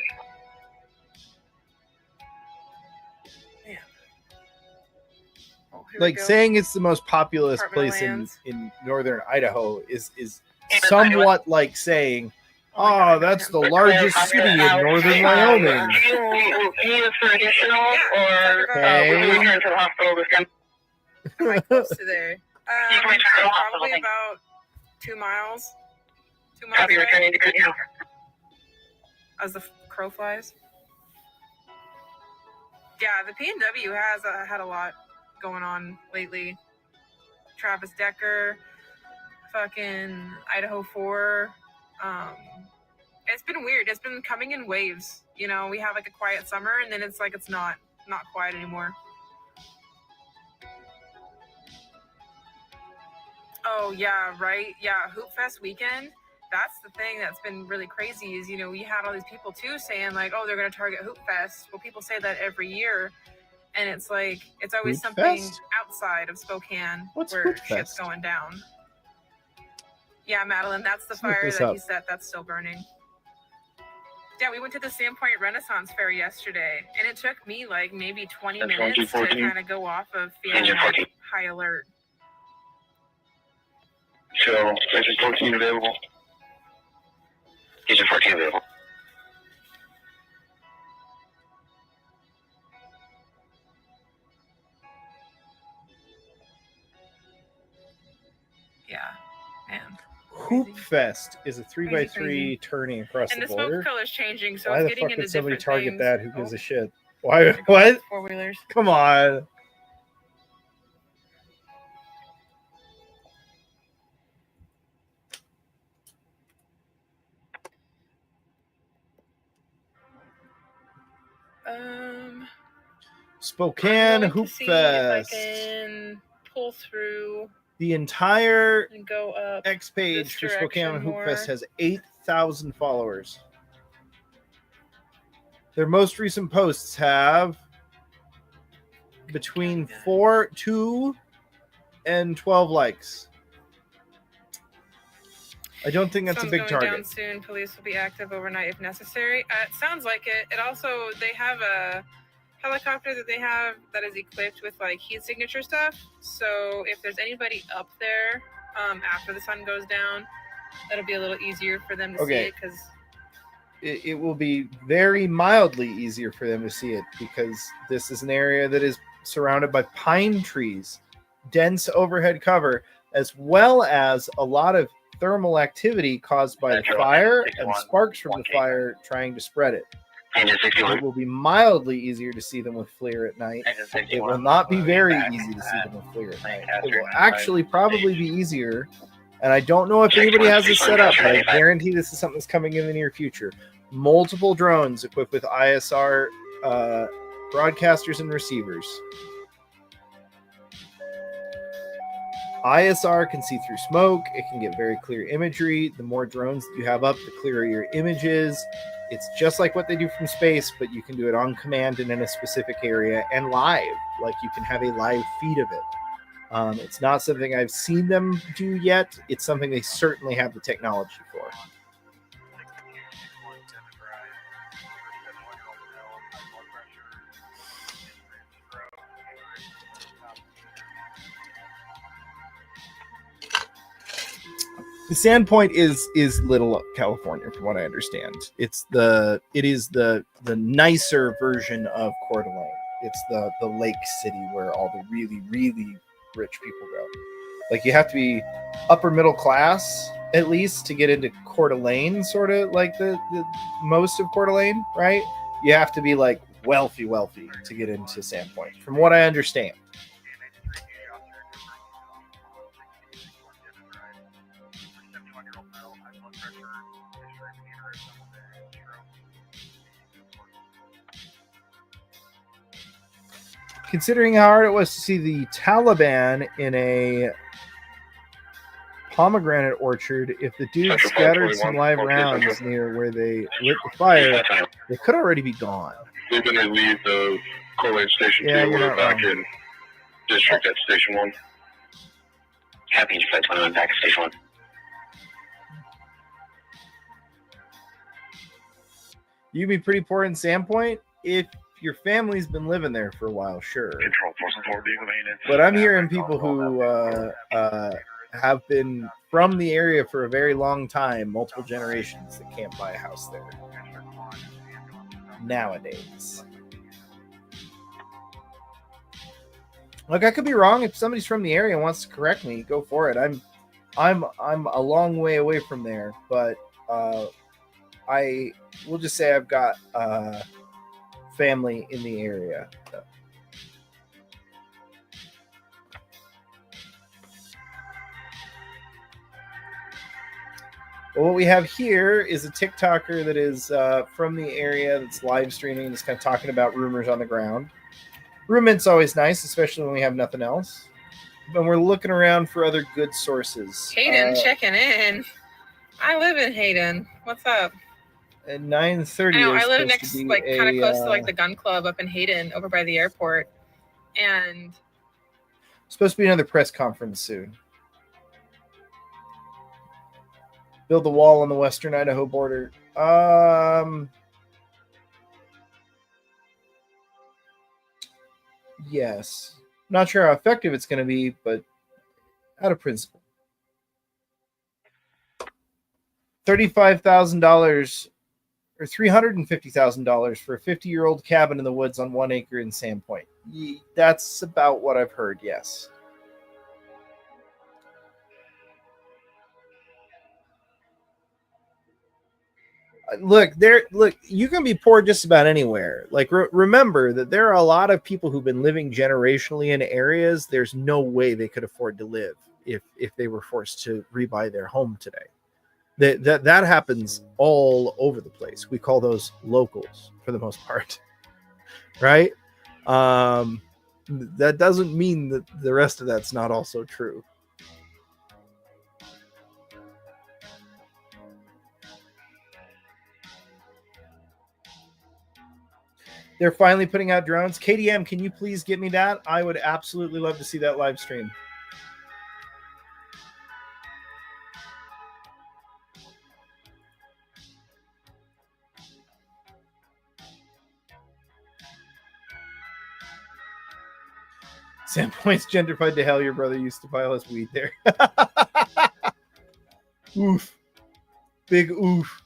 Like saying it's the most populous place in northern Idaho is somewhat like saying, oh, that's the largest city in northern Wyoming. Need us for additional, or we return to the hospital this time? Am I close to there? Probably about 2 miles. 2 miles Copy, away. returning to Coeur. As the crow flies. Yeah, the PNW has had a lot going on lately. Travis Decker, fucking Idaho 4. It's been weird. It's been coming in waves. You know, we have like a quiet summer, and then it's like it's not quiet anymore. Oh yeah, right. Yeah, Hoop Fest weekend. That's the thing that's been really crazy is, you know, we had all these people too saying like, oh, they're going to target Hoop Fest. Well, people say that every year. And it's like, it's always Hoop something Fest? outside of Spokane What's where Hoop shit's Fest? going down. Yeah, Madeline, that's the Let's look fire this that up. he set that's still burning. Yeah, we went to the Sandpoint Renaissance Fair yesterday, and it took me like maybe 20 That's minutes to 2214. kind of go off of feeling Engine 14. high alert. So, Agent 14 available. Agent 14 available. Yeah, man. Hoop Fest is a 3x3 Crazy. turning across And the the border. smoke color's changing, so Why it's the getting fuck into would somebody different target things. that? Who gives a shit? Why? What? 4-wheelers. Come on. Spokane I'm going Hoop to see Fest. if I can pull through The entire and go up X page this for Spokane direction Hoop more. Fest has 8,000 followers. Their most recent posts have between 2 and 12 likes. I don't think that's Sun's a big going target. down soon. Police will be active overnight if necessary. It sounds like it. It also, they have a helicopter that they have that is equipped with like heat signature stuff. So if there's anybody up there after the sun goes down, that'll be a little easier for them to see it because it will be very mildly easier for them to see it because this is an area that is surrounded by pine trees, dense overhead cover, as well as a lot of thermal activity caused by the fire and sparks from the fire trying to spread it. It will be mildly easier to see them with FLIR at night. It will not be very easy to see them with FLIR at night. It will actually probably be easier, and I don't know if anybody has this set up, but I guarantee this is something that's coming in the near future. Multiple drones equipped with ISR broadcasters and receivers. ISR can see through smoke. It can get very clear imagery. The more drones that you have up, the clearer your image is. It's just like what they do from space, but you can do it on command and in a specific area and live. Like you can have a live feed of it. It's not something I've seen them do yet. It's something they certainly have the technology for. The Sandpoint is Little California, from what I understand. It is the nicer version of Coeur d'Alene. It's the lake city where all the really, really rich people go. Like you have to be upper middle class at least to get into Coeur d'Alene, sort of like the most of Coeur d'Alene, right? You have to be like wealthy to get into Sandpoint, from what I understand. Considering how hard it was to see the Taliban in a pomegranate orchard, if the dude scattered some live rounds near where they lit the fire, they could already be gone. We're going to leave the Coeur d'Alene Station 2. We're back in District at Station 1. Happy to Flight 21 back at Station 1. You'd be pretty poor in Sandpoint if your family's been living there for a while, sure. But I'm hearing people who have been from the area for a very long time, multiple generations, that can't buy a house there nowadays. Look, I could be wrong. If somebody's from the area and wants to correct me, go for it. I'm a long way away from there, but I will just say I've got family in the area. But what we have here is a TikToker that is from the area that's live streaming, that's kind of talking about rumors on the ground. Rumours always nice, especially when we have nothing else. But we're looking around for other good sources. Hayden checking in. I live in Hayden. What's up? At 9:30. I know, I live next, like, kind of close to like the gun club up in Hayden, over by the airport. And supposed to be another press conference soon. Build the wall on the western Idaho border. Yes. Not sure how effective it's going to be, but out of principle. $35,000 or $350,000 for a 50-year-old cabin in the woods on 1 acre in Sandpoint. That's about what I've heard, yes. Look, you can be poor just about anywhere. Like, remember that there are a lot of people who've been living generationally in areas there's no way they could afford to live if they were forced to rebuy their home today. That happens all over the place. We call those locals for the most part, right? That doesn't mean that the rest of that's not also true. They're finally putting out drones. KDM, can you please get me that? I would absolutely love to see that live stream. Sandpoint's gentrified to hell. Your brother used to buy all his weed there. Oof. Big oof.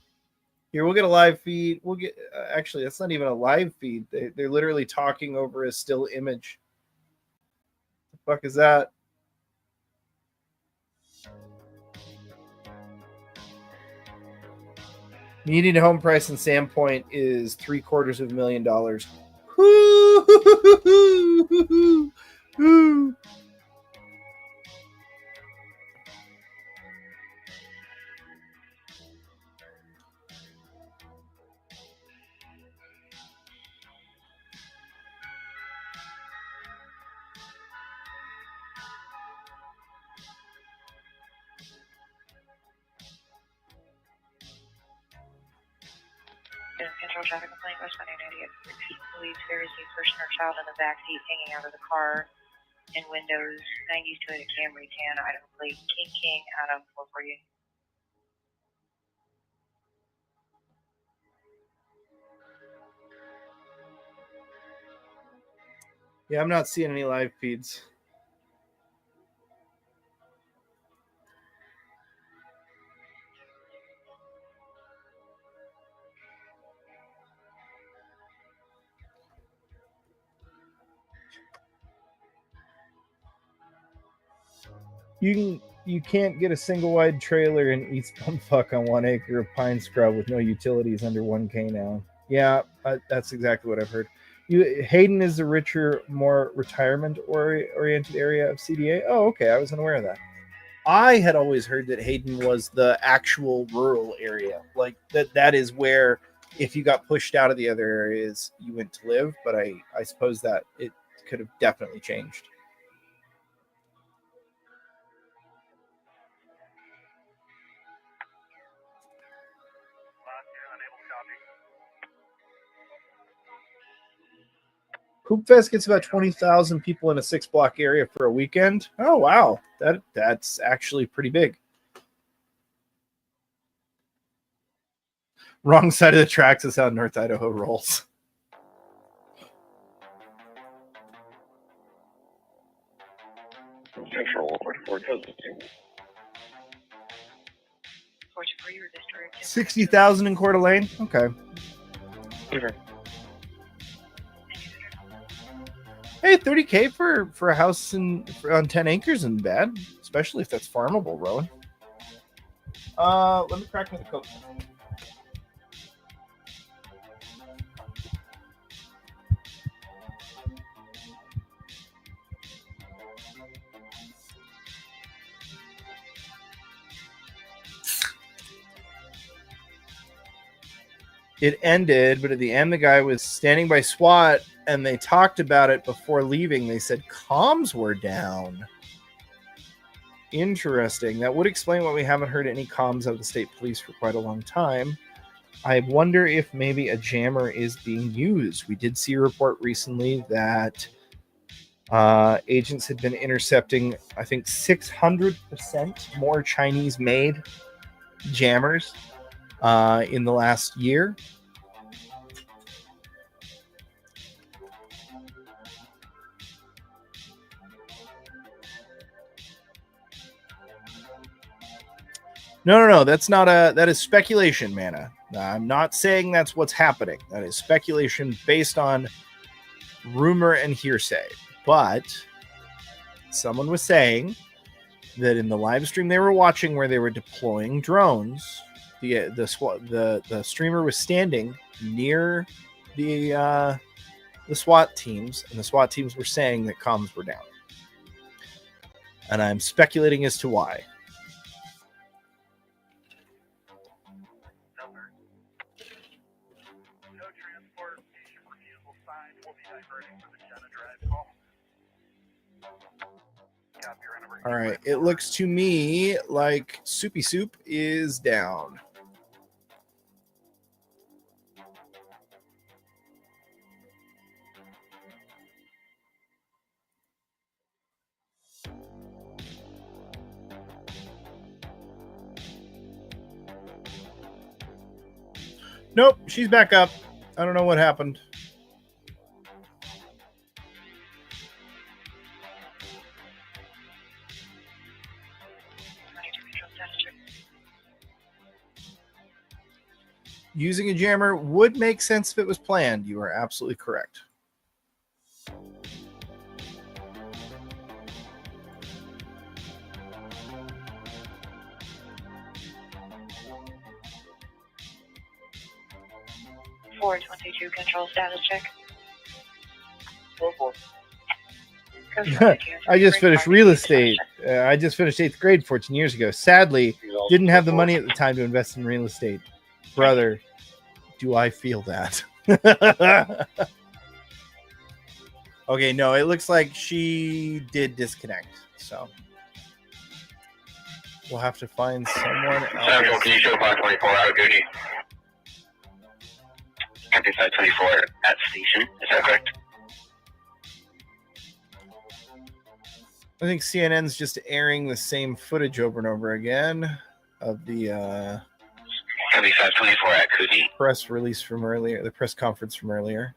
Here, we'll get a live feed. We'll get, actually, that's not even a live feed. They're literally talking over a still image. The fuck is that? Median home price in Sandpoint is $750,000. Woo! Control traffic complaint, westbound 98. Police very see person or child in the backseat hanging out of the car in windows 90s to a Camry tan item plate King Adam 448. Yeah, I'm not seeing any live feeds. You can't get a single wide trailer in East Bumfuck on 1 acre of pine scrub with no utilities under 1K now. Yeah, that's exactly what I've heard. Hayden is the richer, more retirement-oriented area of CDA. Oh, okay. I wasn't aware of that. I had always heard that Hayden was the actual rural area. Like, that is where, if you got pushed out of the other areas, you went to live. But I suppose that it could have definitely changed. Hoopfest gets about 20,000 people in a 6-block area for a weekend. Oh, wow. That's actually pretty big. Wrong side of the tracks is how North Idaho rolls. Central 60,000 in Coeur d'Alene? Okay. Hey, 30K for a house on 10 acres isn't bad, especially if that's farmable, Rowan. Let me crack me the coke. It ended, but at the end, the guy was standing by SWAT, and they talked about it before leaving. They said comms were down. Interesting. That would explain why we haven't heard any comms out of the state police for quite a long time. I wonder if maybe a jammer is being used. We did see a report recently that agents had been intercepting, I think, 600% more Chinese-made jammers in the last year. No. That is speculation, Mana. I'm not saying that's what's happening. That is speculation based on rumor and hearsay. But someone was saying that in the live stream they were watching where they were deploying drones, the streamer was standing near the SWAT teams, and the SWAT teams were saying that comms were down. And I'm speculating as to why. All right, it looks to me like Soupy Soup is down. Nope, she's back up. I don't know what happened. Using a jammer would make sense if it was planned. You are absolutely correct. Four 22 control status check. I just finished real estate. I just finished 8th grade 14 years ago. Sadly, didn't have the money at the time to invest in real estate. Brother, do I feel that? Okay, no, it looks like she did disconnect. So we'll have to find someone else. Central, can you show 524 out of duty? Captain 524 at station, is that correct? I think CNN's just airing the same footage over and over again of the Captain 524 at Coogee. press release from earlier, the press conference from earlier.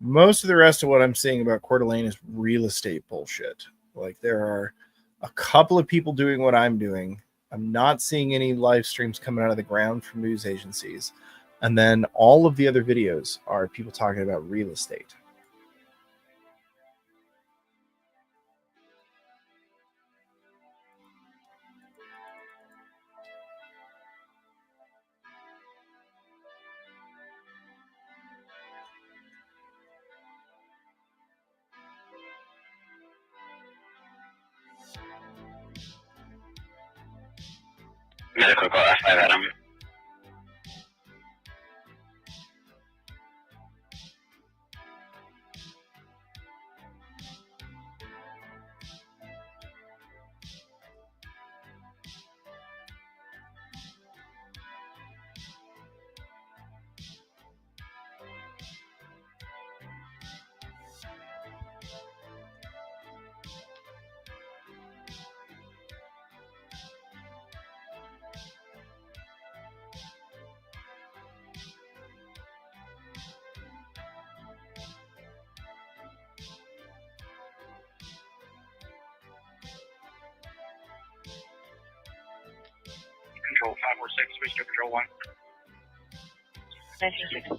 Most of the rest of what I'm seeing about Coeur d'Alene is real estate bullshit. Like, there are a couple of people doing what I'm doing. I'm not seeing any live streams coming out of the ground from news agencies. And then all of the other videos are people talking about real estate. Medical call F5 Adam. Control 546, switch to control 1. 19-6.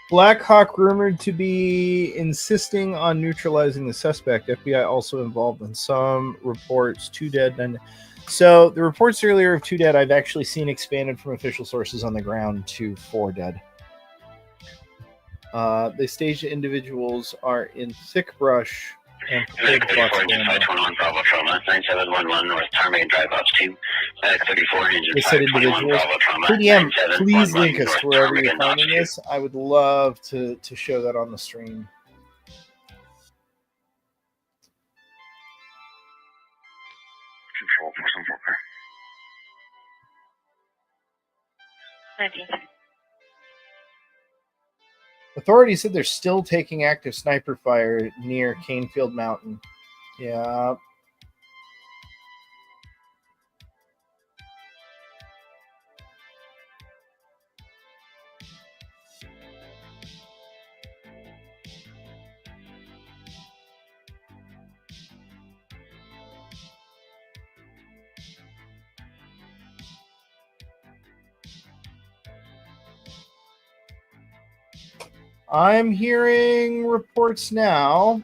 Black Hawk rumored to be insisting on neutralizing the suspect. FBI also involved in some reports. 2 dead. And so the reports earlier of 2 dead, I've actually seen expanded from official sources on the ground to 4 dead. The staged individuals are in thick brush and prepared to box them. 521 Bravo Trauma, 9711 North Ptarmigan Drive Ops Team. Medic 34, engine They said 521 individuals. Bravo Trauma, PDM, 9711 please link us North to wherever you're Ptarmigan Ops finding Team. this. I would love to show that on the stream. Control 474. 19. Authorities said they're still taking active sniper fire near Canefield Mountain. Yeah. I'm hearing reports now.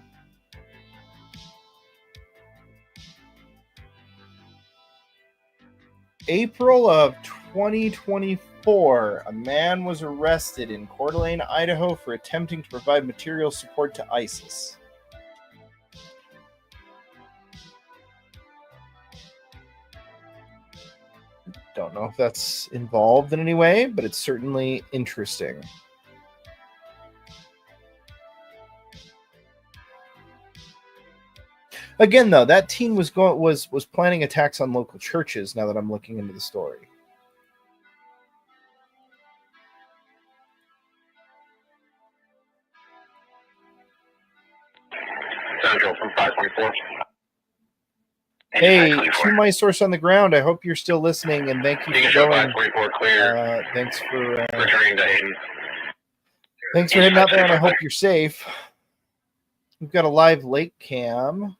April of 2024, a man was arrested in Coeur d'Alene, Idaho for attempting to provide material support to ISIS. Don't know if that's involved in any way, but it's certainly interesting. Again, though, that teen was planning attacks on local churches. Now that I'm looking into the story, Central from 524. hey, to my source on the ground, I hope you're still listening, and thank you for going. 524 clear. Thanks for Returning to Hayden. thanks for heading out there, and I hope you're safe. We've got a live lake cam.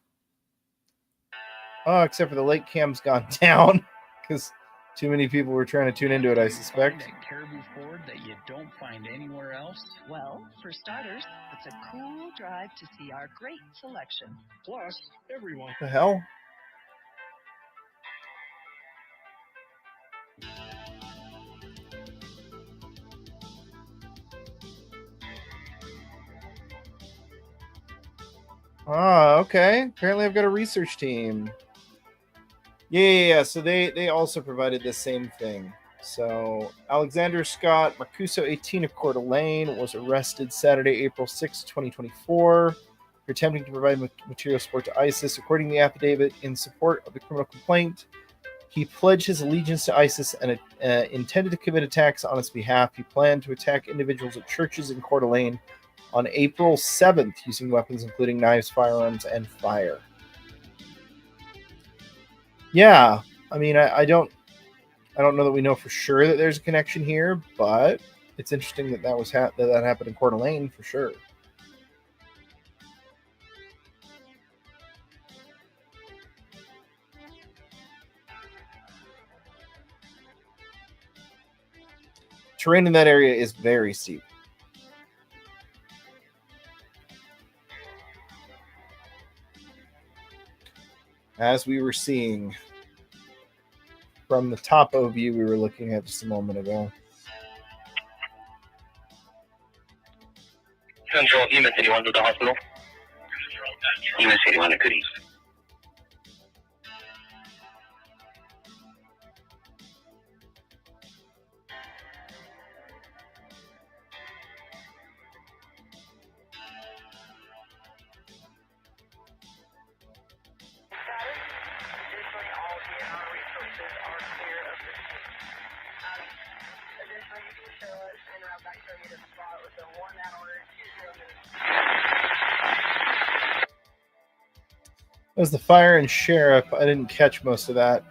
Oh, except for the lake cam's gone down because too many people were trying to tune into it, I suspect. Caribou Ford that you don't find anywhere else? Well, for starters, it's a cool drive to see our great selection. Plus, everyone. What the hell? Ah, okay. Apparently I've got a research team. Yeah. So they also provided the same thing. So Alexander Scott Marcuso, 18 of Coeur d'Alene, was arrested Saturday, April 6, 2024, for attempting to provide material support to ISIS. According to the affidavit in support of the criminal complaint, he pledged his allegiance to ISIS and intended to commit attacks on its behalf. He planned to attack individuals at churches in Coeur d'Alene on April 7th using weapons including knives, firearms, and fire. Yeah, I mean, I don't know that we know for sure that there's a connection here, but it's interesting that that was that happened in Coeur d'Alene for sure. Terrain in that area is very steep. As we were seeing from the topo view we were looking at just a moment ago. Central, EMS 81 to the hospital. EMS 81 to Goodies. That was the fire and sheriff. I didn't catch most of that.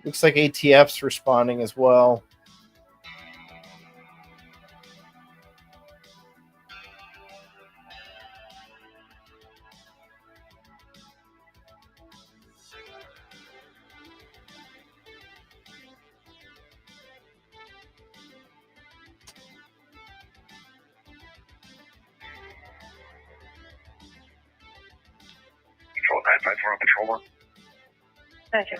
Looks like ATF's responding as well. Control 954 on patrol 1. Gotcha.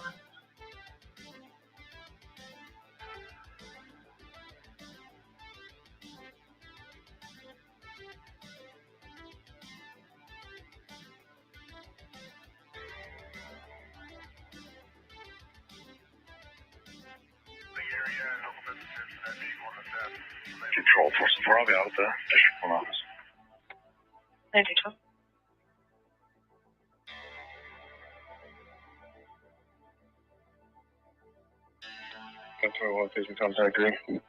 Patrol 404, I'll be out at the District 1 office. 9212. That's where I want to contact 3.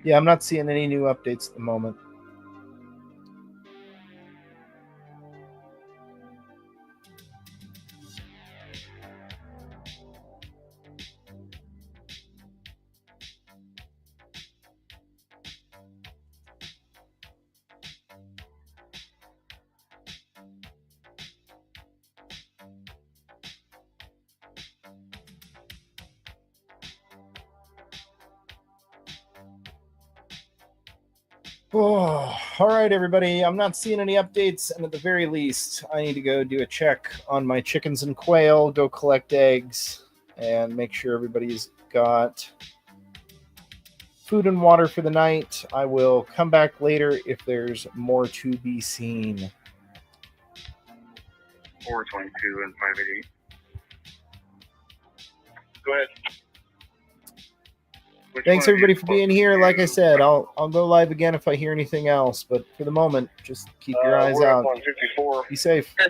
Yeah, I'm not seeing any new updates at the moment. Oh, all right, everybody. I'm not seeing any updates, and at the very least, I need to go do a check on my chickens and quail, go collect eggs, and make sure everybody's got food and water for the night. I will come back later if there's more to be seen. 422 and 588. Go ahead. Thanks everybody for being here. Like I said, I'll go live again if I hear anything else. But for the moment, just keep your eyes we're out. up on 54. Be safe. 5.